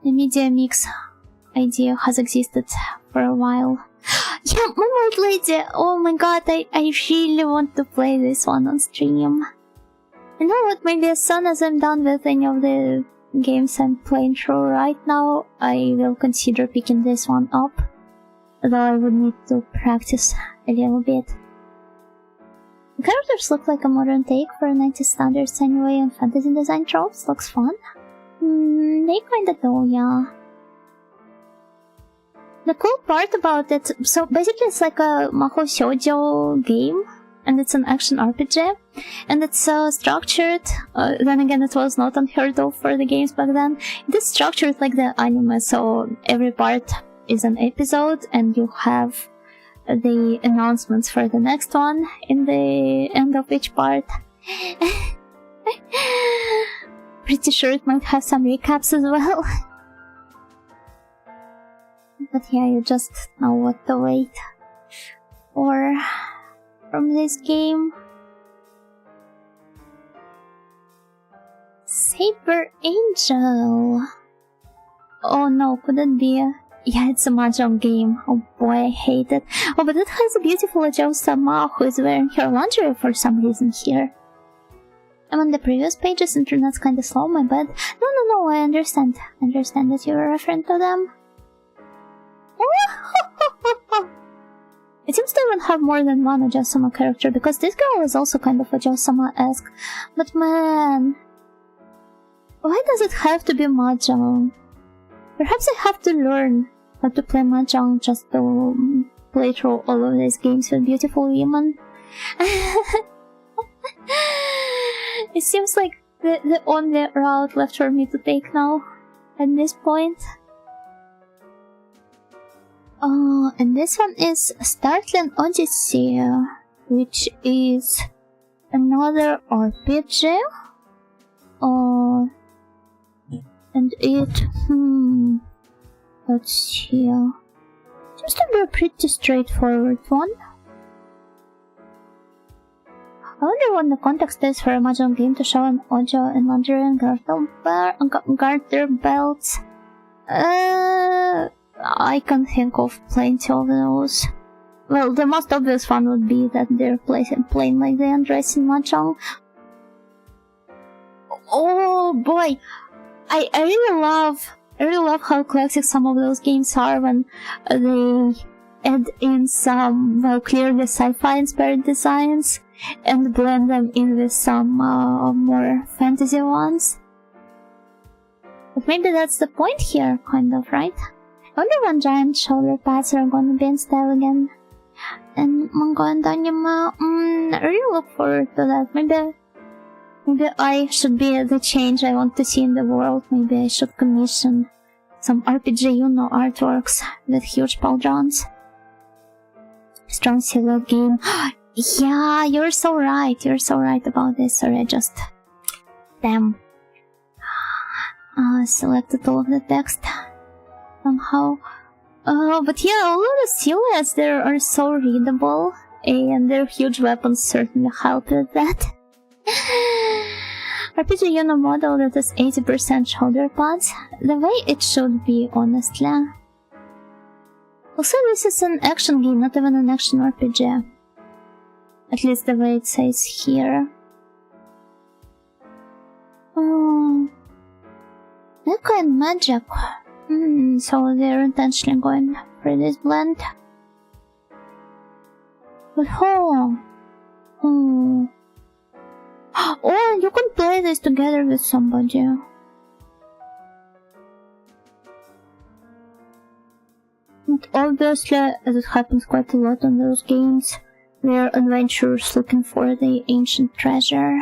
The media mix idea has existed for a while. Yeah, Moonlight Lady! Oh my god, I really want to play this one on stream. You know what, maybe as soon as I'm done with any of the games I'm playing through right now, I will consider picking this one up. Though I would need to practice a little bit. The characters look like a modern take for 90s standards anyway, and fantasy design tropes. Looks fun. They kinda do, yeah. The cool part about it, so basically it's like a Maho Shoujo game, and it's an action RPG, and it's structured, then again it was not unheard of for the games back then. It is structured like the anime, so every part is an episode, and you have the announcements for the next one in the end of each part. Pretty sure it might have some recaps as well. But yeah, you just know what to wait for from this game. Saber Angel. Oh no, could it be? Yeah, it's a mahjong game. Oh boy, I hate it. Oh, but it has a beautiful Ajo-sama who is wearing her lingerie for some reason here. I'm on the previous pages, internet's kinda slow, my bad. No, I understand. I understand that you were referring to them. It seems to even have more than one Ajo-sama character, because this girl is also kind of Ajo-sama-esque. But man, why does it have to be mahjong? Perhaps I have to learn how to play mahjong just to play through all of these games with beautiful women. It seems like the only route left for me to take now at this point. Oh, and this one is Startling Odyssey, which is another RPG. And it, let's see. Seems to be a pretty straightforward one. I wonder what the context is for a mahjong game to show an audio and lingerie and garter belts. I can think of plenty of those. Well, the most obvious one would be that they're playing like they undress in mahjong. Oh boy, I really love how classic some of those games are when they add in some clearly sci-fi inspired designs and blend them in with some more fantasy ones. But maybe that's the point here, kind of, right? I wonder when giant shoulder pads are gonna be in style again. And manga and anime, I really look forward to that. Maybe I should be the change I want to see in the world. Maybe I should commission some RPG artworks with huge pauldrons. Strong silhouette game. Yeah, you're so right. You're so right about this. Sorry, I just... Damn. Selected all of the text. Somehow. But yeah, all of the silhouettes there are so readable. And their huge weapons certainly help with that. RPG model that has 80% shoulder pads. The way it should be, honestly. Also, this is an action game, not even an action RPG. At least the way it says here. Mecha and magic. So they're intentionally going for this blend. But oh, you can play this together with somebody. But obviously, as it happens quite a lot in those games, they're adventurers looking for the ancient treasure.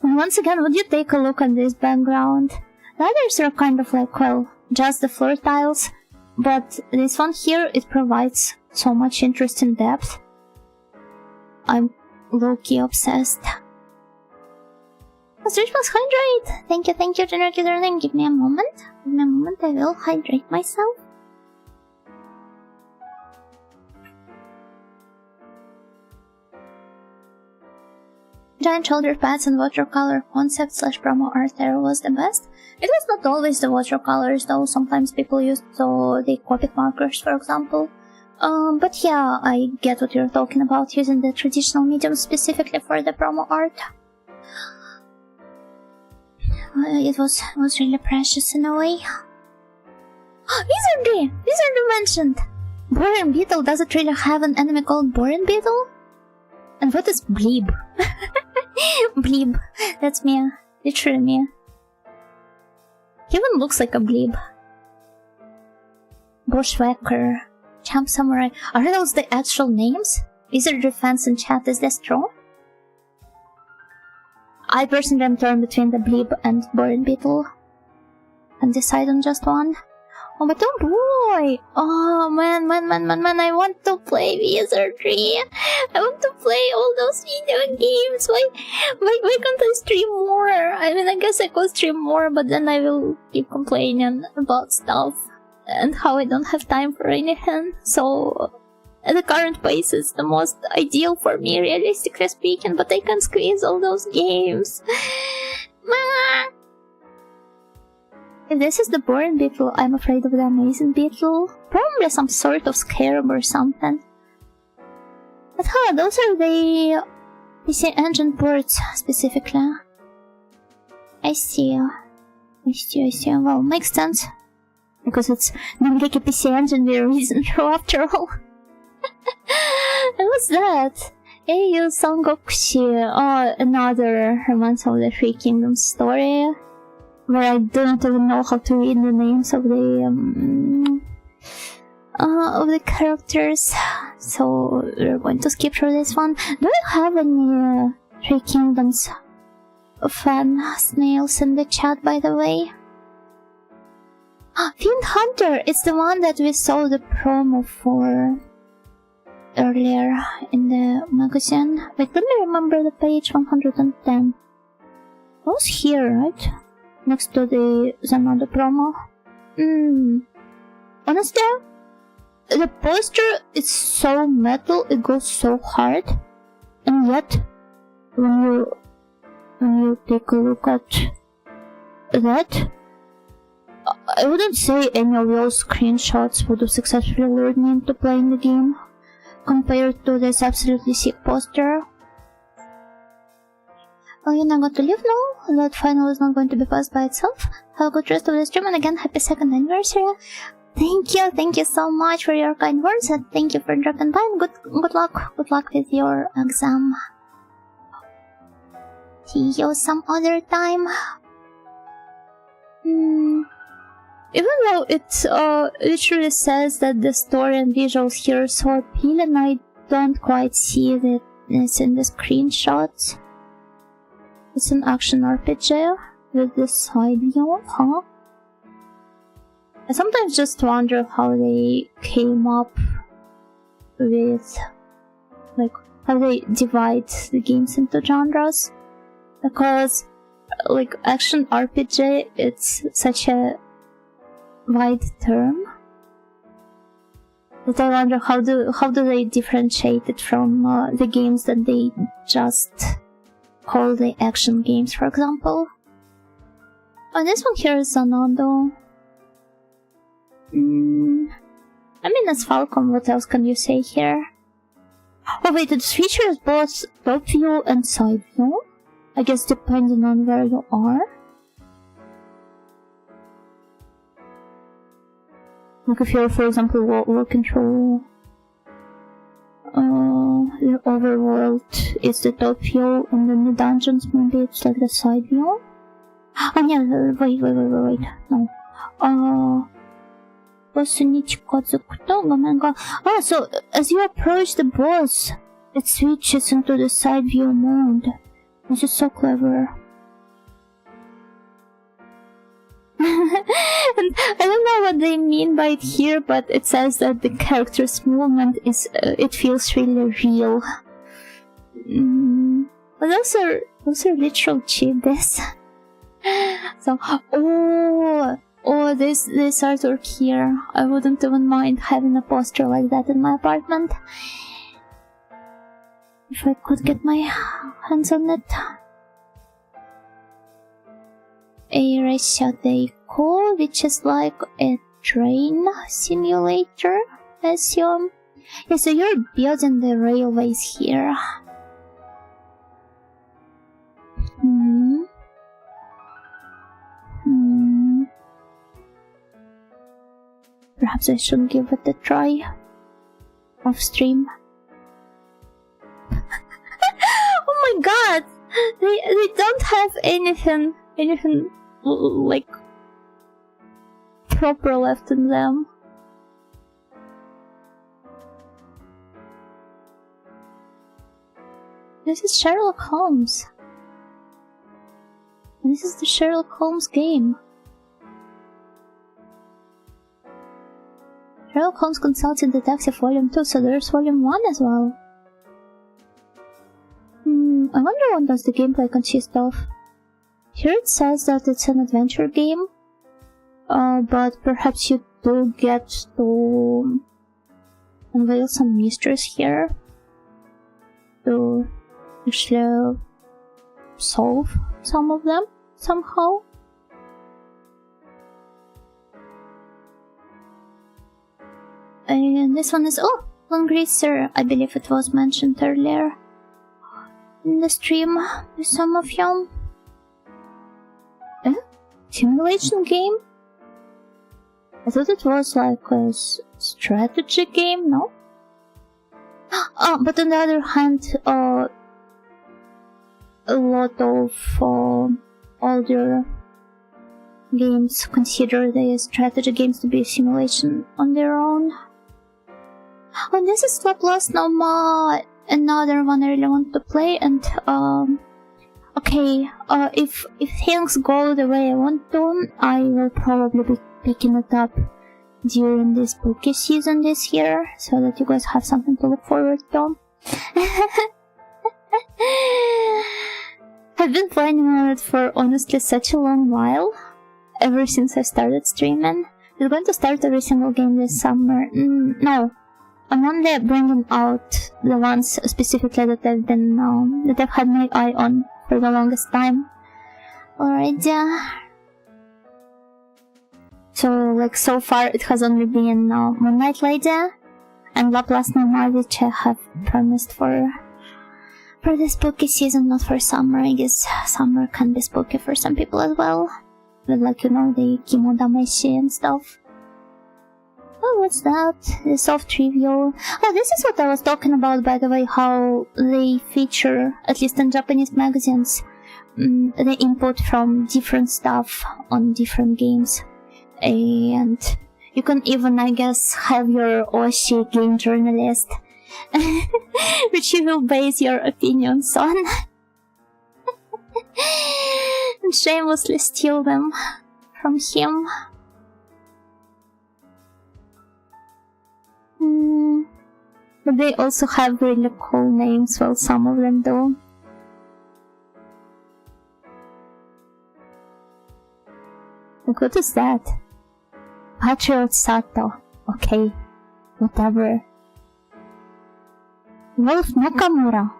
And once again, would you take a look at this background? The others are kind of like, well, just the floor tiles, but this one here, it provides so much interesting depth. I'm low-key obsessed. Stretch must hydrate! Thank you, Generic Username. Give me a moment. I will hydrate myself. Giant shoulder pads and watercolor concept / promo art there was the best. It was not always the watercolors though, sometimes people used the Copic markers, for example. But yeah, I get what you're talking about, using the traditional medium specifically for the promo art. It was really precious in a way. Wizardry! Wizardry mentioned! Boring Beetle, does it really have an enemy called Boring Beetle? And what is Bleeb? Bleeb, that's me, literally me. He even looks like a Bleeb. Bushwhacker, Champ Samurai, are those the actual names? Wizardry fans in chat, is this true? I personally am torn between the Bleeb and Boring Beetle. And decide on just one. Oh, but oh boy! Oh man, I want to play Wizardry! I want to play all those video games! Why can't I stream more? I mean, I guess I could stream more, but then I will keep complaining about stuff and how I don't have time for anything. So, at the current pace is the most ideal for me, realistically speaking, but I can't squeeze all those games. If this is the Boring Beetle, I'm afraid of the Amazing Beetle. Probably some sort of scarab or something. But those are the PC Engine ports, specifically. I see. Well, makes sense. Because it's Nangeki PC Engine we're using after all. And what's that? Eiyu Sangokushi. Oh, another Romance of the Three Kingdoms story. Where I don't even know how to read the names of the characters. so we're going to skip through this one. Do you have any Three Kingdoms fan snails in the chat, by the way? Fiend Hunter! It's the one that we saw the promo for earlier in the magazine. Wait, let me remember the page 110. It was here, right? Next to the Zanada promo. Honestly, the poster is so metal, it goes so hard, and yet when you take a look at that, I wouldn't say any of those screenshots would have successfully lured me into playing the game compared to this absolutely sick poster. Well, you're not going to leave now. That final is not going to be passed by itself. Have a good rest of the stream, and again, happy 2nd anniversary. Thank you so much for your kind words, and thank you for dropping by, and good luck with your exam. See you some other time. Even though it literally says that the story and visuals here are so appealing, I don't quite see that it's in the screenshots. It's an action RPG with the side view, huh? I sometimes just wonder how they came up with, like, how they divide the games into genres. Because, like, action RPG, it's such a wide term that I wonder how do they differentiate it from the games that they just call the action games, for example. Oh, this one here is Zanado. I mean, it's Falcom, what else can you say here? Oh wait, it features both top view and side view. I guess depending on where you are. Like if you're, for example, walking through the overworld, it's the top view, and then the dungeons, maybe it's like the side view. Oh yeah, wait, no. So as you approach the boss, it switches into the side view mode. This is so clever. And I don't know what they mean by it here, but it says that the character's movement is, it feels really real. But those are literal cheaties. So, this artwork here, I wouldn't even mind having a poster like that in my apartment. If I could get my hands on it. A Reishadeiko, which is like a train simulator, I assume. Yeah, so you're building the railways here. Perhaps I should give it a try off stream. Oh my god! They don't have anything like proper left in them. This is Sherlock Holmes. This is the Sherlock Holmes game. Sherlock Holmes Consulting Detective Volume 2, so there's Volume 1 as well. I wonder what does the gameplay consist of. Here it says that it's an adventure game, but perhaps you do get to unveil some mysteries here to actually solve some of them somehow. And this one is, Long Greaser, I believe it was mentioned earlier in the stream with some of you. Simulation game? I thought it was like a strategy game, no? But on the other hand, a lot of older games consider the strategy games to be a simulation on their own. Oh, this is Laplace Noma, another one I really want to play, and okay, if things go the way I want to, I will probably be picking it up during this spooky season this year, so that you guys have something to look forward to. I've been planning on it for honestly such a long while, ever since I started streaming. I'm going to start every single game this summer. No, I'm only bringing out the ones specifically that I've been that I've had my eye on for the longest time. Alright, so like so far it has only been Moonlight Lady and Laplace Noma, which I have promised for the spooky season, not for summer. I guess summer can be spooky for some people as well. With, like, you know, the Kimodameshi and stuff. Oh, what's that? The soft review. Oh, this is what I was talking about, by the way, how they feature, at least in Japanese magazines, the input from different stuff on different games. And you can even, I guess, have your Oshi game journalist, which you will base your opinions on. And shamelessly steal them from him. But they also have really cool names, well, some of them do. Like, what is that? Patriot Sato. Okay, whatever. Wolf Nakamura.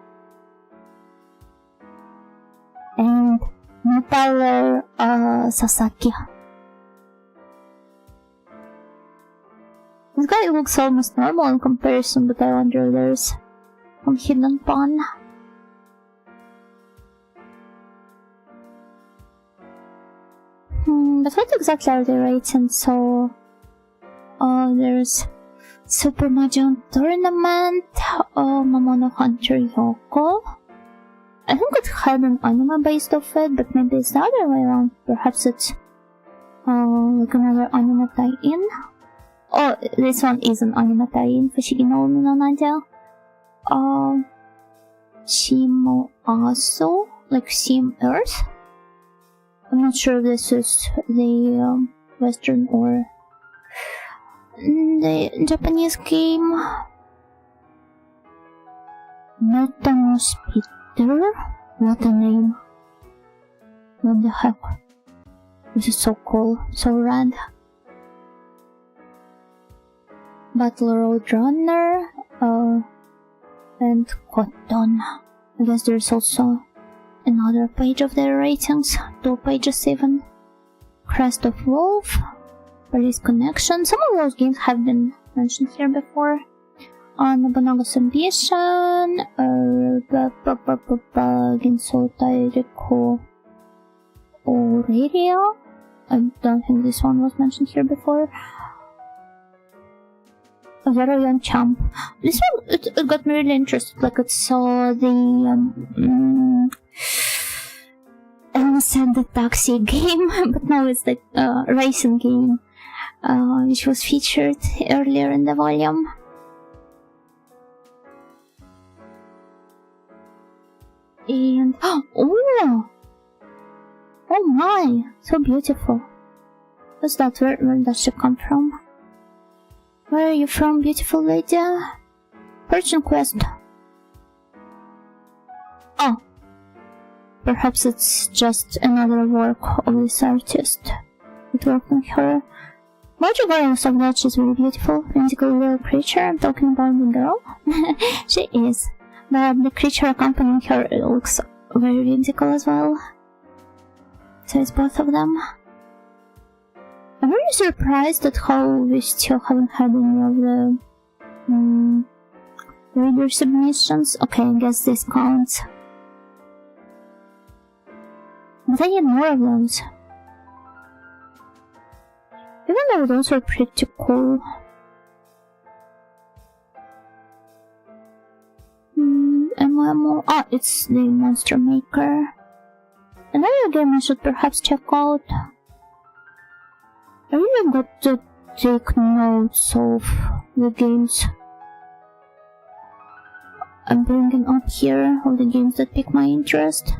And Metaller Sasaki. This guy looks almost normal in comparison, but I wonder if there's some hidden pun. But what exactly are they rating? So, there's Super Mahjong Tournament, Momono Hunter Yoko. I think it had an anime based off it, but maybe it's the other way around. Perhaps it's like another anime tie-in. Oh, this one is an anime tie-in. Fushigi no Umi no Nadia. Shimo Aso, like Sim Earth. I'm not sure if this is the Western or the Japanese game. Metanos Peter? What a name. What the heck? This is so cool, so rad. Battle Road Runner, and Cotton. I guess there's also another page of their ratings, 2 pages even. Crest of Wolf, Police Connection. Some of those games have been mentioned here before. Nobunaga's Ambition, Ginso Tairiko Aurelia. I don't think this one was mentioned here before. A very young champ. This one, it got me really interested. Like, it saw the, I almost said the taxi game, but now it's the racing game, which was featured earlier in the volume. And, oh my, so beautiful. What's that? Where does she come from? Where are you from, beautiful lady? Fortune Quest. Oh. Perhaps it's just another work of this artist. It worked on her. Regardless of that, she's really beautiful. Whimsical little creature. I'm talking about the girl. She is. But the creature accompanying her looks very whimsical as well. So it's both of them. I'm really surprised at how we still haven't had any of the reader submissions. Okay, I guess this counts. But I need more of those. Even though those are pretty cool. MMO. Ah, it's the Monster Maker. Another game I should perhaps check out. I really got to take notes of the games I'm bringing up here all the games that pique my interest.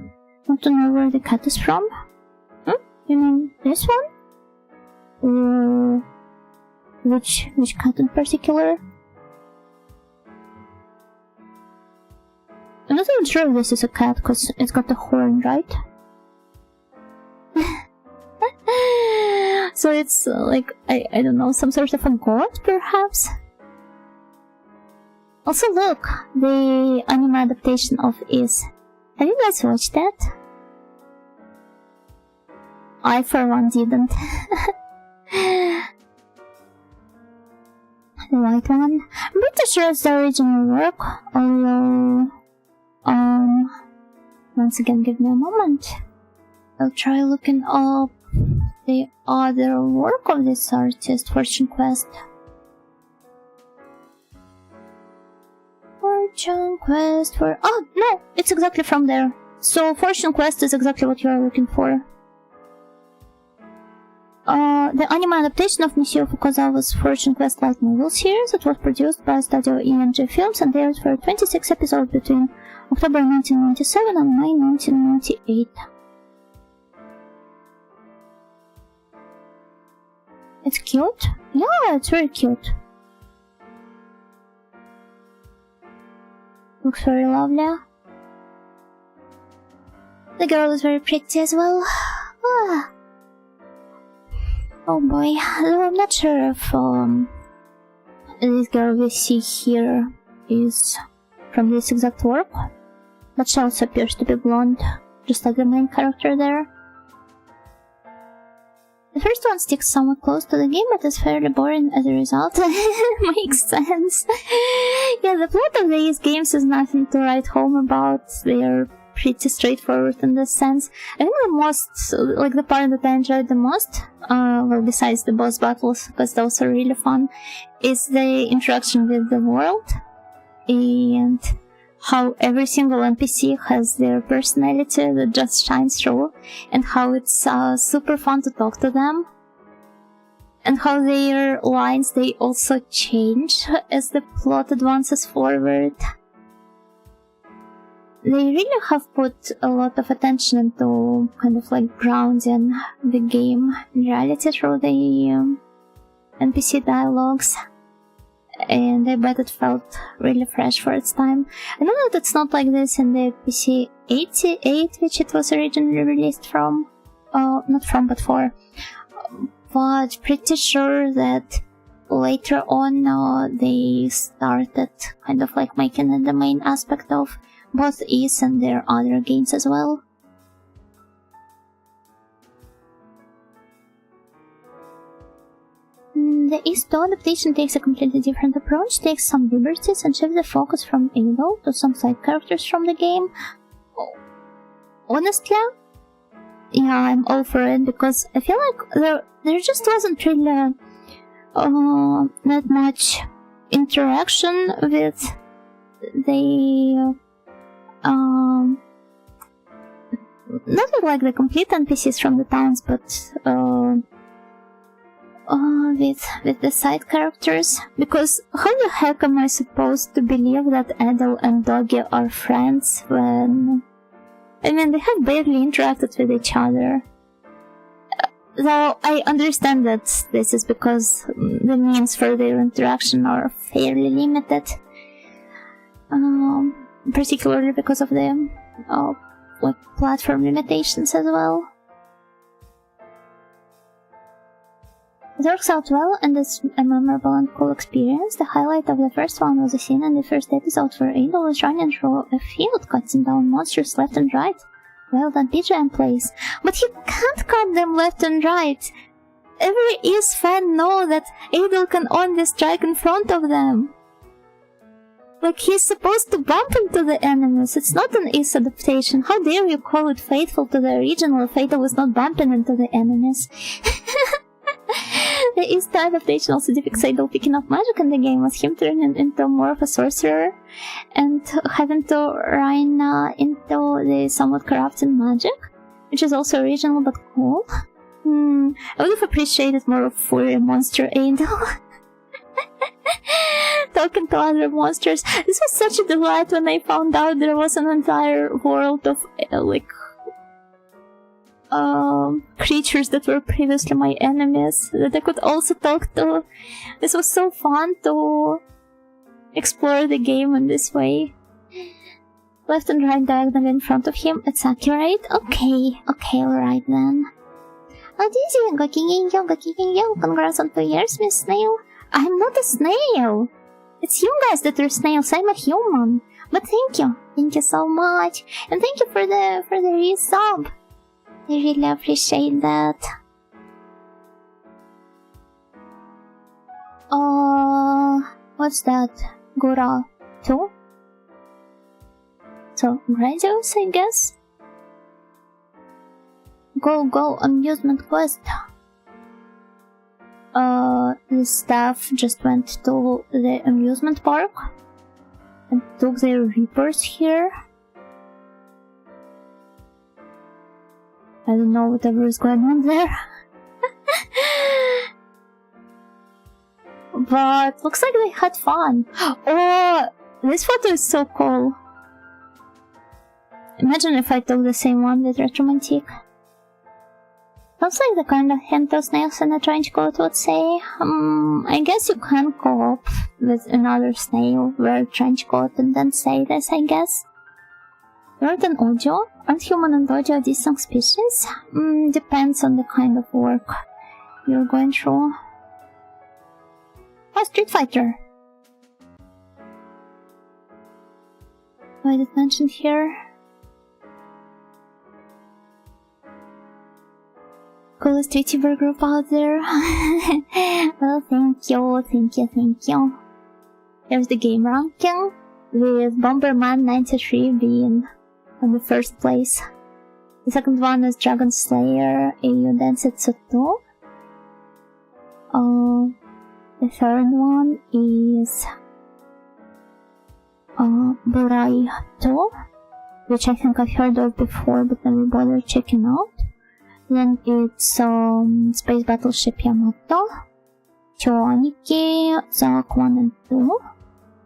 Want to know where the cat is from? You mean this one? Or which cat in particular? I'm not even sure if this is a cat, because it's got a horn, right? So it's like, I don't know, some sort of a god, perhaps? Also look, the anime adaptation of Is. Have you guys watched that? I for one didn't. The white one. I'm pretty sure it's the original work, although... once again, give me a moment. I'll try looking up the other work of this artist, Fortune Quest. Fortune Quest for... Oh, no! It's exactly from there. So, Fortune Quest is exactly what you are looking for. The anime adaptation of Michio Fukuzawa's Fortune Quest light novel series. It was produced by Studio ENG Films and aired for 26 episodes between October 1997 and May 1998. It's cute? Yeah, it's very cute. Looks very lovely. The girl is very pretty as well. Ah. Oh boy, though I'm not sure if this girl we see here is from this exact work, but she also appears to be blonde, just like the main character there. The first one sticks somewhat close to the game, but is fairly boring as a result. Makes sense. Yeah, the plot of these games is nothing to write home about. They are pretty straightforward in this sense. I think the most, like the part that I enjoyed the most, well, besides the boss battles, because those are really fun, is the interaction with the world, and how every single NPC has their personality that just shines through, and how it's super fun to talk to them, and how their lines, they also change as the plot advances forward. They really have put a lot of attention into kind of like grounding the game in reality through the NPC dialogues, and I bet it felt really fresh for its time. I know that it's not like this in the PC 88, which it was originally released from, not from, but for, but pretty sure that later on they started kind of like making it the main aspect of both Is and their other games as well. The Is 2 adaptation takes a completely different approach, takes some liberties and shifts the focus from Ado to some side characters from the game. Honestly, yeah, I'm all for it, because I feel like there just wasn't really that much interaction with the not like the complete NPCs from the towns, but with the side characters, because how the heck am I supposed to believe that Adele and Doggy are friends when, I mean, they have barely interacted with each other? Though I understand that this is because the means for their interaction are fairly limited, particularly because of the like platform limitations as well. It works out well and is a memorable and cool experience. The highlight of the first one was a scene in the first episode where Adol was running through a field cutting down monsters left and right. Well done, PJM plays. But he can't cut them left and right. Every Is fan knows that Adol can only strike in front of them. Like, he's supposed to bump into the enemies. It's not an Is adaptation. How dare you call it faithful to the original if Adol was not bumping into the enemies? The Is adaptation also depicts Adol picking up magic in the game, with him turning into more of a sorcerer and having to run into the somewhat corrupting magic, which is also original but cool. I would have appreciated more of furry monster Adol. Though talking to other monsters. This was such a delight when I found out there was an entire world of creatures that were previously my enemies that I could also talk to. This was so fun to explore the game in this way. Left and right diagonal in front of him, it's accurate? Okay, alright then. Oh, Dizzy, Gokinginyo, congrats on 2 years, Miss Snail. I'm not a snail! It's you guys that are snails, I'm a human. But thank you so much. And thank you for the resub. I really appreciate that. What's that? Gura 2? So, graduates, I guess? Go, amusement quest. The staff just went to the amusement park and took their reapers here. I don't know whatever is going on there. But looks like they had fun. Oh, this photo is so cool. Imagine if I took the same one with Retromantic. Looks like the kind of hentai snails in a trench coat would say. I guess you can co-op with another snail, wear a trench coat and then say this, I guess. Word and audio? Aren't human and audio distinct species? Depends on the kind of work you're going through. Oh, Street Fighter! Why is it mentioned here? Coolest VTuber group out there. Well, thank you. Here's the game ranking, with Bomberman 93 being on the first place. The second one is Dragon Slayer AU Densetsu 2. The third one is Burai 2, which I think I've heard of before but never bothered checking out. Then it's Space Battleship Yamato, Choaniki, Zack 1 and 2,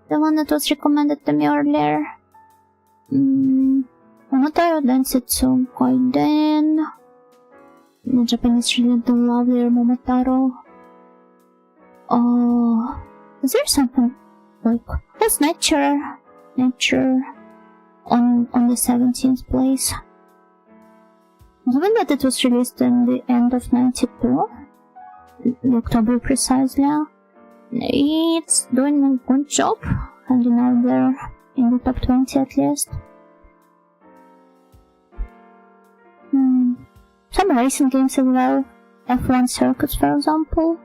the one that was recommended to me earlier. Momotaro Densetsu Gaiden. The Japanese really do love their Momotaro. Is there something like what's Nature on the 17th place? Given that it was released in the end of 92, October precisely, it's doing a good job, hanging out there in the top 20 at least. Some racing games as well, F1 circuits for example.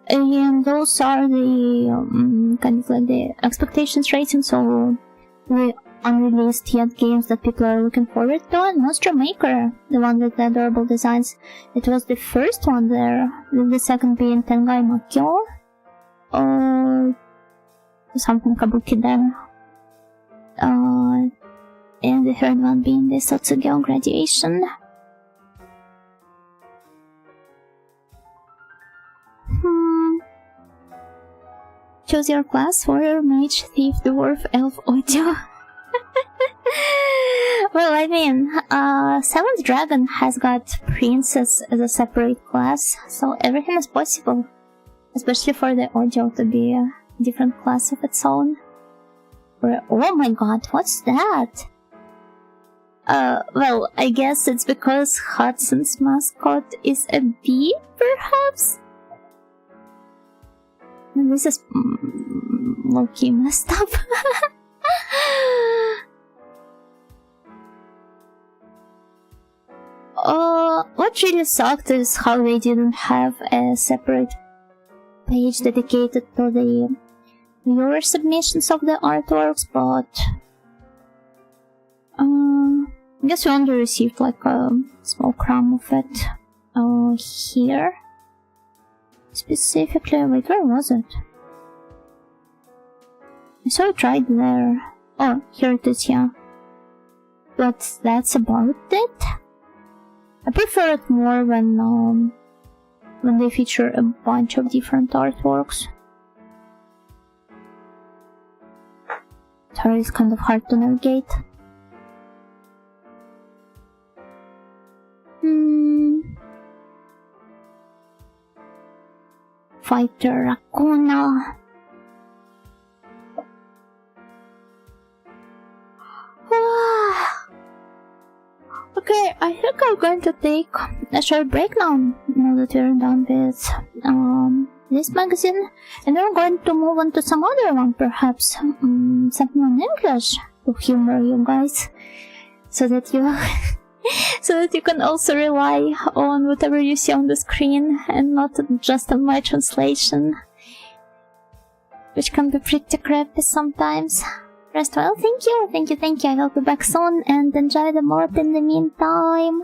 And those are the kind of like the expectations rating, so the unreleased yet games that people are looking forward to. And Monster Maker, the one with the adorable designs, it was the first one there, with the second being Tengai Makyo, or something Kabuki Den, and the third one being the Sotsugyo Graduation. Choose your class: warrior, mage, thief, dwarf, elf, audio. Well, I mean, Seventh Dragon has got princess as a separate class, so everything is possible. Especially for the audio to be a different class of its own. Oh my god, what's that? Well, I guess it's because Hudson's mascot is a bee, perhaps? This is low-key messed up. What really sucked is how they didn't have a separate page dedicated to the viewer submissions of the artworks, but I guess we only received like a small crumb of it here. Specifically, wait, where was it? I saw it right there. Oh, here it is, yeah. But that's about it. I prefer it more when when they feature a bunch of different artworks. Sorry, it's kind of hard to navigate. Fighter Raccoona. Okay, I think I'm going to take a short break now that we're done with this magazine, and we're going to move on to some other one, perhaps something in English to humor you guys, so that you so that you can also rely on whatever you see on the screen and not just on my translation, which can be pretty crappy sometimes. Rest well, thank you. I will be back soon, and enjoy the mod in the meantime.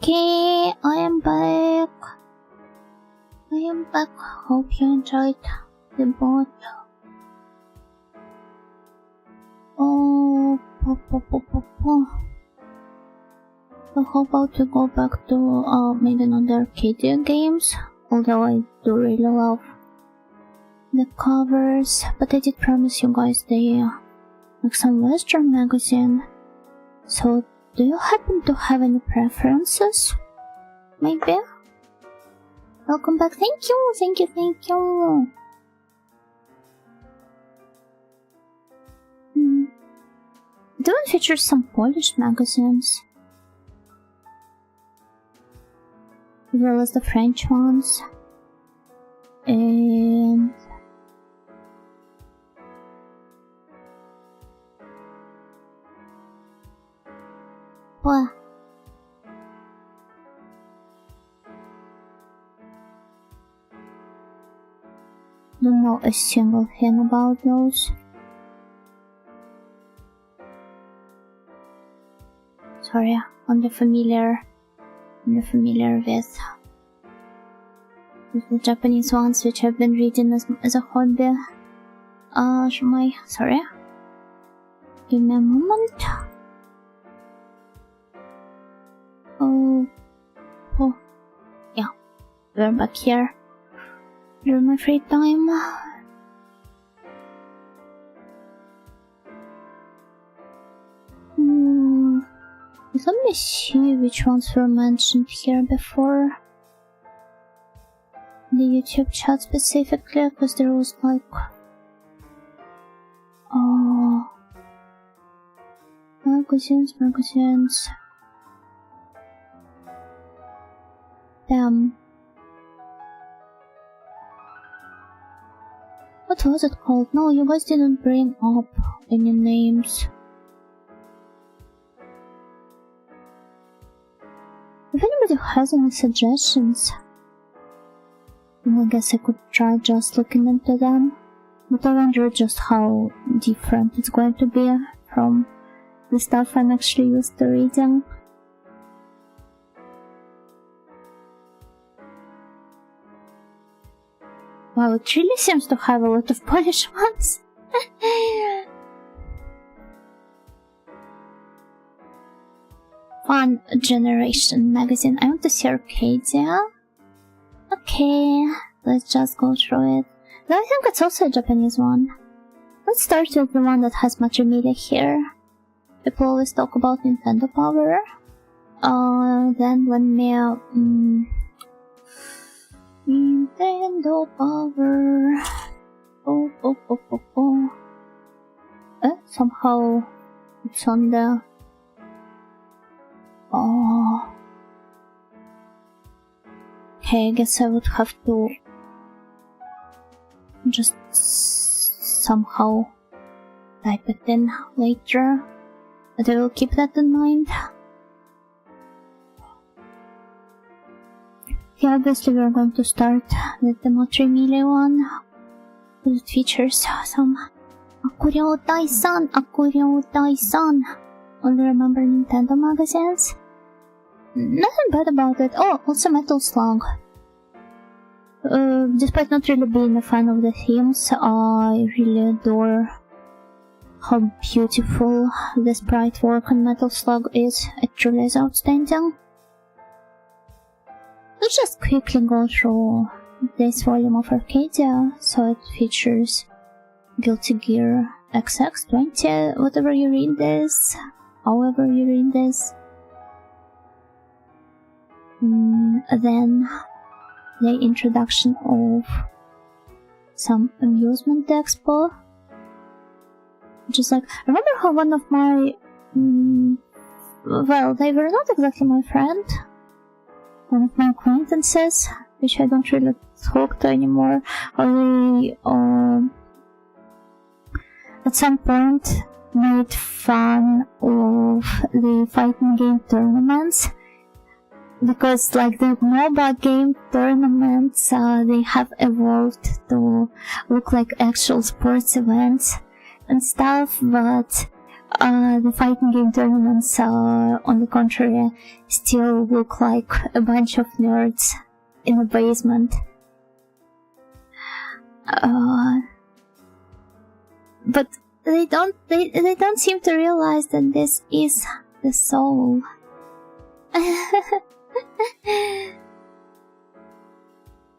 Okay, I am back. Hope you enjoyed the bot. Oh, so how about we go back to maybe another Arcadia games? Although I do really love the covers, but I did promise you guys like some Western magazine. So do you happen to have any preferences? Maybe? Welcome back. Thank you. Do it feature some Polish magazines, as well as the French ones, and what? Don't know a single thing about those. Sorry, I'm familiar with the Japanese ones, which I've been reading as a hobby. Sorry. Give me a moment. Oh, yeah, we're back here during my free time. Let me see which ones were mentioned here before. The YouTube chat specifically, because there was like... magazines. Damn. What was it called? No, you guys didn't bring up any names. If anybody has any suggestions, I guess I could try just looking into them. But I wonder just how different it's going to be from the stuff I'm actually used to reading. Wow, it really seems to have a lot of Polish ones. Fun Generation magazine. I want to see Arcadia. Okay, let's just go through it. Though I think it's also a Japanese one. Let's start with the one that has much media here. People always talk about Nintendo Power. Then let me... Nintendo Power... somehow it's on the... Okay, I guess I would have to just somehow type it in later, but I will keep that in mind. Okay, obviously we're going to start with the multimedia one, because it features some Akuryo-dai-san. Only remember Nintendo magazines? Nothing bad about it. Oh, also Metal Slug. Despite not really being a fan of the themes, I really adore how beautiful the sprite work on Metal Slug is. It truly is outstanding. Let's just quickly go through this volume of Arcadia. So it features Guilty Gear XX20, whatever you read this, however you read this. Then the introduction of some amusement expo, which is like, remember how one of my well, they were not exactly my friend, one of my acquaintances, which I don't really talk to anymore, only at some point made fun of the fighting game tournaments, because like the MOBA game tournaments, they have evolved to look like actual sports events and stuff, but The fighting game tournaments, on the contrary, still look like a bunch of nerds in a basement. But they don't seem to realize that this is the soul.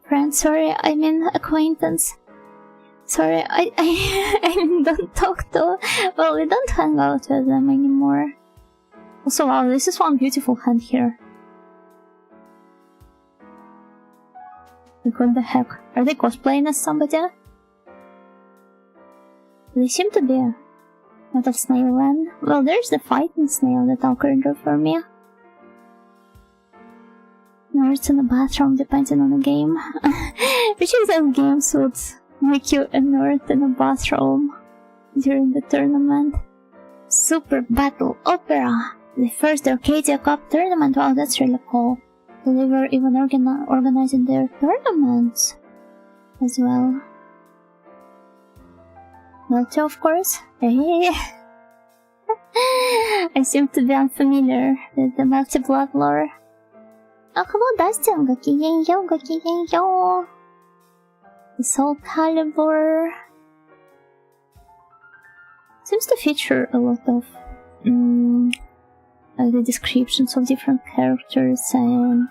Friend, sorry, I mean acquaintance. Sorry, I don't talk to... Well, we don't hang out with them anymore. Also, wow, this is one beautiful hand here. Like, what the heck? Are they cosplaying as somebody? They seem to be. Not of snail land. Well, there's the fighting snail that I'll draw for me. Nerds in the bathroom, depending on the game. Which of those games would make you a nerd in a bathroom during the tournament? Super Battle Opera! The first Arcadia Cup tournament. Wow, that's really cool. So they were even organizing their tournaments as well. Multi, of course. Hey. I seem to be unfamiliar with the multi-blood lore. Oh, hello, Dustin. Gakigenyo, gakigenyo. The Soul Calibur seems to feature a lot of the descriptions of different characters and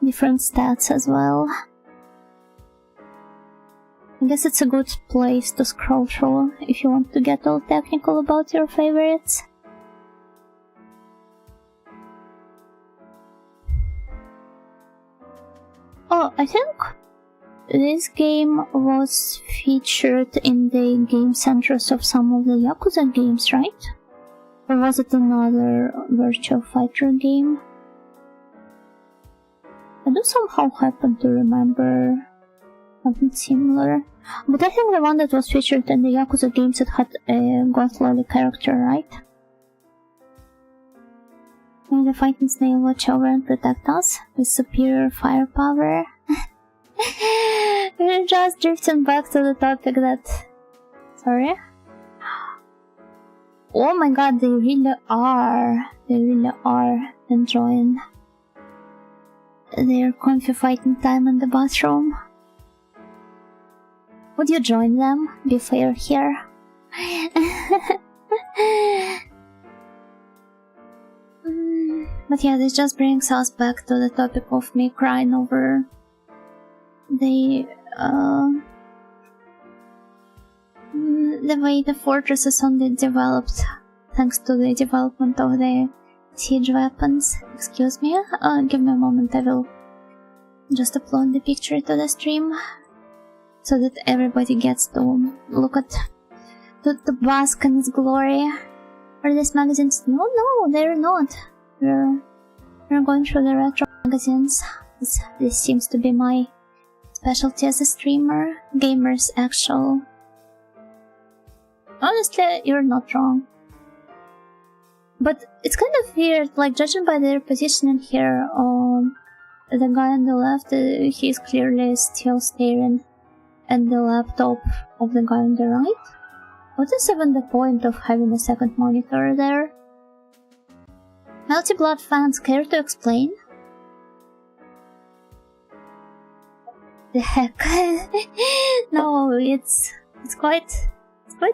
different stats as well. I guess it's a good place to scroll through if you want to get all technical about your favorites. Oh, I think this game was featured in the game centers of some of the Yakuza games, right? Or was it another Virtua Fighter game? I do somehow happen to remember something similar. But I think the one that was featured in the Yakuza games that had a goth lolly character, right? May the fighting snail watch over and protect us with superior firepower. We're just drifting back to the topic that... Sorry? Oh my god, they really are. They really are enjoying their comfy fighting time in the bathroom. Would you join them? Be fair here. But yeah, this just brings us back to the topic of me crying over the way the fortress is only developed thanks to the development of the siege weapons. Excuse me, give me a moment, I will just upload the picture to the stream so that everybody gets to look at the bask in its glory. Are these magazines? No, they're not. We're going through the retro magazines. This seems to be my specialty as a streamer. Gamers actual. Honestly, you're not wrong. But it's kind of weird, like judging by their positioning here, the guy on the left, he's clearly still staring at the laptop of the guy on the right. What is even the point of having a second monitor there? Multi-blood fans, care to explain? The heck? No, it's quite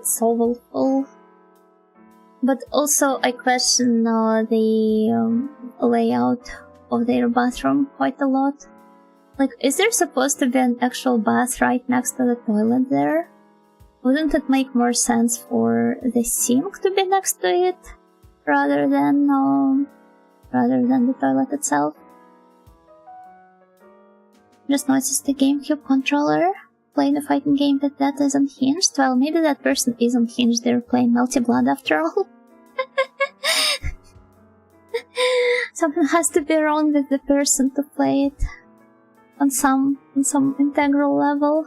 soulful. But also I question the layout of their bathroom quite a lot. Like, is there supposed to be an actual bath right next to the toilet there? Wouldn't it make more sense for the sink to be next to it rather than the toilet itself? Just noticed the GameCube controller playing a fighting game that is unhinged. Well, maybe that person is unhinged. They're playing multi-blood after all. Something has to be wrong with the person to play it on some integral level.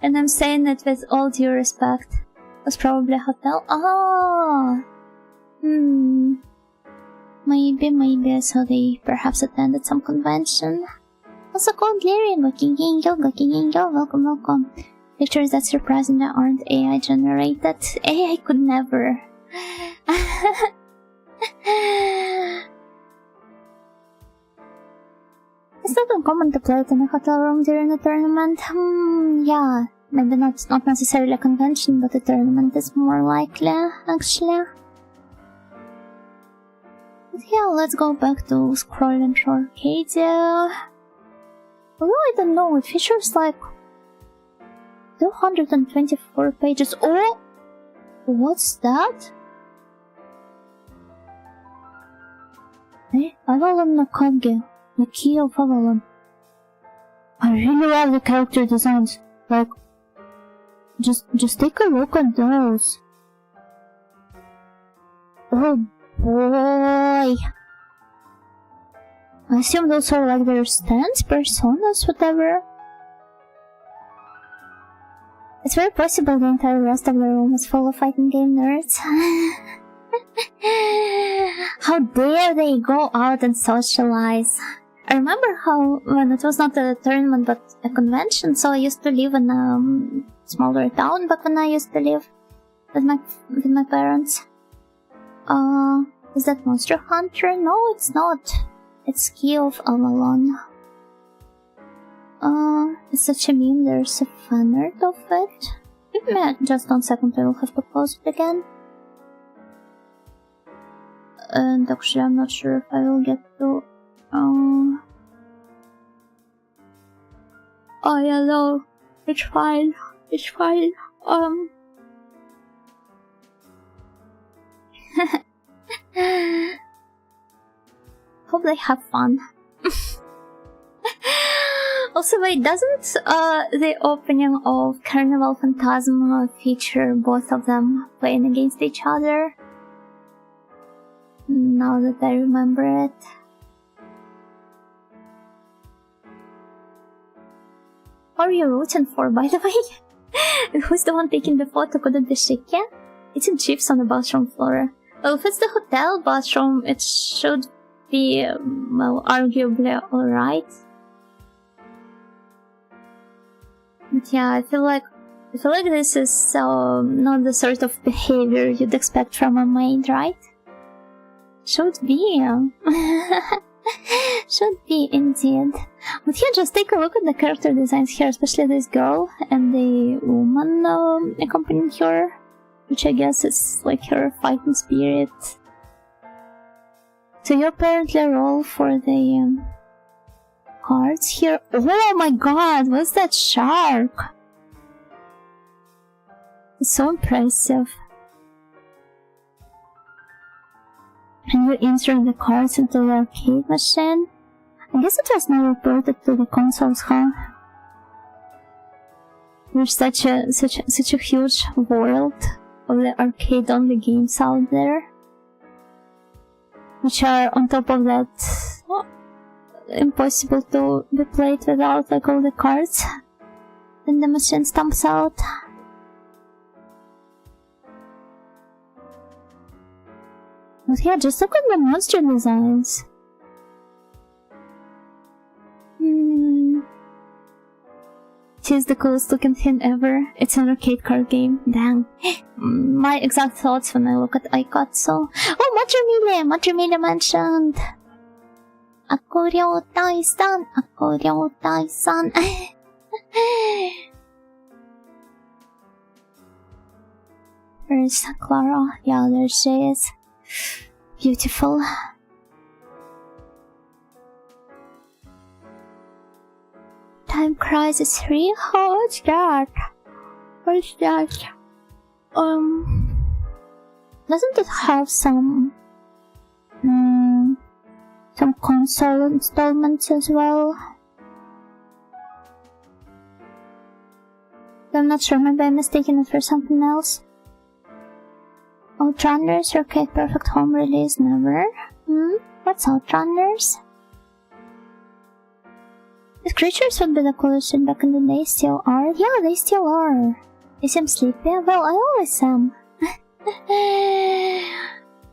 And I'm saying it with all due respect. It was probably a hotel. Oh! Maybe, so they perhaps attended some convention. Also called Larry. Gokinginyo, welcome. Pictures that surprisingly aren't AI generated. AI could never. It's not uncommon to play it in a hotel room during a tournament. Yeah, maybe not necessarily a convention, but a tournament is more likely, actually. But yeah, let's go back to scrolling through Arcadia. Although I don't know, it features like 224 pages. Oh! What's that? Hey, Avalon Nakage, the key of Avalon. I really love the character designs. Like, just take a look at those. Oh boy! I assume those are like their stands, personas, whatever. It's very possible the entire rest of the room is full of fighting game nerds. How dare they go out and socialize? I remember how, when it was not a tournament but a convention, so I used to live in a smaller town back when I used to live with my parents. Is that Monster Hunter? No, it's not. It's Key of Avalon. It's such a meme, there's a fan art of it. Give me just 1 second, I will have to pause it again. And actually I'm not sure if I will get to... Oh yeah, no. It's fine. Hope they have fun. Also, wait, doesn't the opening of Carnival Phantasma feature both of them playing against each other? Now that I remember it. What are you rooting for, by the way? Who's the one taking the photo? Could it be Shike? Eating chips on the bathroom floor. Well, if it's the hotel bathroom, it should be, well, arguably alright. But yeah, I feel like this is not the sort of behavior you'd expect from a maid, right? Should be. Should be indeed. But yeah, just take a look at the character designs here, especially this girl and the woman accompanying her, which I guess is like her fighting spirit. So you apparently roll for the cards here. Oh my god, what's that shark? It's so impressive. And you insert the cards into the arcade machine. I guess it was never ported to the consoles, huh? There's such a huge world of the arcade-only games out there, which are on top of that impossible to be played without like all the cards then the machine stamps out. But yeah, just look at the monster designs. It is the coolest looking thing ever. It's an arcade card game. Dang. My exact thoughts when I look at Aikatsu. Oh, Matrimilia mentioned. Akoryo-tai-san. Where's Clara? Yeah, there she is. Beautiful. Time Crisis 3? Oh, what's that? Doesn't it have some console installments as well? I'm not sure, maybe I'm mistaken it for something else. Outrunners, Arcade Perfect Home release, never. What's Outrunners? These creatures would be the coolest shit back in the day, still are. Yeah, they still are. They seem sleepy. Well, I always am.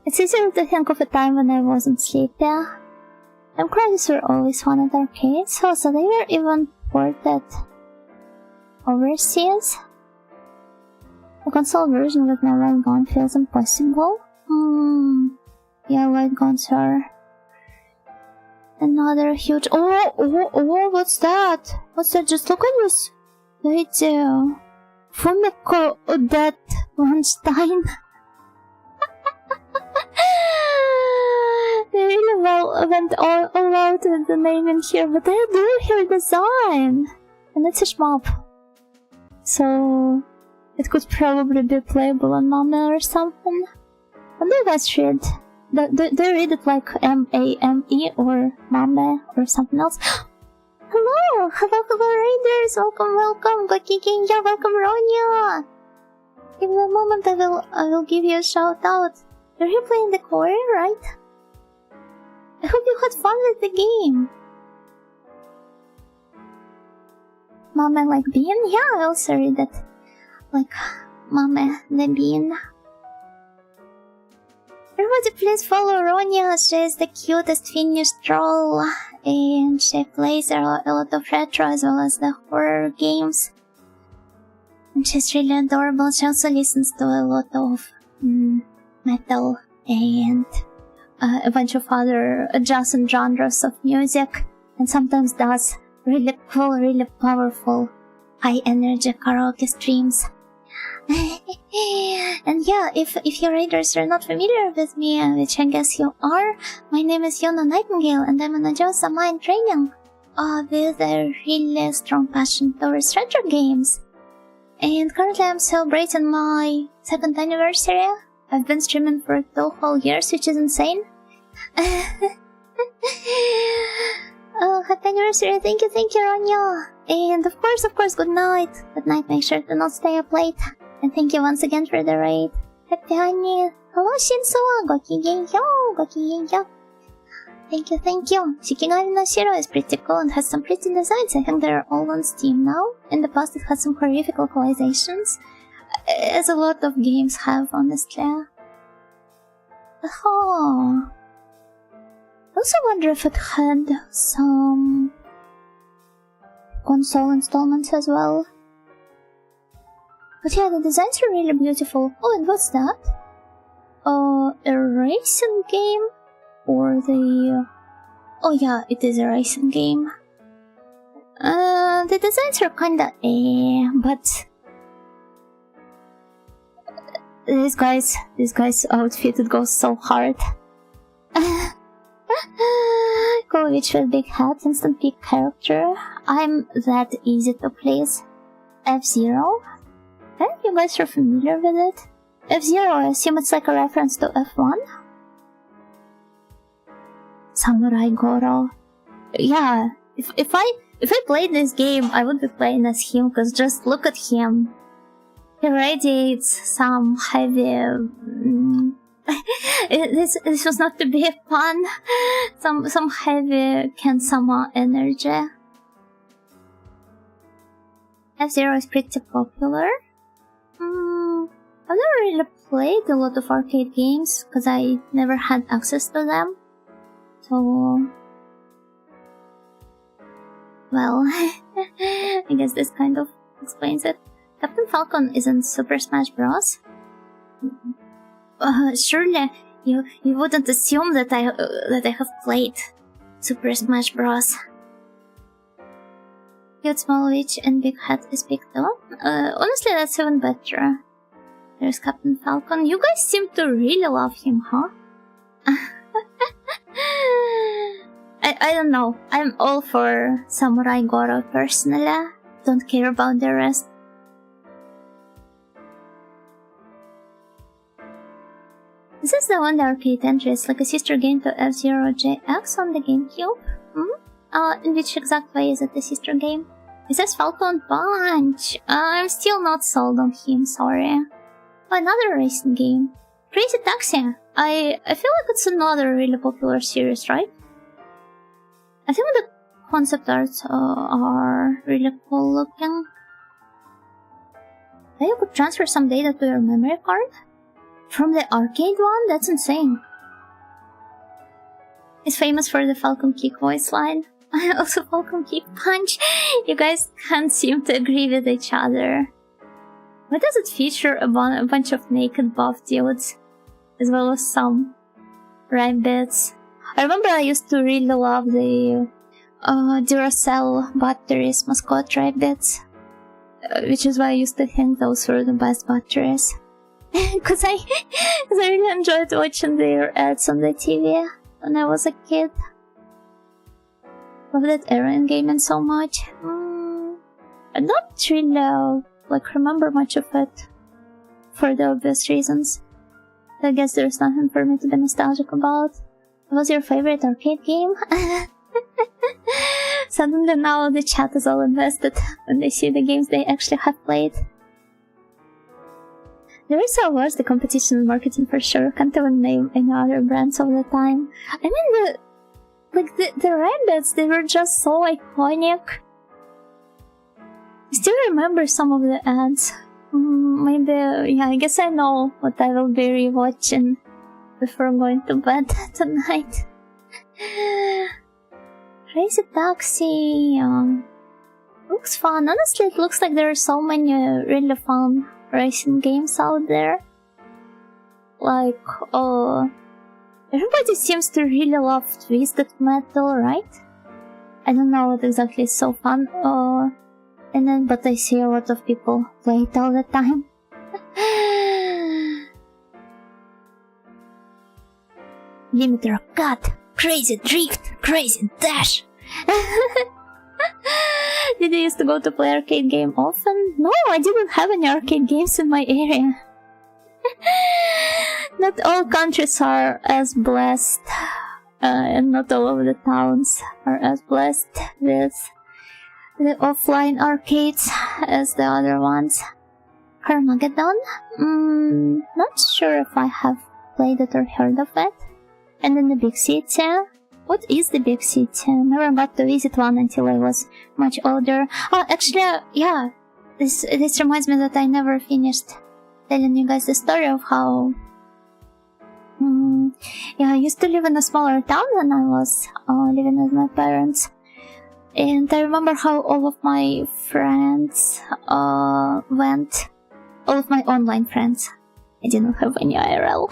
It's easier to think of a time when I wasn't sleepy. credits were always fun at arcades, so they were even ported overseas. The console version with no light gun feels impossible. Yeah, light guns are another huge. Oh, what's that? What's that? Just look at this. It's Fumiko Odette Weinstein. They really went all out with the name in here, but they do her design. And it's a shmup. So it could probably be playable on Mame or something. What do you guys read? They read it like M-A-M-E or Mame or something else. Hello, Raiders! Welcome, Gokikinja, welcome, Ronya! Give me a moment, I will give you a shout out. You're here playing the core, right? I hope you had fun with the game. Mame like bean? Yeah, I also read it. Like, Mame the bean. Everybody please follow Ronya, she is the cutest Finnish troll. And she plays a lot of retro as well as the horror games. And she's really adorable. She also listens to a lot of metal and a bunch of other adjacent genres of music. And sometimes does really cool, really powerful, high energy karaoke streams. And yeah, if you raiders are not familiar with me, which I guess you are, my name is Yona Nightingale and I'm an Ajosa Mind Training with a really strong passion towards retro games. And currently I'm celebrating my 2nd anniversary. I've been streaming for 2 whole years, which is insane. Oh, happy anniversary, thank you, Ronya. And of course, good night. Good night, make sure to not stay up late. And thank you once again for the raid. Happy honey. Hello, Shinsuwa. Gokigenyo. Thank you. Shikigami no Shiro is pretty cool and has some pretty designs. I think they're all on Steam now. In the past it had some horrific localizations. As a lot of games have, honestly. Oh. I also wonder if it had some console installments as well. But yeah, the designs are really beautiful. Oh, and what's that? A racing game? Or the... Oh yeah, it is a racing game. The designs are kinda but... This guy's outfit, it goes so hard. Kovic with big hat, instant peak character. I'm that easy to please. F-Zero. I think you guys are familiar with it. F-Zero, I assume it's like a reference to F1. Samurai Goro. Yeah, if I played this game, I would be playing as him, cause just look at him. He radiates some heavy... this was not to be a pun. Some heavy Kensama energy. F-Zero is pretty popular. I've never really played a lot of arcade games because I never had access to them. So... Well, I guess this kind of explains it. Captain Falcon is in Super Smash Bros. Surely you wouldn't assume that I have played Super Smash Bros. Cute small witch and big hat is big though. Honestly, that's even better. There's Captain Falcon. You guys seem to really love him, huh? I don't know. I'm all for Samurai Goro personally. Don't care about the rest. This is the one the arcade entry is like a sister game to F-Zero JX on the GameCube. In which exact way is it a sister game? It says Falcon Punch. I'm still not sold on him, sorry. Another racing game. Crazy Taxi. I feel like it's another really popular series, right? I think the concept arts are really cool looking. Maybe you could transfer some data to your memory card? From the arcade one? That's insane. is famous for the Falcom kick voice line. Also Falcom kick punch. You guys can't seem to agree with each other. Why does it feature a bunch of naked buff dudes? As well as some rabbits. I remember I used to really love the Duracell batteries mascot rabbits. Which is why I used to think those were the best batteries. Cause I really enjoyed watching their ads on the TV when I was a kid. Love that era in gaming so much. I don't really remember much of it for the obvious reasons. I guess there's nothing for me to be nostalgic about. What was your favorite arcade game? Suddenly now the chat is all invested when they see the games they actually have played. There is so worse the competition in marketing for sure. Can't even name any other brands of the time. I mean the rabbits, they were just so iconic. I still remember some of the ads. Maybe, yeah, I guess I know what I will be rewatching before going to bed tonight. Crazy Taxi, looks fun. Honestly, it looks like there are so many really fun racing games out there. Everybody seems to really love Twisted Metal, right? I don't know what exactly is so fun, but I see a lot of people play it all the time. Limiter Cut, Crazy Drift, Crazy Dash. Did you used to go to play arcade game often? No, I didn't have any arcade games in my area. Not all countries are as blessed, and not all of the towns are as blessed with the offline arcades as the other ones. Carmageddon? Not sure if I have played it or heard of it. And then the Big City. What is the Big City? Never got to visit one until I was much older. Oh, actually, yeah. This reminds me that I never finished telling you guys the story of how... I used to live in a smaller town when I was living with my parents. And I remember how all of my friends went... All of my online friends. I didn't have any IRL.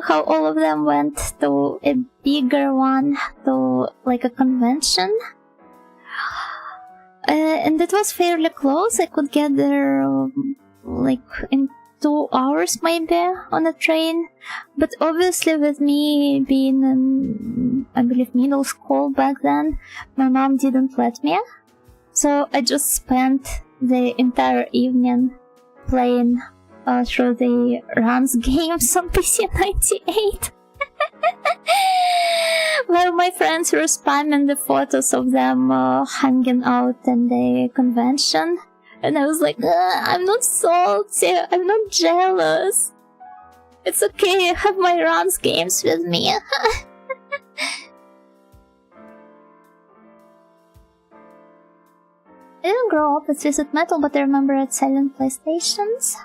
How all of them went to a bigger one, to a convention. And it was fairly close. I could get there in 2 hours maybe on a train. But obviously with me being in, I believe, middle school back then, my mom didn't let me. So I just spent the entire evening playing through the runs games on PC 98. While my friends were spamming the photos of them hanging out in the convention. And I was like, I'm not salty, I'm not jealous. It's okay, I have my runs games with me. I didn't grow up with Twisted Metal, but I remember it selling PlayStations.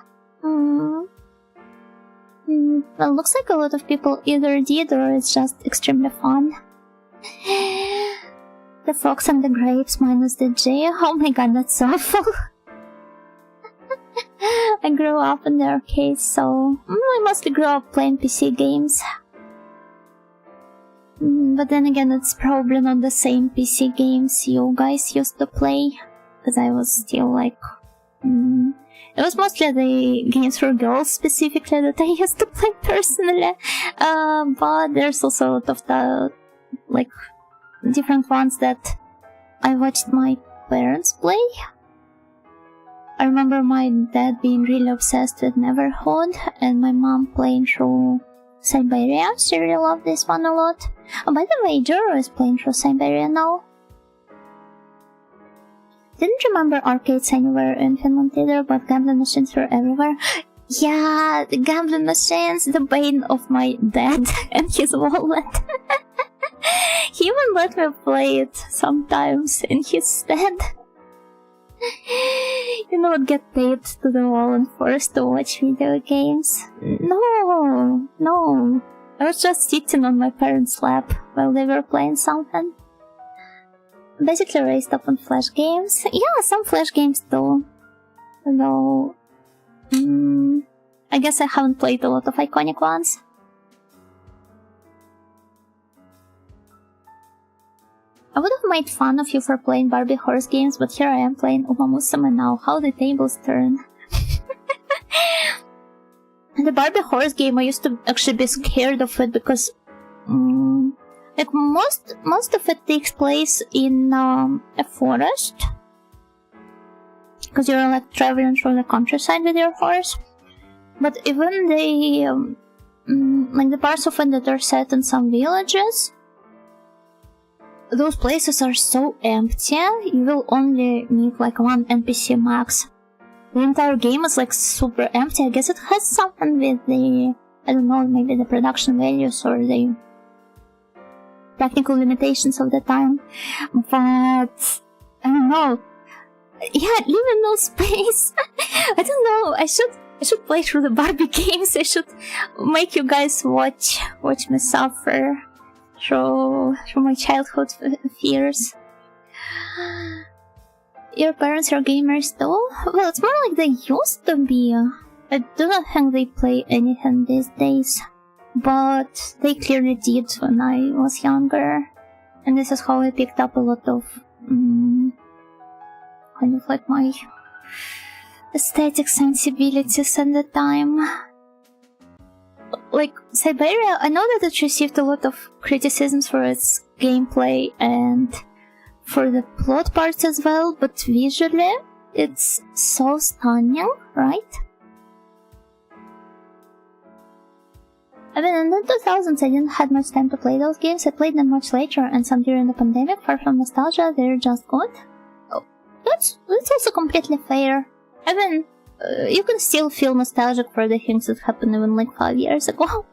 Well, looks like a lot of people either did or it's just extremely fun. The Fox and the Grapes minus the J. Oh my god, that's awful. I grew up in the arcades, so I mostly grew up playing PC games. But then again, it's probably not the same PC games you guys used to play, because I was still it was mostly the games for girls specifically that I used to play personally. But there's also a lot of the different ones that I watched my parents play. I remember my dad being really obsessed with Neverhood and my mom playing through Siberia. She really loved this one a lot. Oh, by the way, Joro is playing through Siberia now. Didn't remember arcades anywhere in Finland either, but gambling machines were everywhere. Yeah, the gambling machines, the bane of my dad and his wallet. He even let me play it sometimes in his stead. You know, I'd get taped to the wall and forced to watch video games. No. I was just sitting on my parents' lap while they were playing something. Basically raised up on Flash games. Yeah, some Flash games too. Though, I guess I haven't played a lot of iconic ones. I would have made fun of you for playing Barbie horse games, but here I am playing Uma Musume now. How the tables turn. The Barbie horse game, I used to actually be scared of it because like most of it takes place in a forest, because you're like traveling through the countryside with your horse. But even the like the parts of it that are set in some villages, those places are so empty. You will only meet like one NPC max. The entire game is like super empty. I guess it has something with the, I don't know, maybe the production values or the technical limitations of the time. But I don't know. Yeah, leave no space. I don't know. I should play through the Barbie games. I should make you guys watch me suffer through my childhood fears. Your parents are gamers too? Well, it's more like they used to be. I do not think they play anything these days, but they clearly did when I was younger, and this is how I picked up a lot of kind of like my aesthetic sensibilities at the time. Like Siberia, I know that it received a lot of criticisms for its gameplay and for the plot parts as well, but visually it's so stunning, right? I mean, in the 2000s I didn't have much time to play those games. I played them much later, and some during the pandemic. Far from nostalgia, they're just good. Oh, that's also completely fair. I mean, you can still feel nostalgic for the things that happened even like 5 years ago.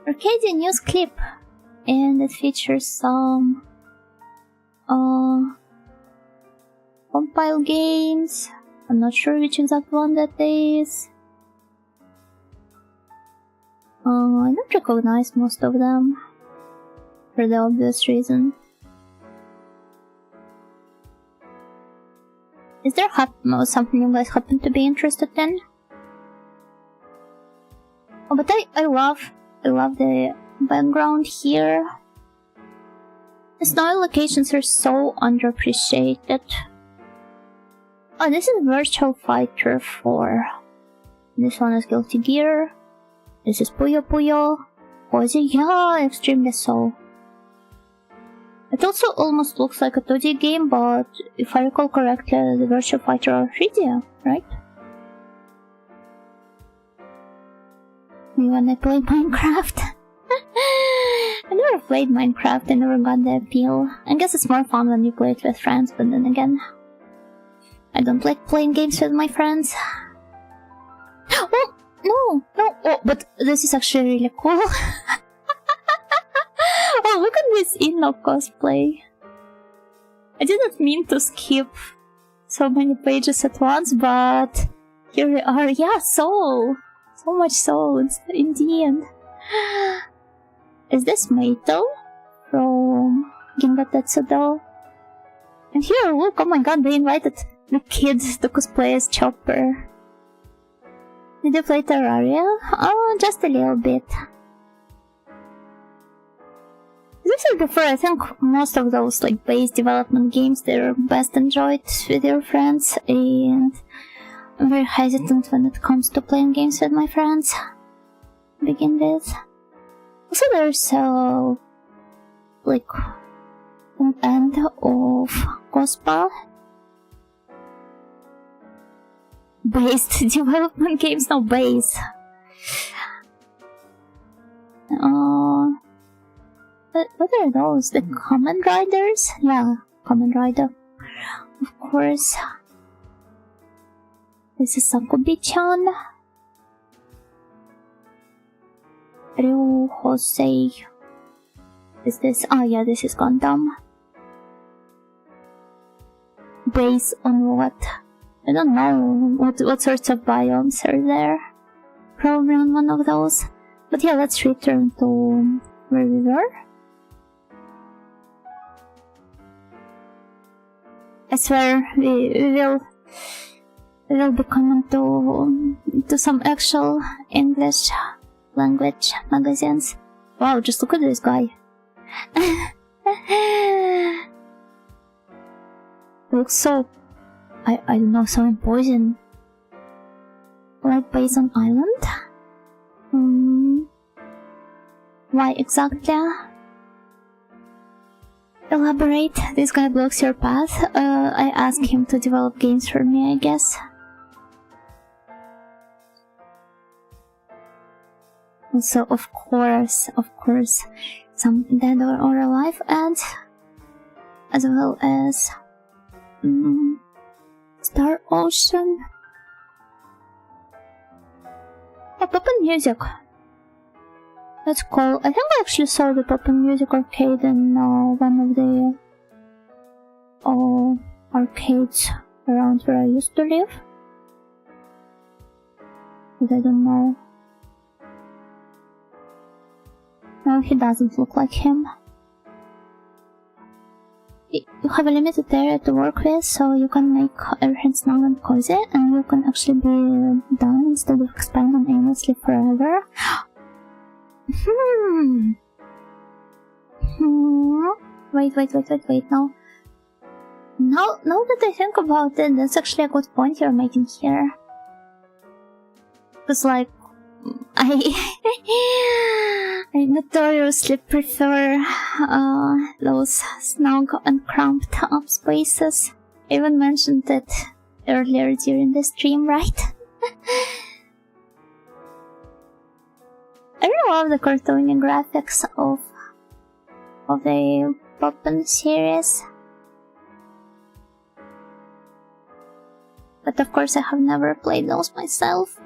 Arcadia news clip, and it features some compile games. I'm not sure which exact one that is. I don't recognize most of them, for the obvious reason. Is there something you guys happen to be interested in? Oh, but I love the background here. The snowy locations are so underappreciated. Oh, this is Virtual Fighter 4. This one is Guilty Gear. This is Puyo Puyo. Cozy, yeah, extremely so. It also almost looks like a 2D game, but if I recall correctly, the Virtual Fighter are 3D, right? When I played Minecraft. I never played Minecraft, I never got the appeal. I guess it's more fun when you play it with friends, but then again, I don't like playing games with my friends. Oh, no, oh, but this is actually really cool. Oh, look at this Inno cosplay. I didn't mean to skip so many pages at once, but here we are. Yeah, so much soul in the end. Is this Meito from Ginga Tetsudo? And here, look, oh my god, they invited the kids to cosplay as Chopper. Did you play Terraria? Oh, just a little bit. As I said before, I think most of those like base development games, they're best enjoyed with your friends, and I'm very hesitant when it comes to playing games with my friends to begin with. Also, there's like an end of Gospa based development games, no base. What are those? The Kamen Riders? Yeah, Kamen Rider. Of course. This is Sakubi-chan. Ryu Hosei. Is this? Oh yeah, this is Gundam. Based on what? I don't know. What sorts of biomes are there? probably on one of those. But yeah, let's return to where we were. I swear we will be coming to some actual English language magazines. Wow, just look at this guy. Looks so, I don't know, so imposing. Like based on island? Why exactly? Elaborate. This guy blocks your path. I asked him to develop games for me, I guess. Also, of course, some dead or alive, and as well as Star Ocean. Oh, pop and music. That's cool. I think I actually saw the pop and music arcade in one of the arcades around where I used to live. But I don't know. No, he doesn't look like him. You have a limited area to work with, so you can make everything snug and cozy, and you can actually be done instead of expanding aimlessly forever. Wait, no. Now that I think about it, that's actually a good point you're making here. Because, like, I notoriously prefer those snug and cramped up spaces. I even mentioned it earlier during the stream, right? I really love the cartoony graphics of the Poppen series. But of course I have never played those myself.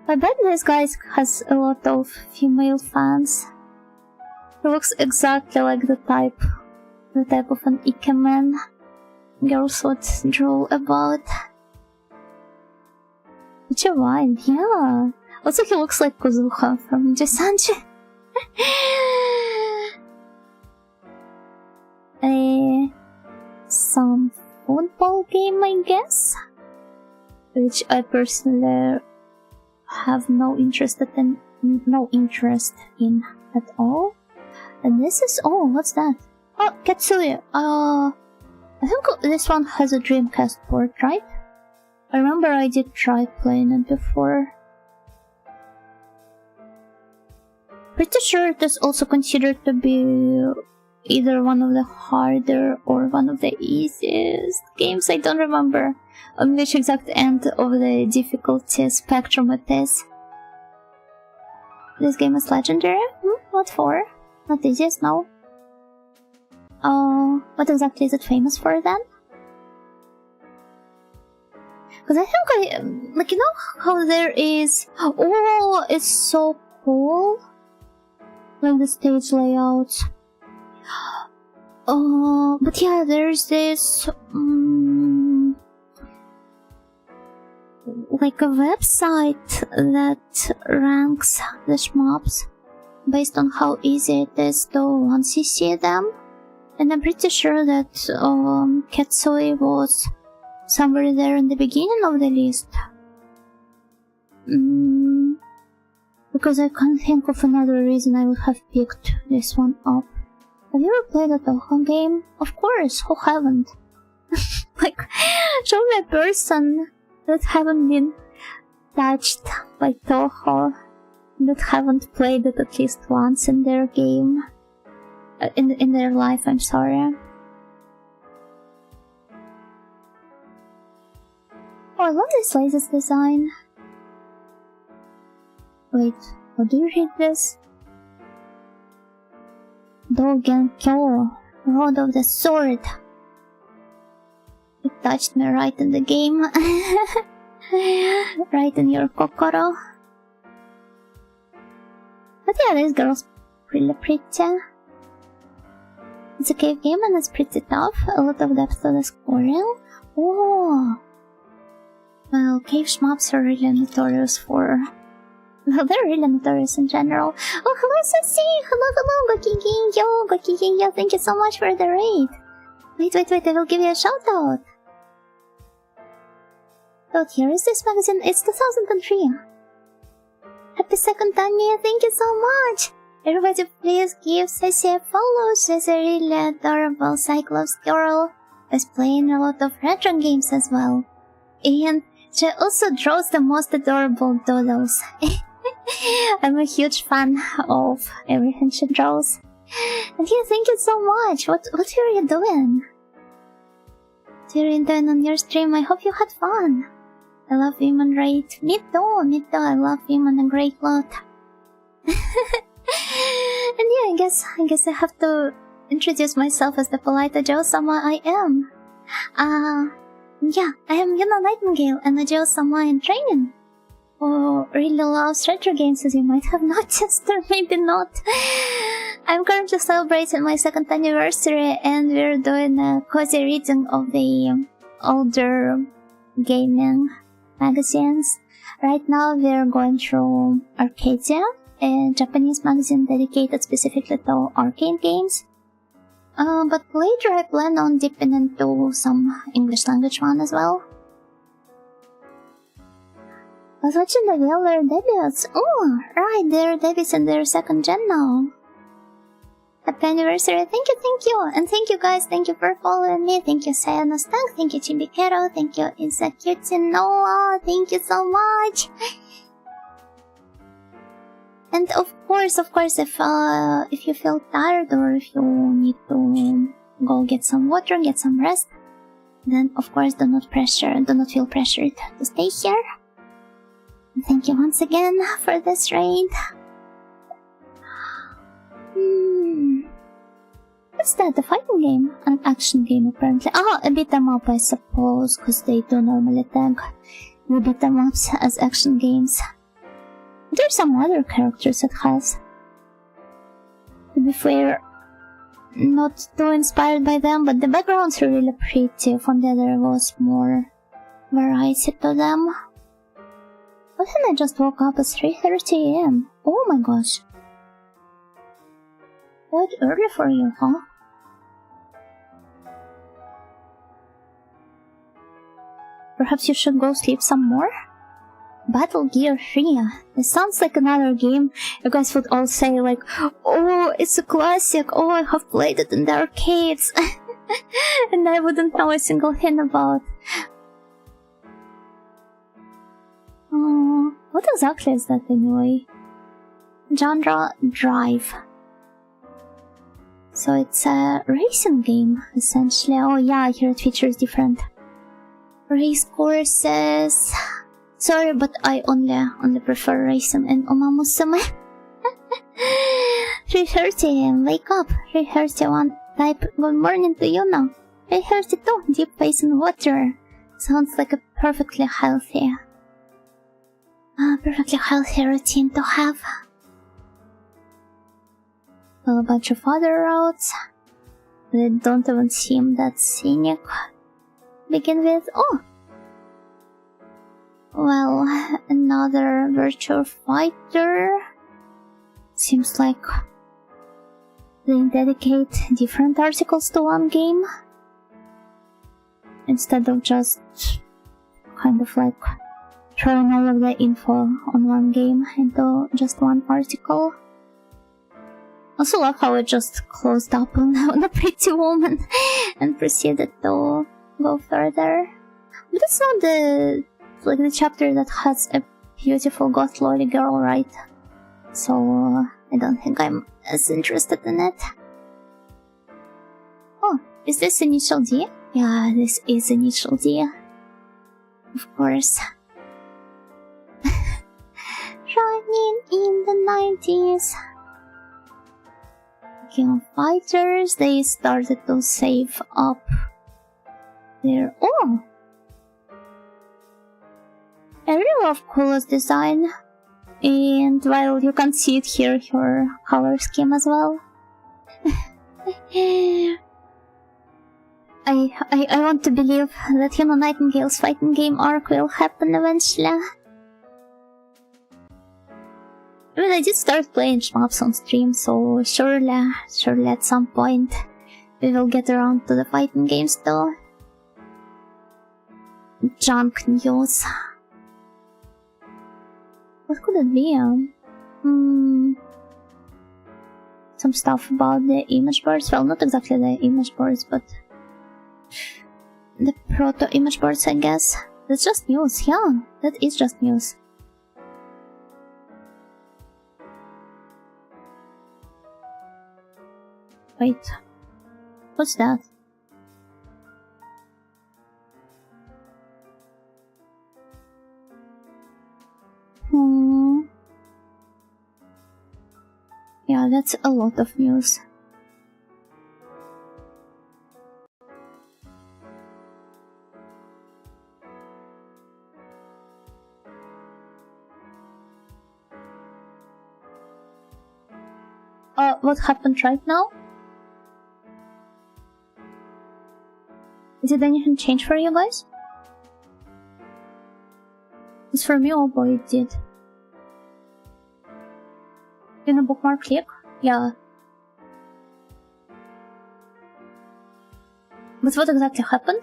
I bet this guy has a lot of female fans. He looks exactly like the type of an ikemen girls would drool about. Which a vibe, yeah. Also, he looks like Kozuha from Jisanji. Some football game, I guess? Which I personally have no interest in at all. And this is, oh, what's that? Oh, Katsui. I think this one has a Dreamcast port, right? I remember I did try playing it before. Pretty sure it is also considered to be either one of the harder or one of the easiest games. I don't remember on which exact end of the difficulty spectrum it is. This game is legendary? What for? Not easiest, no. What exactly is it famous for then? Because I think like, you know how there is... Oh, it's so cool. Like the stage layouts. But yeah, there's this like a website that ranks the shmups based on how easy it is to once you see them. And I'm pretty sure that Katsui was somewhere there in the beginning of the list. Because I can't think of another reason I would have picked this one up. Have you ever played a Toho game? Of course, who haven't? Like, show me a person that haven't been touched by Toho, that haven't played it at least once in their game. In their life, I'm sorry. Oh, I love this latest design. Wait, how do you read this? Dogenkyo, Road of the Sword. It touched me right in the game. Right in your kokoro. But yeah, this girl's really pretty. It's a cave game and it's pretty tough. A lot of depth to the scoring. Oh! Well, cave shmups are really notorious for Well, they're really notorious in general. Oh, hello, Susie! Hello, Gokiginyo! Thank you so much for the raid. Wait, I will give you a shoutout. Oh, here is this magazine. It's 2003. Happy second Tanya, thank you so much! Everybody please give Ceci a follow. She's a really adorable Cyclops girl who's playing a lot of retro games as well. And she also draws the most adorable doodles. I'm a huge fan of everything she draws. And yeah, thank you so much. What were you doing? What were you doing on your stream? I hope you had fun. I love women, right? Me too. I love women a great lot. And yeah, I guess I have to introduce myself as the polite Ajo-sama I am. Yeah, I am Yuna Nightingale, and Ajo-sama in training. Who really loves retro games, as you might have noticed, or maybe not. I'm currently celebrating my 2nd anniversary, and we're doing a cozy reading of the older gaming magazines. Right now we're going through Arcadia, a Japanese magazine dedicated specifically to arcade games. But later I plan on dipping into some English language one as well. I was watching the Wheeler debuts. Oh, right, they're debuts in their 2nd gen now. Happy anniversary, thank you, and thank you guys, thank you for following me, thank you Sayano Stank, thank you Chibikero, thank you Insacuti Noah, thank you so much! And of course, if you feel tired or if you need to go get some water, get some rest, then of course do not feel pressured to stay here. And thank you once again for this raid. What's that? A fighting game? An action game, apparently. Ah, a beat 'em up, I suppose, because they do normally tag the beat 'em ups as action games. There's some other characters that has. To be fair, not too inspired by them, but the backgrounds are really pretty. If only there was more variety to them. But then I just woke up at 3:30 AM. Oh my gosh. Quite early for you, huh? Perhaps you should go sleep some more? Battle Gear 3. This sounds like another game you guys would all say like, oh, it's a classic, oh, I have played it in the arcades. And I wouldn't know a single thing about. What exactly is that anyway? Genre Drive. So it's a racing game, essentially. Oh yeah, here it features different race courses. Sorry, but I only prefer racing in Umamusume. 3:30 AM, wake up. 3:31, type good morning to Yuna. 3:32, deep face in water. Sounds like a perfectly healthy routine to have. Well, a bunch of other routes that don't even seem that scenic. Begin with, oh! Well, another virtual fighter. Seems like they dedicate different articles to one game instead of just kind of like throwing all of the info on one game into just one article. Also love how it just closed up on a pretty woman and proceeded to go further. But it's not the chapter that has a beautiful goth lolly girl, right? So I don't think I'm as interested in it. Oh, is this Initial D? Yeah, this is Initial D. Of course. Running in the 90s. King of Fighters, they started to save up their... Oh! I really love Kula's design. And while you can see it here, her color scheme as well. I want to believe that Yuna Nightingale's fighting game arc will happen eventually. mean, I did start playing shmups on stream, so surely at some point we will get around to the fighting games though. Junk news. What could it be? Some stuff about the image boards. Well, not exactly the image boards, but the proto image boards, I guess. That's just news. Yeah, that is just news. Wait, what's that? Yeah, that's a lot of news. What happened right now? Did anything change for you guys? It's for me, oh boy, it did. In a bookmark click? Yeah. But what exactly happened?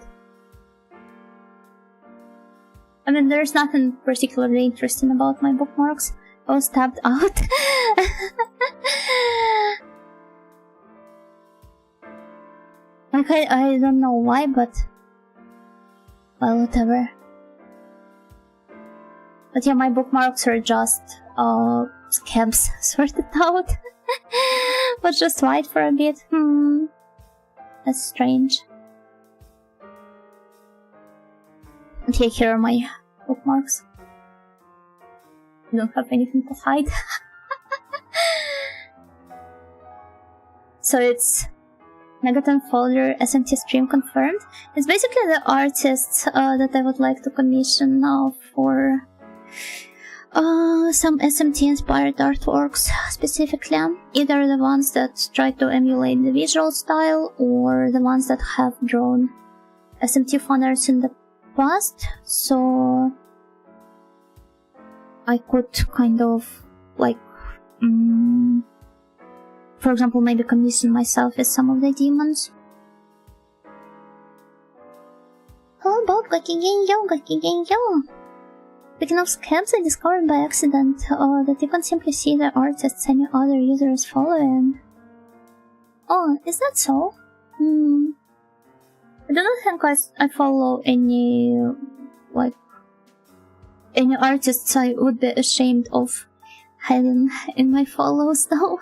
I mean, there's nothing particularly interesting about my bookmarks. I was tabbed out. Like, I don't know why, but... well, whatever. But yeah, my bookmarks are just, scabs sorted out. But just white for a bit. That's strange. Okay, here are my bookmarks. I don't have anything to hide. So it's Megaton folder SMT stream confirmed. It's basically the artists that I would like to commission now for some SMT inspired artworks specifically. Either the ones that try to emulate the visual style or the ones that have drawn SMT fan arts in the past. So I could kind of like for example, maybe commission myself as some of the demons. How about Gakigenyo? Speaking of scabs, I discovered by accident that you can simply see the artists any other user is following. Oh, is that so? I don't think I follow any, like, any artists I would be ashamed of having in my follows though.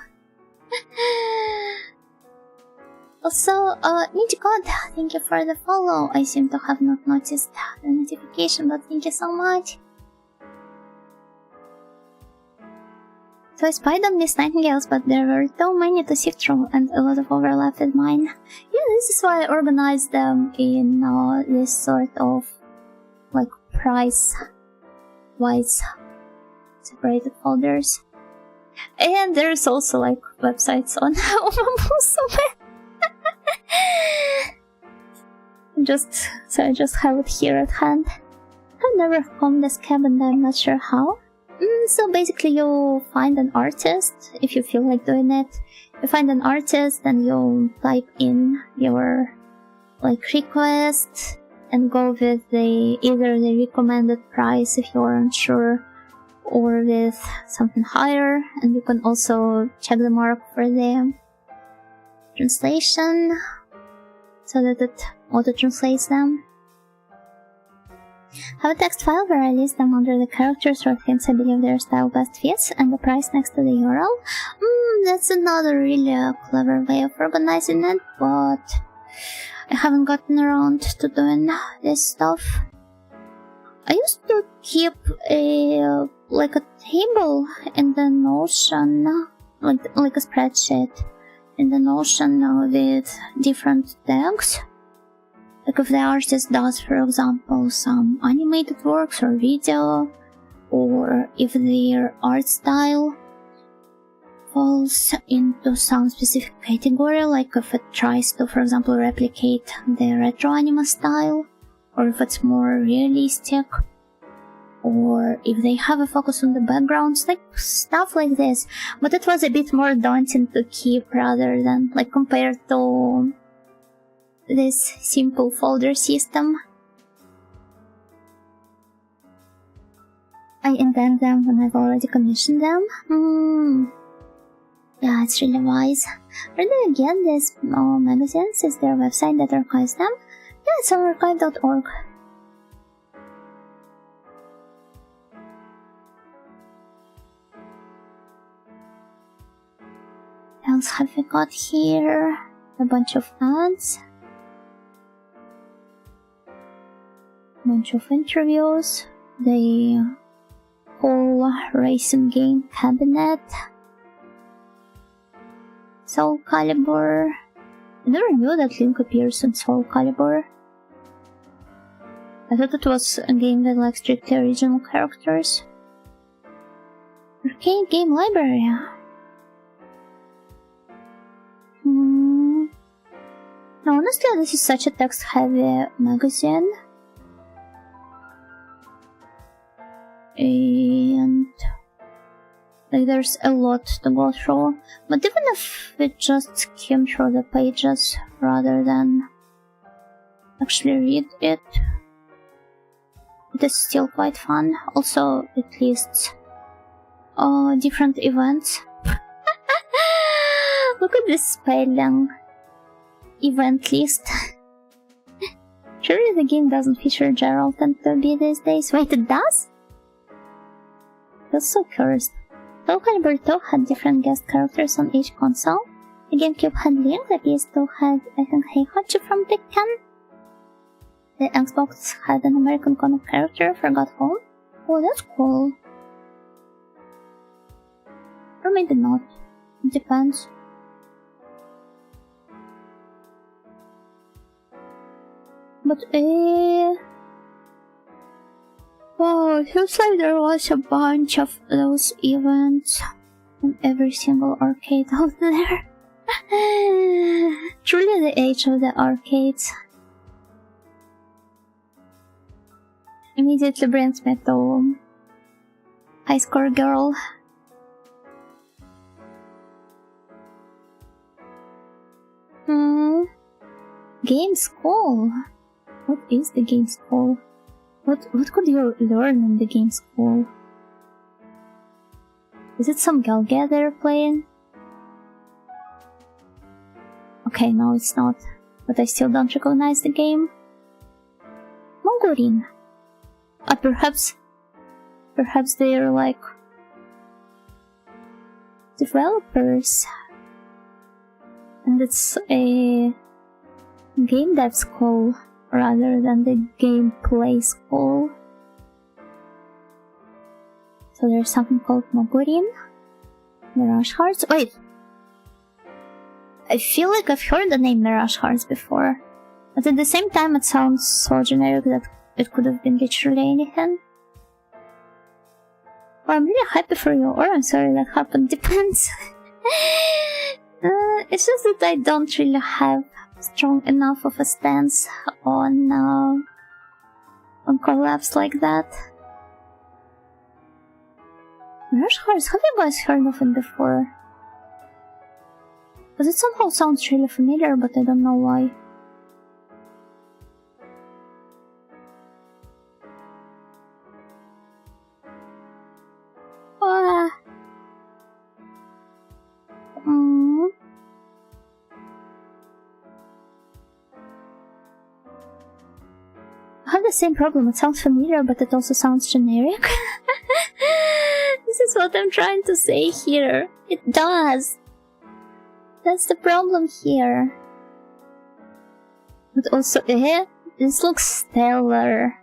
Also, Ninja God, thank you for the follow. I seem to have not noticed the notification, but thank you so much. So I spied on Miss Nightingales, but there were too many to sift through and a lot of overlap with mine. Yeah, this is why I organized them in this sort of, like, price-wise separated folders. And there's also, like, websites on sorbet. So I just have it here at hand. I've never combed this cab and I'm not sure how. So basically you find an artist, if you feel like doing it. You find an artist and you type in your, like, request and go with either the recommended price if you're unsure, or with something higher, and you can also check the mark for the translation so that it auto-translates them. Have a text file where I list them under the characters or hints I believe their style best fits, and the price next to the URL. That's another really clever way of organizing it, but I haven't gotten around to doing this stuff. I used to keep a table in the Notion, like a spreadsheet in the Notion with different tags. Like if the artist does, for example, some animated works or video, or if their art style falls into some specific category, like if it tries to, for example, replicate the retro anime style, or if it's more realistic. or if they have a focus on the backgrounds, like stuff like this. But it was a bit more daunting to keep rather than, like, compared to this simple folder system. I invent them when I've already commissioned them. Yeah, it's really wise. Where do you get these magazines? Is there a website that archives them? Yeah, it's on archive.org. What else have we got here? A bunch of ads. A bunch of interviews. The whole racing game cabinet. Soul Calibur. I never knew that Link appears in Soul Calibur. I thought it was a game with like strictly original characters. Arcade game library. Now honestly, this is such a text-heavy magazine. And like there's a lot to go through. But even if we just skim through the pages rather than actually read it, it is still quite fun. Also, it lists different events. Look at this spelling. Event list. Surely the game doesn't feature Gerald and Toby these days. Wait, it does? That's so cursed. Soul Calibur 2 had different guest characters on each console. The GameCube had Link, the PS2 had, I think, Heihachi from Tekken. The Xbox had an American comic character, Forgot Home. Oh, that's cool. Or maybe not. It depends. But wow, it feels like there was a bunch of those events in every single arcade out there. Truly the age of the arcades. Immediately brings me to High Score Girl. Game school. What is the game school? What could you learn in the game school? Is it some Galga they're playing? Okay, no, it's not. But I still don't recognize the game. Mongorin. Perhaps they're like developers, and it's a game dev school rather than the gameplay school. So there's something called Mogurin, Mirage Hearts. Wait, I feel like I've heard the name Mirage Hearts before, but at the same time it sounds so generic that it could have been literally anything. Or I'm really happy for you, or I'm sorry that happened, depends. It's just that I don't really have strong enough of a stance on collabs like that. Mirage Hearts, have you guys heard of it before? Because it somehow sounds really familiar, but I don't know why. I have the same problem. It sounds familiar, but it also sounds generic. This is what I'm trying to say here. It does. That's the problem here. But also, this looks stellar.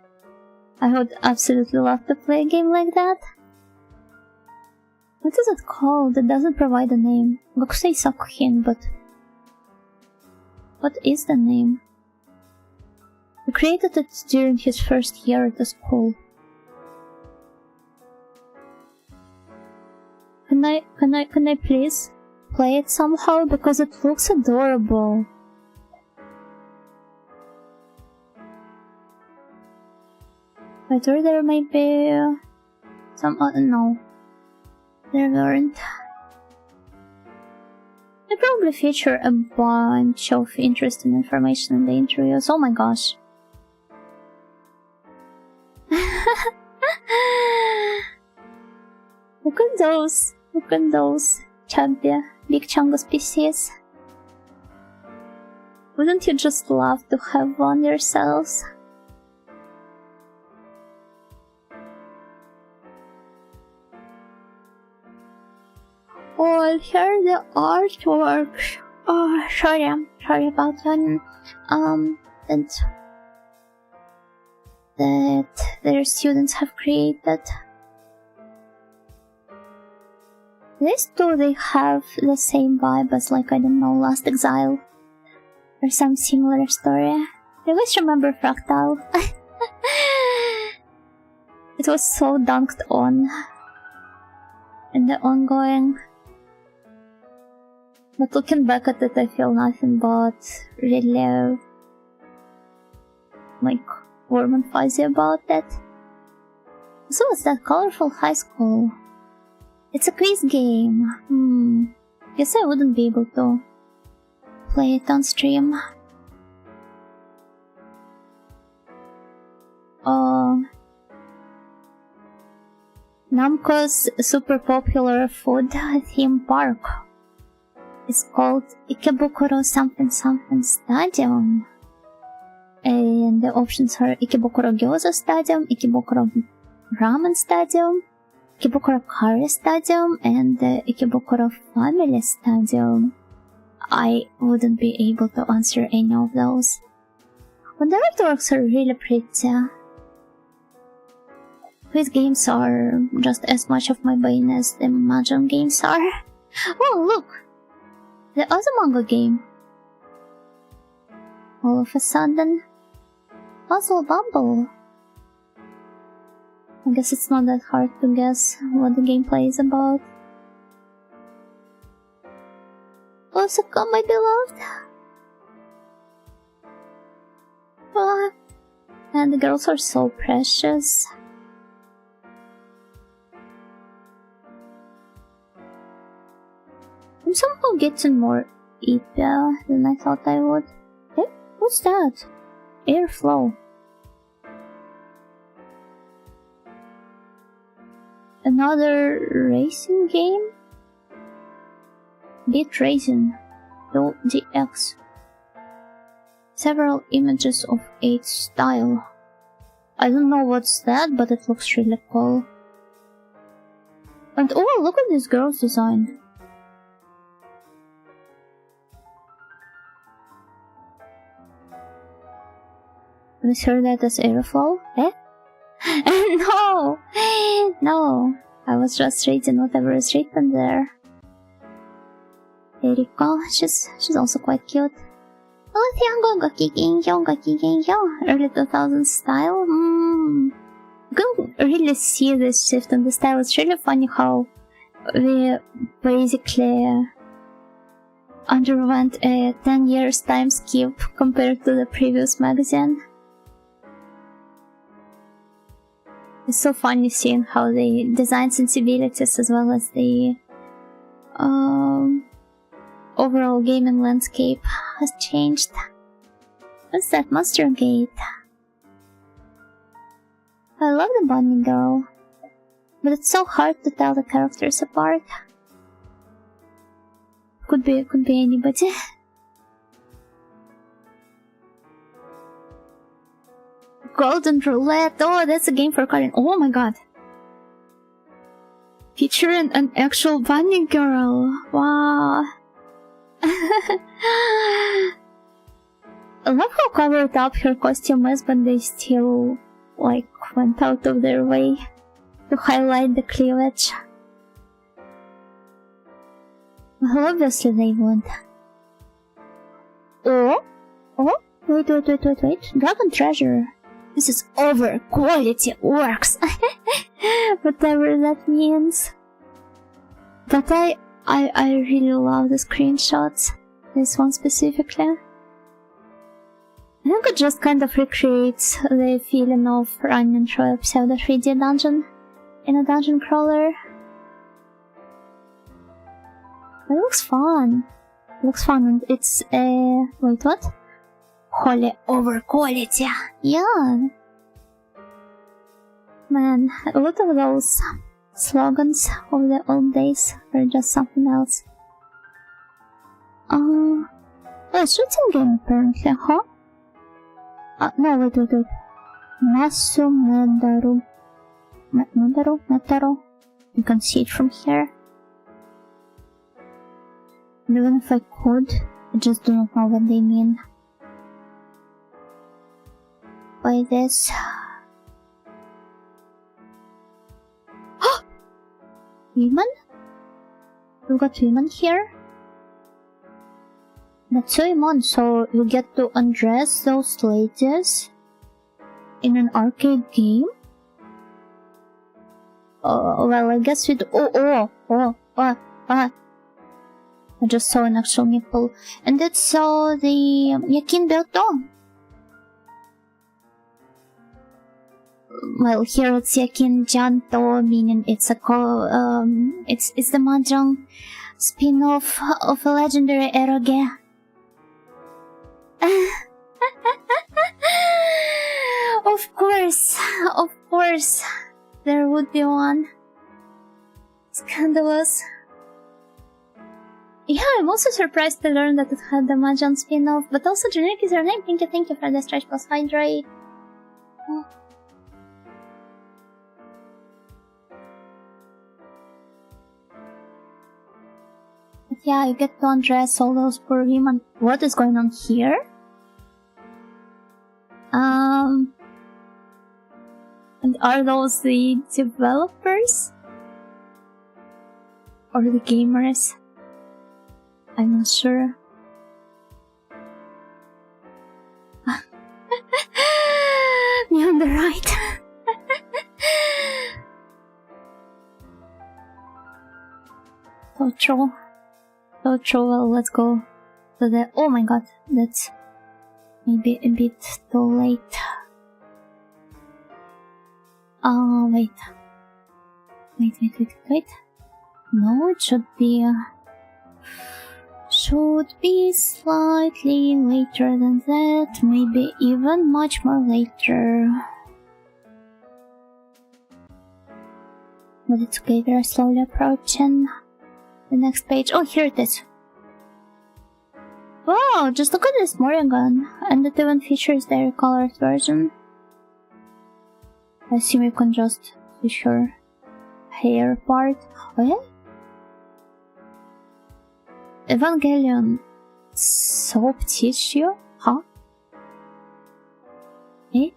I would absolutely love to play a game like that. What is it called? It doesn't provide a name. Gokusei Sakuhin, but what is the name? He created it during his first year at the school. Can I please play it somehow? Because it looks adorable. But or there might be some. No, there weren't. They probably feature a bunch of interesting information in the interviews. Oh my gosh. Look at those. Look at those chubby, big chungus PCs. Wouldn't you just love to have one yourselves? Oh, here the artwork. Oh, sorry about that. That their students have created. These two, they have the same vibe as, like, I don't know, Last Exile or some similar story. I always remember Fractal. It was so dunked on in the ongoing. But looking back at it, I feel nothing but really, like, warm and fuzzy about it. So what's that? Colorful High School. It's a quiz game. Guess I wouldn't be able to play it on stream. Namco's super popular food theme park is called Ikebukuro something something Stadium. And the options are Ikebukuro Gyoza Stadium, Ikebukuro Ramen Stadium, Ikebukuro Curry Stadium, and the Ikebukuro Family Stadium. I wouldn't be able to answer any of those. But the artworks are really pretty. These games are just as much of my bane as the Mahjong games are. Oh, look! The Azumanga game. All of a sudden, Puzzle Bubble. I guess it's not that hard to guess what the gameplay is about. Osaka, my beloved. And the girls are so precious. I'm somehow getting more Ipia than I thought I would. Hey, what's that? Airflow. Another racing game? Beat Racing 2DX. Several images of 8 style. I don't know what's that, but it looks really cool. And oh, look at this girl's design. Was her that as Airflow? Eh? No! No! I was just reading whatever is written there. Eriko, she's also quite cute. Early 2000s style. You can really see this shift in the style. It's really funny how we basically underwent a 10 years time skip compared to the previous magazine. It's so funny seeing how the design sensibilities as well as the overall gaming landscape has changed. What's that? Monster Gate. I love the bunny girl, but it's so hard to tell the characters apart. Could be anybody. Golden Roulette. Oh, that's a game for carding. Oh my god. Featuring an actual bunny girl. Wow. I love how covered up her costume is, but they still, like, went out of their way to highlight the cleavage. Well, obviously they would. Oh, wait. Dragon Treasure. This is over quality works. Whatever that means. But I really love the screenshots. This one specifically. I think it just kind of recreates the feeling of running through a pseudo 3D dungeon in a dungeon crawler. It looks fun. It looks fun, and it's wait, what? Holy over quality. Yeah. Man, a lot of those slogans of the old days are just something else. Oh, shooting game apparently, huh? No, wait. Masu Medaru. You can see it from here. And even if I could, I just do not know what they mean by this. Women? We got women here? That's women, so you get to undress those ladies in an arcade game? Well, I guess we'd. I just saw an actual nipple. And it's the Yakin Belto. Well, here it's Yakin Janto, meaning it's a it's the Mahjong spin-off of a legendary eroge. Of course, there would be one. Scandalous. Yeah, I'm also surprised to learn that it had the Mahjong spin-off, but also generic is her name. Thank you for the stretch plus hydrate. Oh. But yeah, you get to undress all those poor women. What is going on here? And are those the developers? Or the gamers? I'm not sure. Me on the right. So true. Well, let's go to the. Oh my god, that's maybe a bit too late. Wait. No, it should be. Should be slightly later than that, maybe even much more later. But it's okay, we're slowly approaching the next page. Oh, here it is. Wow, just look at this Morrigan, and it even features their colored version. I assume you can just switch your hair part. Oh yeah? Evangelion soap tissue? Huh? Eh?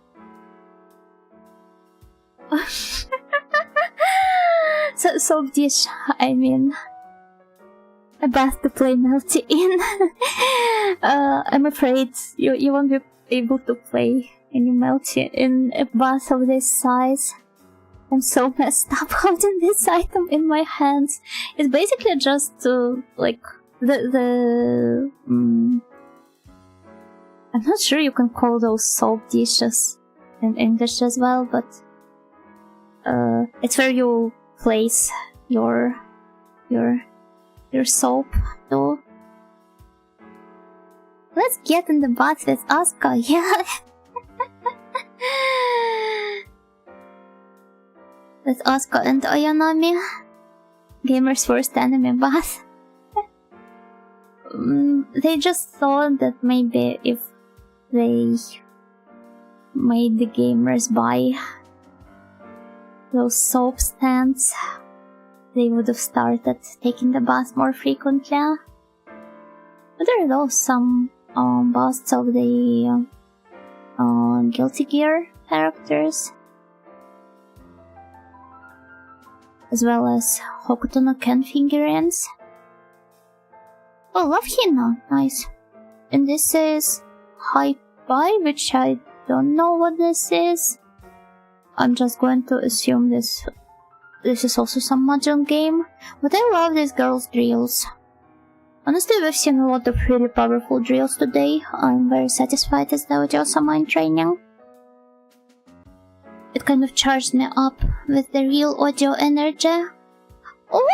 Soap dish, I mean. A bath to play melty in. I'm afraid you won't be able to play any melty in a bath of this size. I'm so messed up holding this item in my hands. It's basically just like I'm not sure you can call those soap dishes in English as well, but it's where you place your soap though. Let's get in the bath with Asuka, yeah. With Asuka and Ayanami. Gamer's first anime bath. They just thought that maybe if they made the gamers buy those soap stands, they would have started taking the bath more frequently. But there are those some busts of the Guilty Gear characters, as well as Hokuto no Ken figurines. Oh, love Hina, nice. And this is Hi-Fi, which I don't know what this is. I'm just going to assume this is also some Mahjong game. But I love these girls' drills. Honestly, we've seen a lot of really powerful drills today. I'm very satisfied as the audio summon training. It kind of charged me up with the real audio energy. Oh!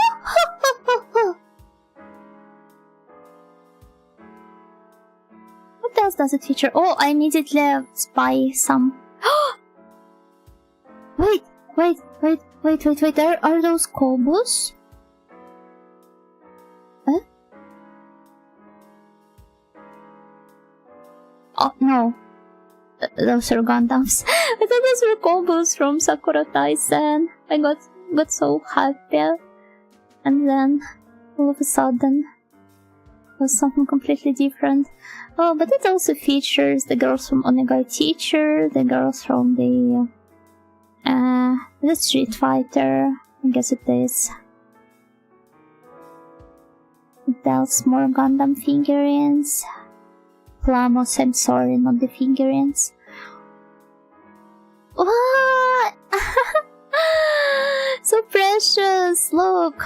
What else does it feature? Oh, I immediately spy some. Wait, are those Kobus? Huh? Oh, no. Those are Gundams. I thought those were Kobus from Sakura Taisen. I got so happy. And then, all of a sudden, it was something completely different. Oh, but it also features the girls from Onegai Teacher, the girls from the Street Fighter, I guess it is. There's more Gundam figurines. Plamos, I'm sorry, not the figurines. What? So precious, look!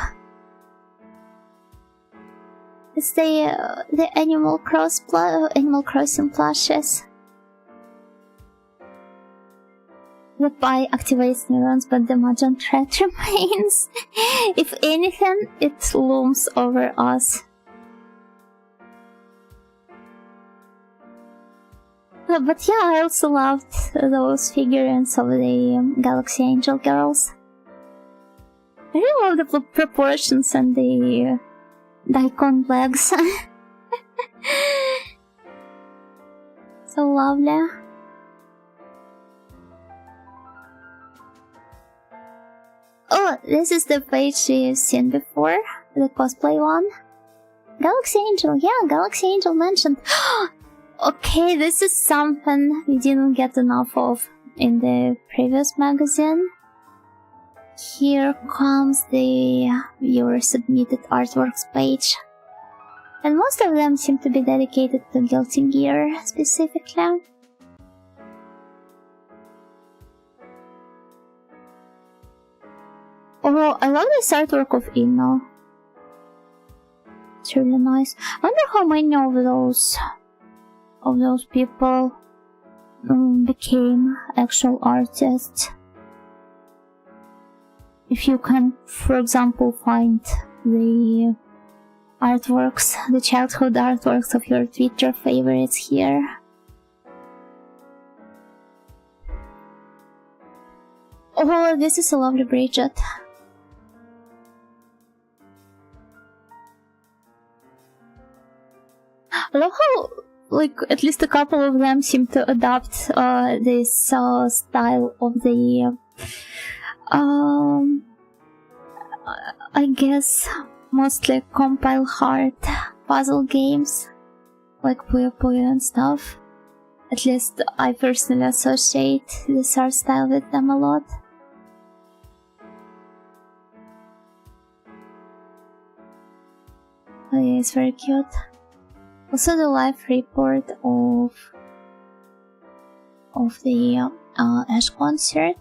It's the Animal Crossing plushes. The pie activates neurons, but the Mahjong threat remains. If anything, it looms over us. But yeah, I also loved those figurines of the Galaxy Angel girls. I really love the proportions and the daikon legs. So lovely. Oh, this is the page we've seen before, the cosplay one. Galaxy Angel, yeah, Galaxy Angel mentioned. Okay, this is something we didn't get enough of in the previous magazine. Here comes the viewer submitted artworks page. And most of them seem to be dedicated to Guilty Gear specifically. Oh, I love this artwork of Ino. It's really nice. I wonder how many of those people became actual artists. If you can, for example, find the artworks, the childhood artworks of your Twitter favorites here. Oh, this is a lovely Bridget. I love how, like, at least a couple of them seem to adopt this style of the I guess mostly compile hard puzzle games like Puyo Puyo and stuff. At least I personally associate this art style with them a lot. Oh yeah, it's very cute. Also the live report of the Ash concert.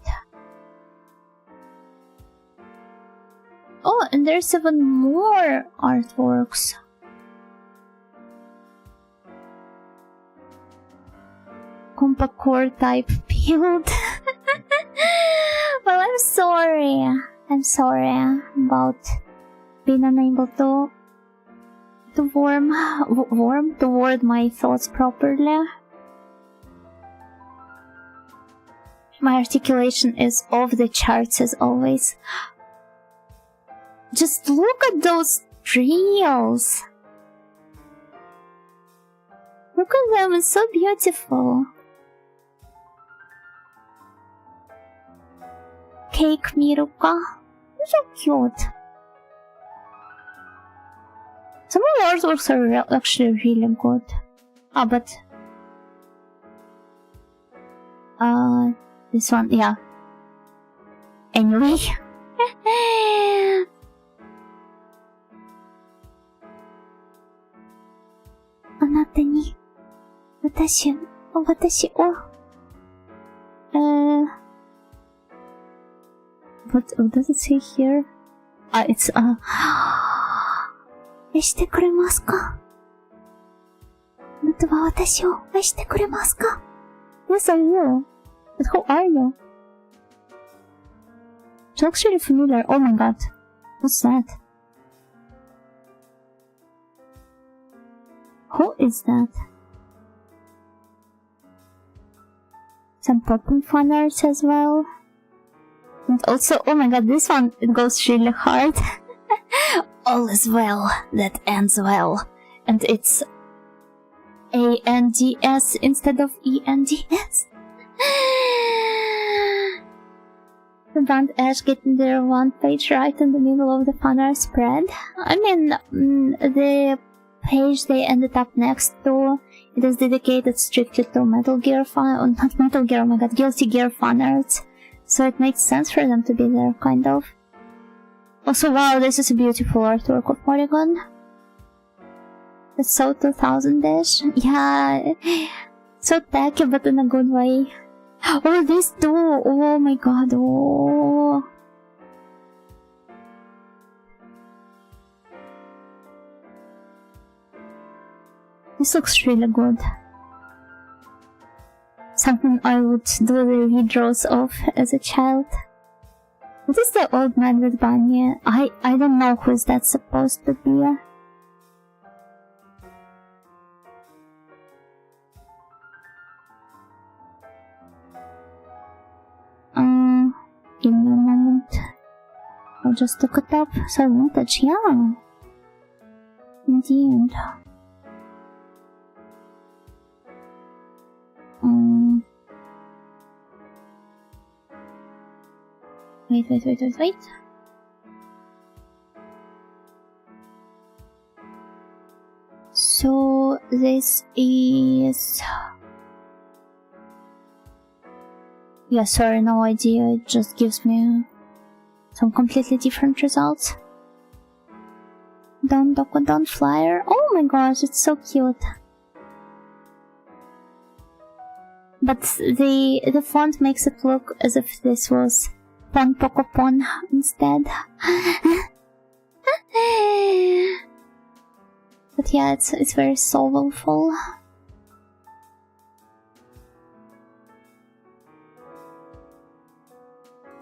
Oh, and there's even more artworks. Compa core type build. Well, I'm sorry. I'm sorry about being unable to word my thoughts properly. My articulation is off the charts as always. Just look at those drills. Look at them, it's so beautiful. Cake Miruka. So cute. Some of the artworks are actually really good. Ah, but this one, yeah. Anyway. あなたに私を what does it say here? It's 愛してくれますか？あなたは私を愛してくれますか？ Yes, I will. But who are you? It looks really familiar. Oh my god. What's that? Who is that? Some popping fan arts as well. And also, oh my god, this one, it goes really hard. All is well that ends well. And it's ANDS instead of ENDS. The band Ash getting their one page right in the middle of the fan art spread. I mean, the page they ended up next to, it is dedicated strictly to Metal Gear fan, not Metal Gear, oh my god, Guilty Gear fan arts. So it makes sense for them to be there, kind of. Also, wow, this is a beautiful artwork of Polygon. It's so 2000-ish. Yeah, so tacky, but in a good way. Oh, these two! Oh my god, oh. This looks really good. Something I would do the redraws of as a child. What is the old man with bunny? I don't know who is that supposed to be. Give me a moment. I'll just look it up. So vintage, yeah. Indeed. Wait. So this is... Yeah, sorry, no idea, it just gives me some completely different results. Don flyer. Oh my gosh, it's so cute. But the font makes it look as if this was Pon Pokopon instead. But yeah, it's very soulful.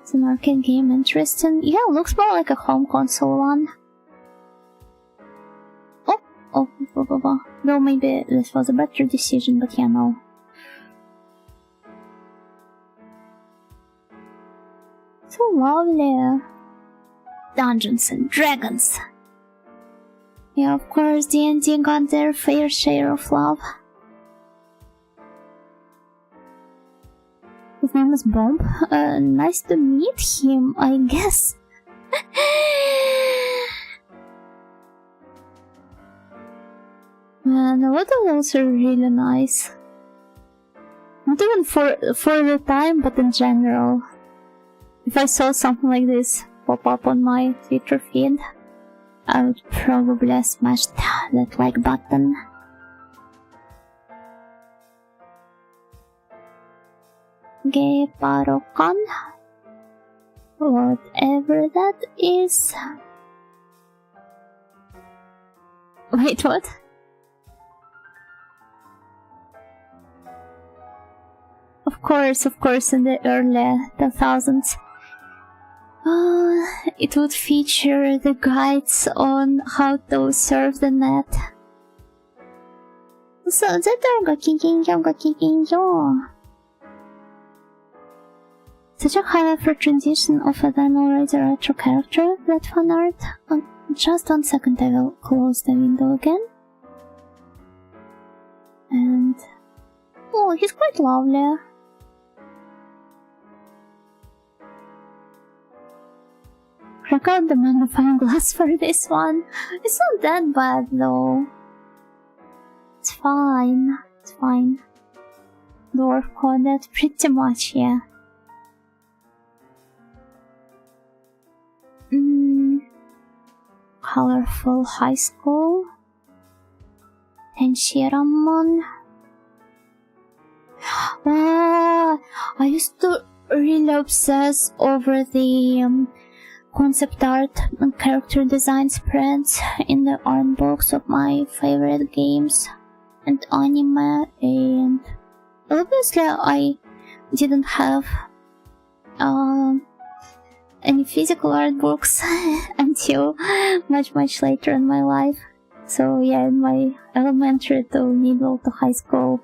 It's an arcade game, interesting. Yeah, looks more like a home console one. Oh. No, maybe this was a better decision, but yeah, no. So lovely. Dungeons and Dragons. Yeah, of course, D&D got their fair share of love. His name is Bob. Nice to meet him, I guess. Man, a lot of those are really nice. Not even for the time, but in general. If I saw something like this pop up on my Twitter feed, I would probably have smashed that like button. Geparokan. Whatever that is. Wait, what? Of course, in the early 2000s. It would feature the guides on how to surf the net. So such a high effort transition of a then already retro character, that fan art. Just 1 second, I will close the window again. And... oh, he's quite lovely. Crack out the magnifying glass for this one. It's not that bad though. It's fine. Dwarf coded, pretty much, yeah. Colorful high school. Tenshiramon. I used to really obsess over the concept art and character design spreads in the art box of my favorite games and anime, and obviously I didn't have any physical art books until much later in my life. So yeah, in my elementary to middle to high school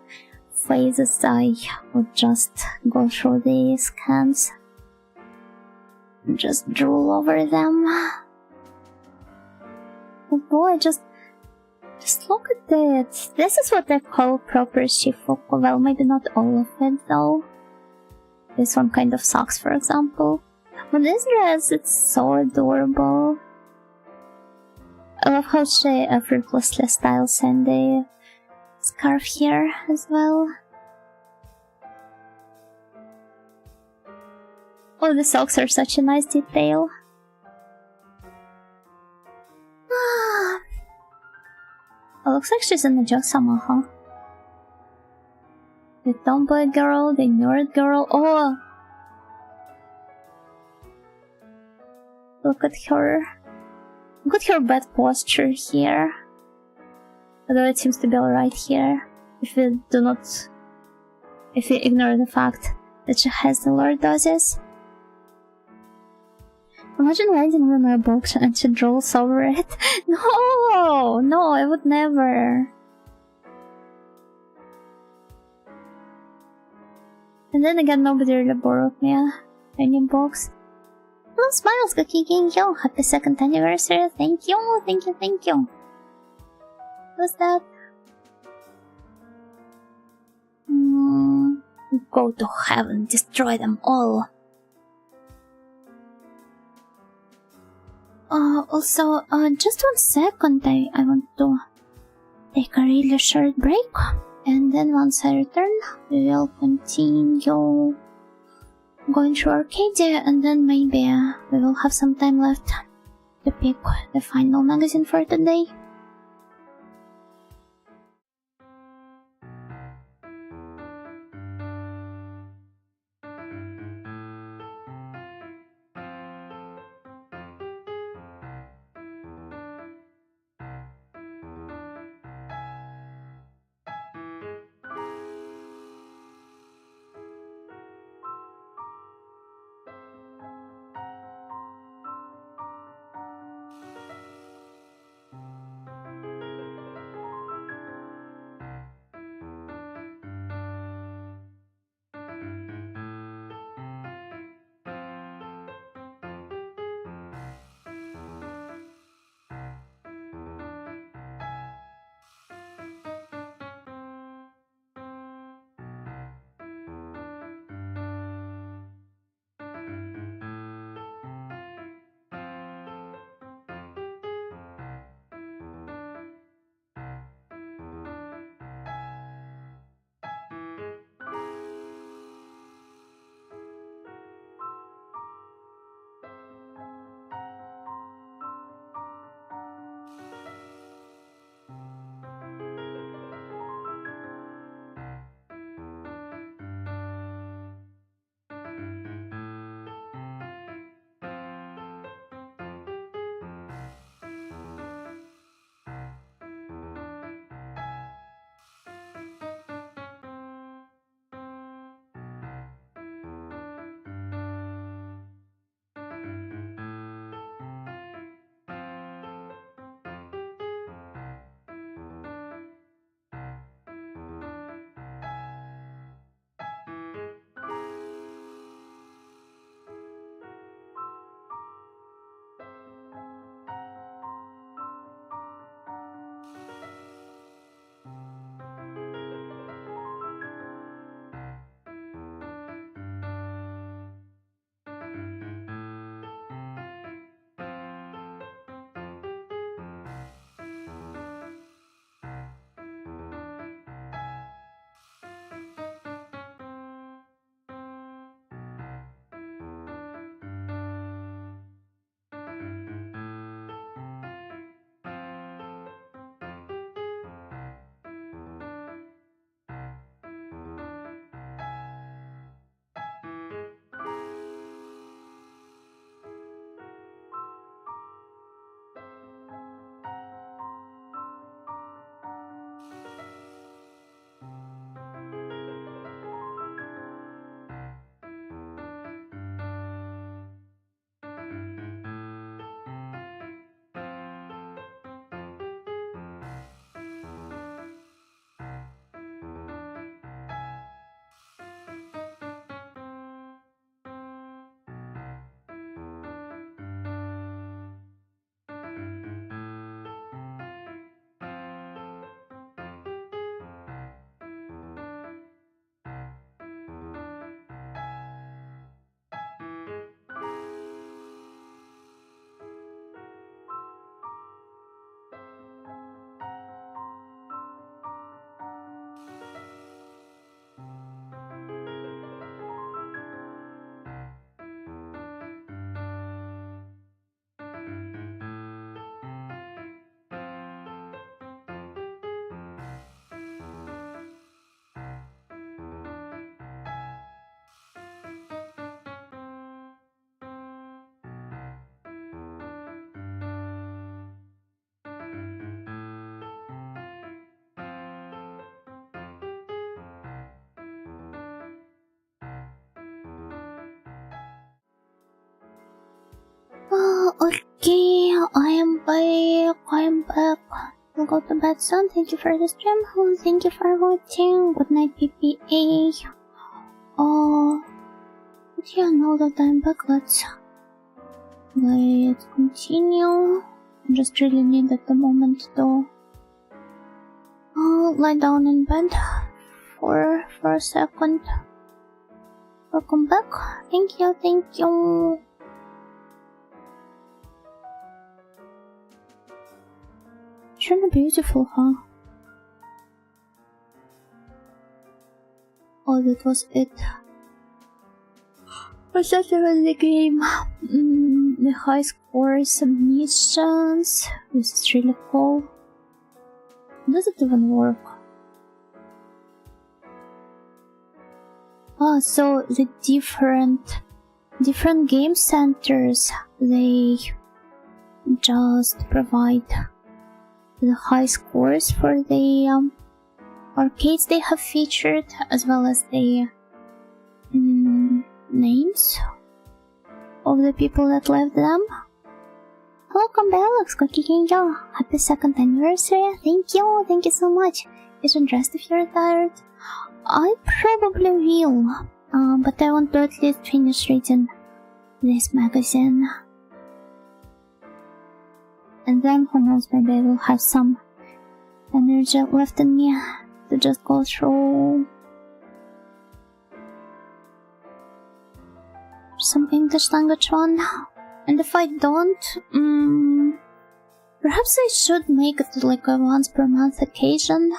phases, I would just go through the scans and just drool over them. But boy, just look at that. This is what I call proper shifuku. Well, maybe not all of it though. This one kind of sucks, for example. But this dress, it's so adorable. I love how she effortlessly styles and the scarf here as well. Oh, the socks are such a nice detail. It looks like she's in a job somehow. The tomboy girl, the nerd girl. Oh! Look at her. Look at her bad posture here. Although it seems to be alright here. If we ignore the fact that she has the lordosis. Imagine landing on a box and she drools over it. No, I would never. And then again, nobody really borrowed me any box. Hello, Smiles, Gakigenyo, happy 2nd anniversary, thank you. Who's that? Go to heaven, destroy them all. Also, just 1 second, I want to take a really short break. And then once I return, we will continue going through Arcadia, and then maybe we will have some time left to pick the final magazine for today. go to bed soon. Thank you for the stream. Oh, thank you for watching. Good night, PPA. Oh, but yeah, now that I'm back, let's continue. I just really need at the moment to lie down in bed for a second. Welcome back. Thank you, thank you. It's really beautiful, huh? Oh, that was it. What's that was the game? The high score submissions. This is really cool. Does it even work? Ah, so the different game centers, they just provide the high scores for the arcades they have featured, as well as the names of the people that left them. Welcome back, Alex. Happy 2nd anniversary. Thank you so much. You should rest if you're tired. I probably will, but I want to at least finish reading this magazine. And then, who knows, maybe I will have some energy left in me to just go through some English language one. And if I don't, perhaps I should make it like a once per month occasion.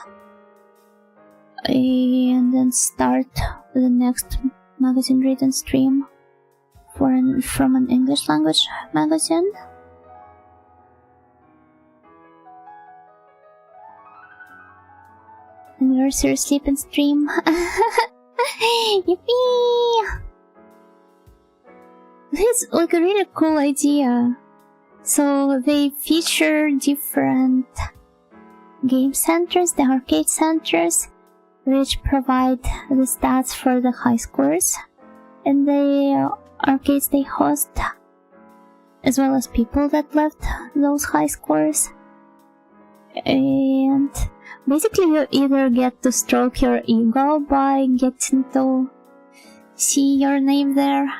And then start the next magazine reading stream from an English language magazine. Anniversary sleeping stream. Yippee! This is like a really cool idea. So they feature different game centers, the arcade centers, which provide the stats for the high scores, and the arcades they host, as well as people that left those high scores. And basically you either get to stroke your ego by getting to see your name there,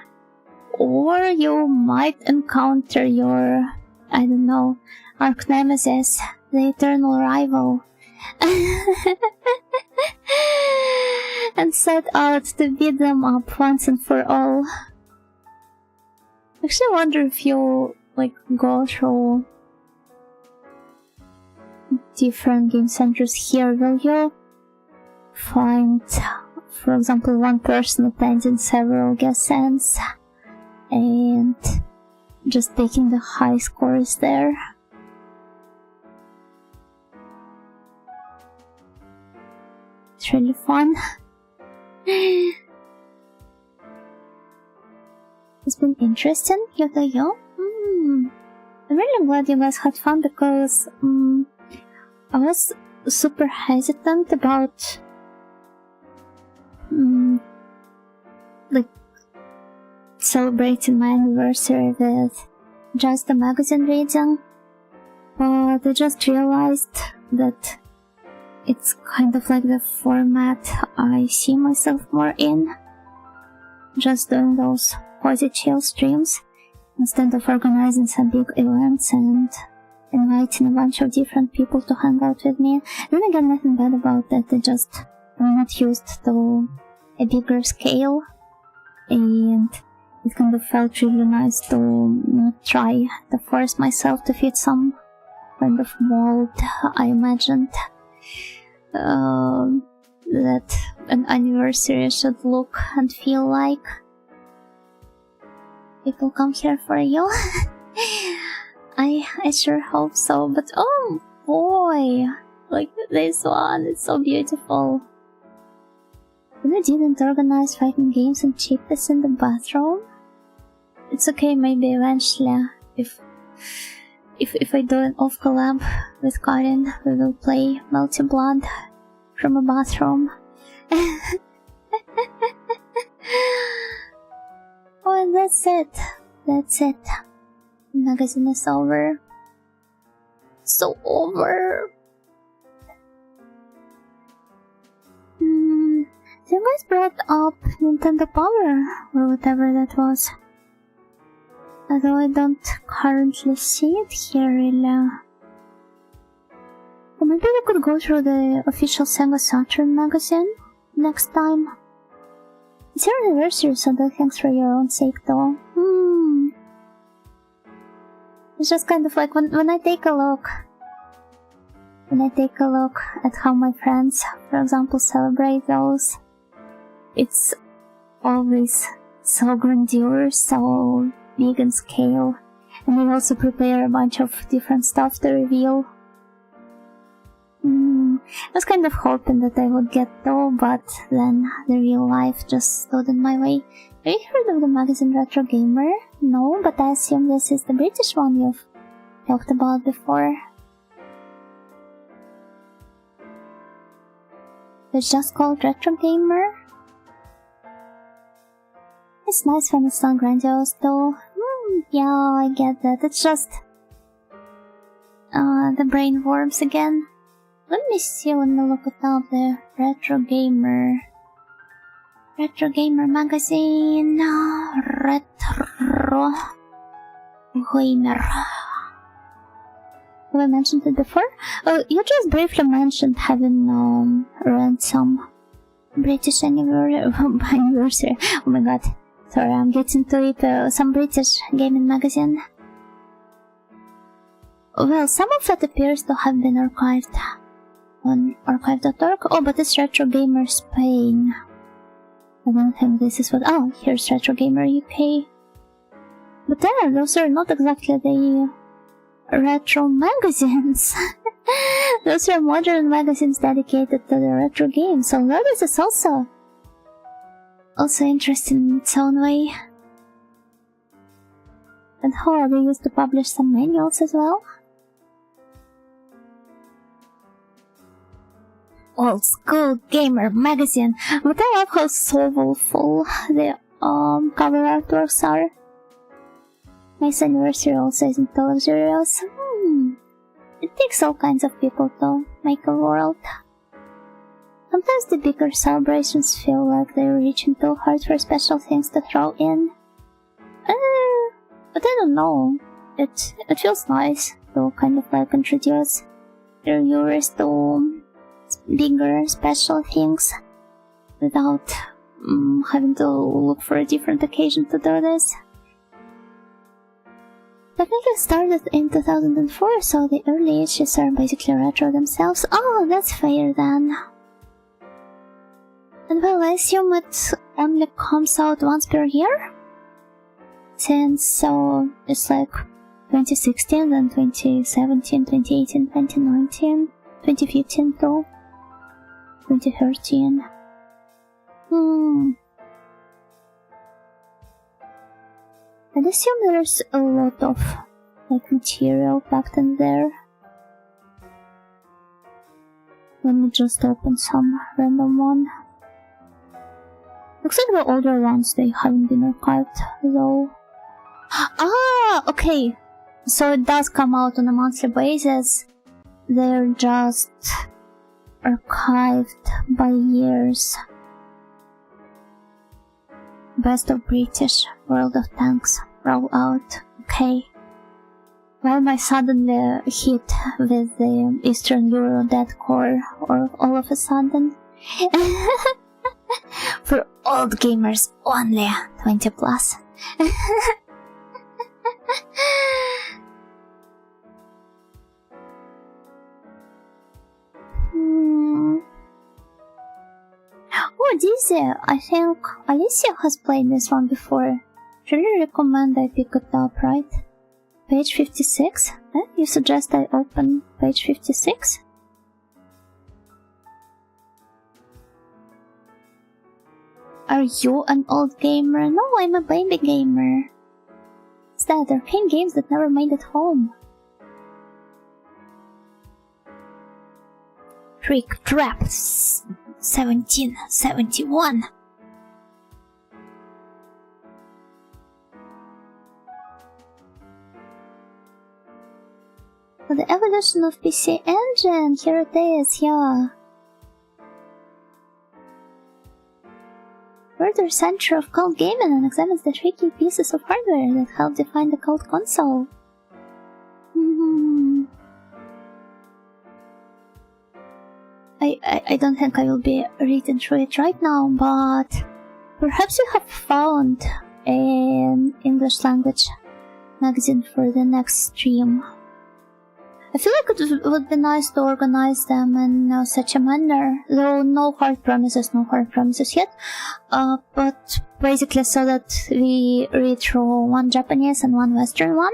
or you might encounter your, I don't know, arch nemesis, the eternal rival, and set out to beat them up once and for all. Actually, I wonder if you go through different game centers here, will you find, for example, one person attending several guest sends and just taking the high scores there? It's really fun. It's been interesting, yo. I'm really glad you guys had fun, because I was super hesitant about celebrating my anniversary with just the magazine reading, but I just realized that it's kind of like the format I see myself more in, just doing those cozy chill streams instead of organizing some big events and inviting a bunch of different people to hang out with me. Then again, nothing bad about that, I'm not used to a bigger scale, and it kind of felt really nice to not try to force myself to fit some kind of mold I imagined that an anniversary should look and feel like. People come here for you. I sure hope so, but oh boy, this one, it's so beautiful. I didn't organize fighting games and cheat this in the bathroom. It's okay, maybe eventually, if I do an off collab with Karin, we will play Melty Blood from a bathroom. Oh, and that's it. The magazine is over. So over. always brought up Nintendo Power, or whatever that was. Although I don't currently see it here really. Or maybe we could go through the official Sega Saturn magazine next time. It's your anniversary, so do things for your own sake though. It's just kind of like when I take a look at how my friends, for example, celebrate those, it's always so grandiose, so big in scale, and they also prepare a bunch of different stuff to reveal. I was kind of hoping that I would get though, but then the real life just stood in my way. Have you heard of the magazine Retro Gamer? No, but I assume this is the British one you've talked about before. It's just called Retro Gamer. It's nice when it's not grandiose though. Yeah, I get that. It's just the brain worms again. Let me see, let me look it up, the Retro Gamer magazine. Retro Gamer. Have I mentioned it before? Oh, you just briefly mentioned having read some British anniversary. Oh my god, sorry, I'm getting to it. Some British gaming magazine. Well, some of it appears to have been archived on archive.org. Oh, but it's Retro Gamer Spain. I don't think this is what... Oh, here's Retro Gamer UK. But there, those are not exactly the retro magazines. Those are modern magazines dedicated to the retro games, so this is also interesting in its own way. And how they used to publish some manuals as well. Old School Gamer magazine, but I love how soulful the cover artworks are. Nice anniversary also isn't too luxurious. It takes all kinds of people to make a world. Sometimes the bigger celebrations feel like they're reaching too hard for special things to throw in. But I don't know. It feels nice to kind of like introduce the viewers to bigger special things without having to look for a different occasion to do this. Technically started in 2004, so the early issues are basically retro themselves. Oh, that's fair then. And well, I assume it only comes out once per year? Since so it's like 2016, then 2017, 2018, 2019, 2015 too. 2013. I'd assume there's a lot of like material packed in there. Let me just open some random one. Looks like the older ones, they haven't been archived though. Ah, okay. So it does come out on a monthly basis. They're just archived by years. Best of British, World of Tanks, Rollout. Okay. Why am I suddenly hit with the Eastern Euro deathcore or all of a sudden? For old gamers only, 20 plus. Oh, Dizzy, I think Alicia has played this one before. Really recommend I pick it up, right? Page 56? You suggest I open page 56? Are you an old gamer? No, I'm a baby gamer. What's that? Arcane games that never made it home. Trick Traps 1771. The evolution of PC Engine, here it is, yeah. further century of cult gaming and examines the tricky pieces of hardware that help define the cult console. I don't think I will be reading through it right now, but perhaps you have found an English language magazine for the next stream. I feel like it would be nice to organize them in such a manner, though no hard promises yet, but basically so that we read through one Japanese and one Western one.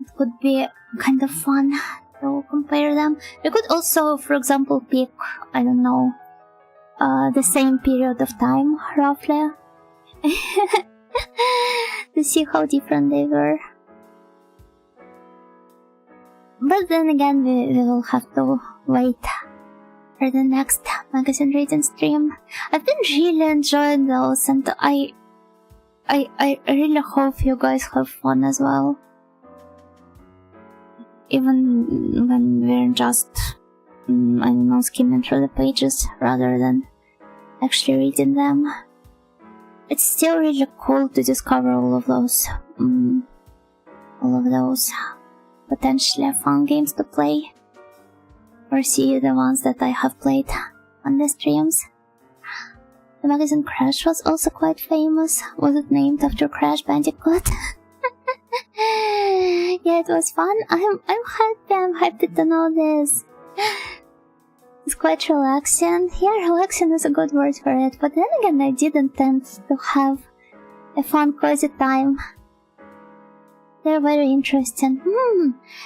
It could be kind of fun to compare them. We could also, for example, pick, I don't know, the same period of time, roughly, to see how different they were. But then again, we will have to wait for the next magazine reading stream. I've been really enjoying those, and I really hope you guys have fun as well. Even when we're just, I don't know, skimming through the pages rather than actually reading them. It's still really cool to discover all of those potentially fun games to play, or see the ones that I have played on the streams. The magazine Crash was also quite famous. Was it named after Crash Bandicoot? Yeah, it was fun. I'm happy to know this. It's quite relaxing. Yeah, relaxing is a good word for it, but then again, I did intend to have a fun, cozy time. They're very interesting.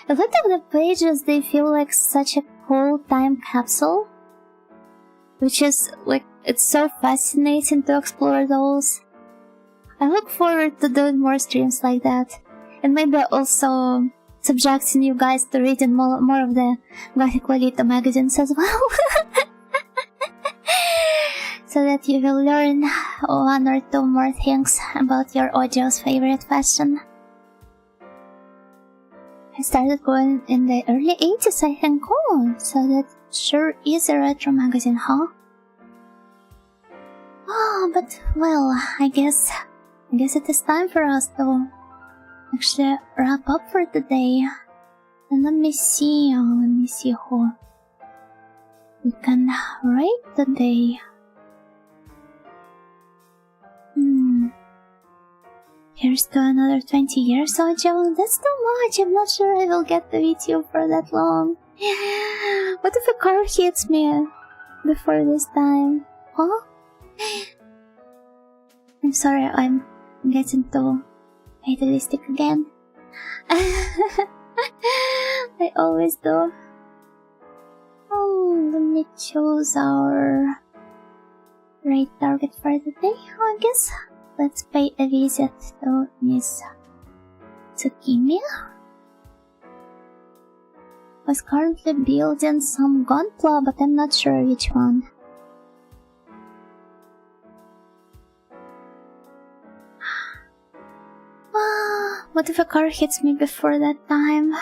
A lot of the pages, they feel like such a cool time capsule, which is, like, it's so fascinating to explore those. I look forward to doing more streams like that, and maybe also subjecting you guys to reading more of the Gothic Lolita magazines as well. So that you will learn one or two more things about your audio's favorite fashion. I started going in the early 80s, I think. Oh, so that sure is a retro magazine, huh? Oh, but, well, I guess it is time for us to actually wrap up for today. And let me see who we can rate today. Here's to another 20 years, audio. That's too much. I'm not sure I will get to with you for that long. What if a car hits me before this time? Huh? I'm sorry, I'm getting too fatalistic again. I always do. Oh, let me choose our right target for the day, I guess. Let's pay a visit to Miss Tsukimi. Was currently building some gunpla, but I'm not sure which one. What if a car hits me before that time?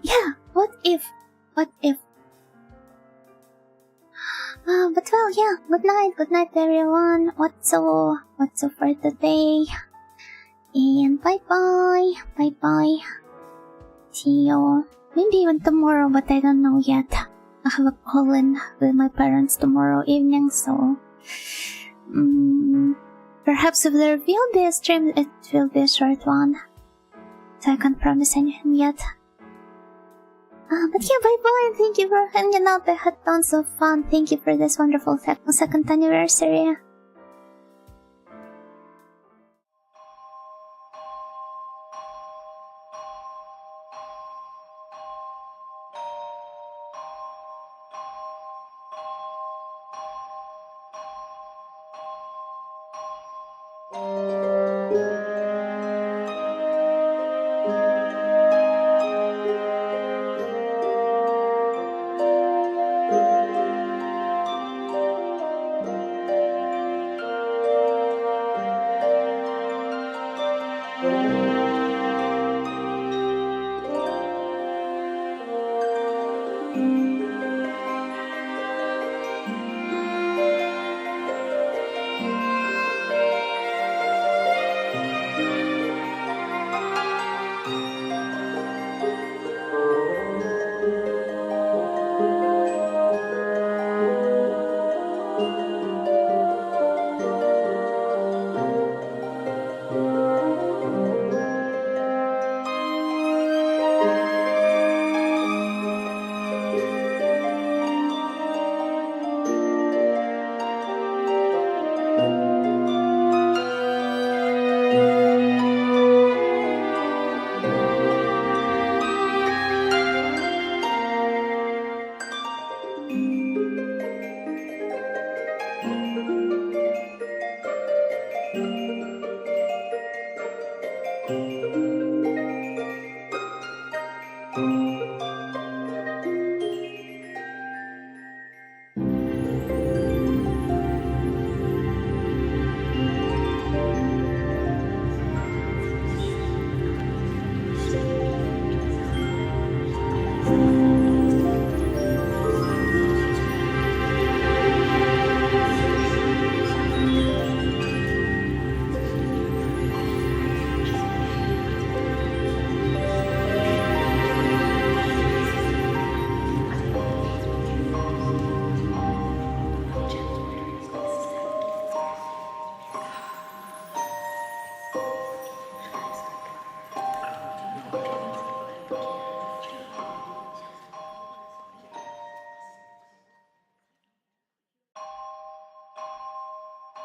Yeah, what if? But well, yeah, good night everyone. What's so for today? And bye bye. See you maybe even tomorrow, but I don't know yet. I have a call-in with my parents tomorrow evening, so perhaps if there will be a stream, it will be a short one. So I can't promise anything yet. But yeah, bye-bye. Thank you for hanging out. I had tons of fun. Thank you for this wonderful second anniversary.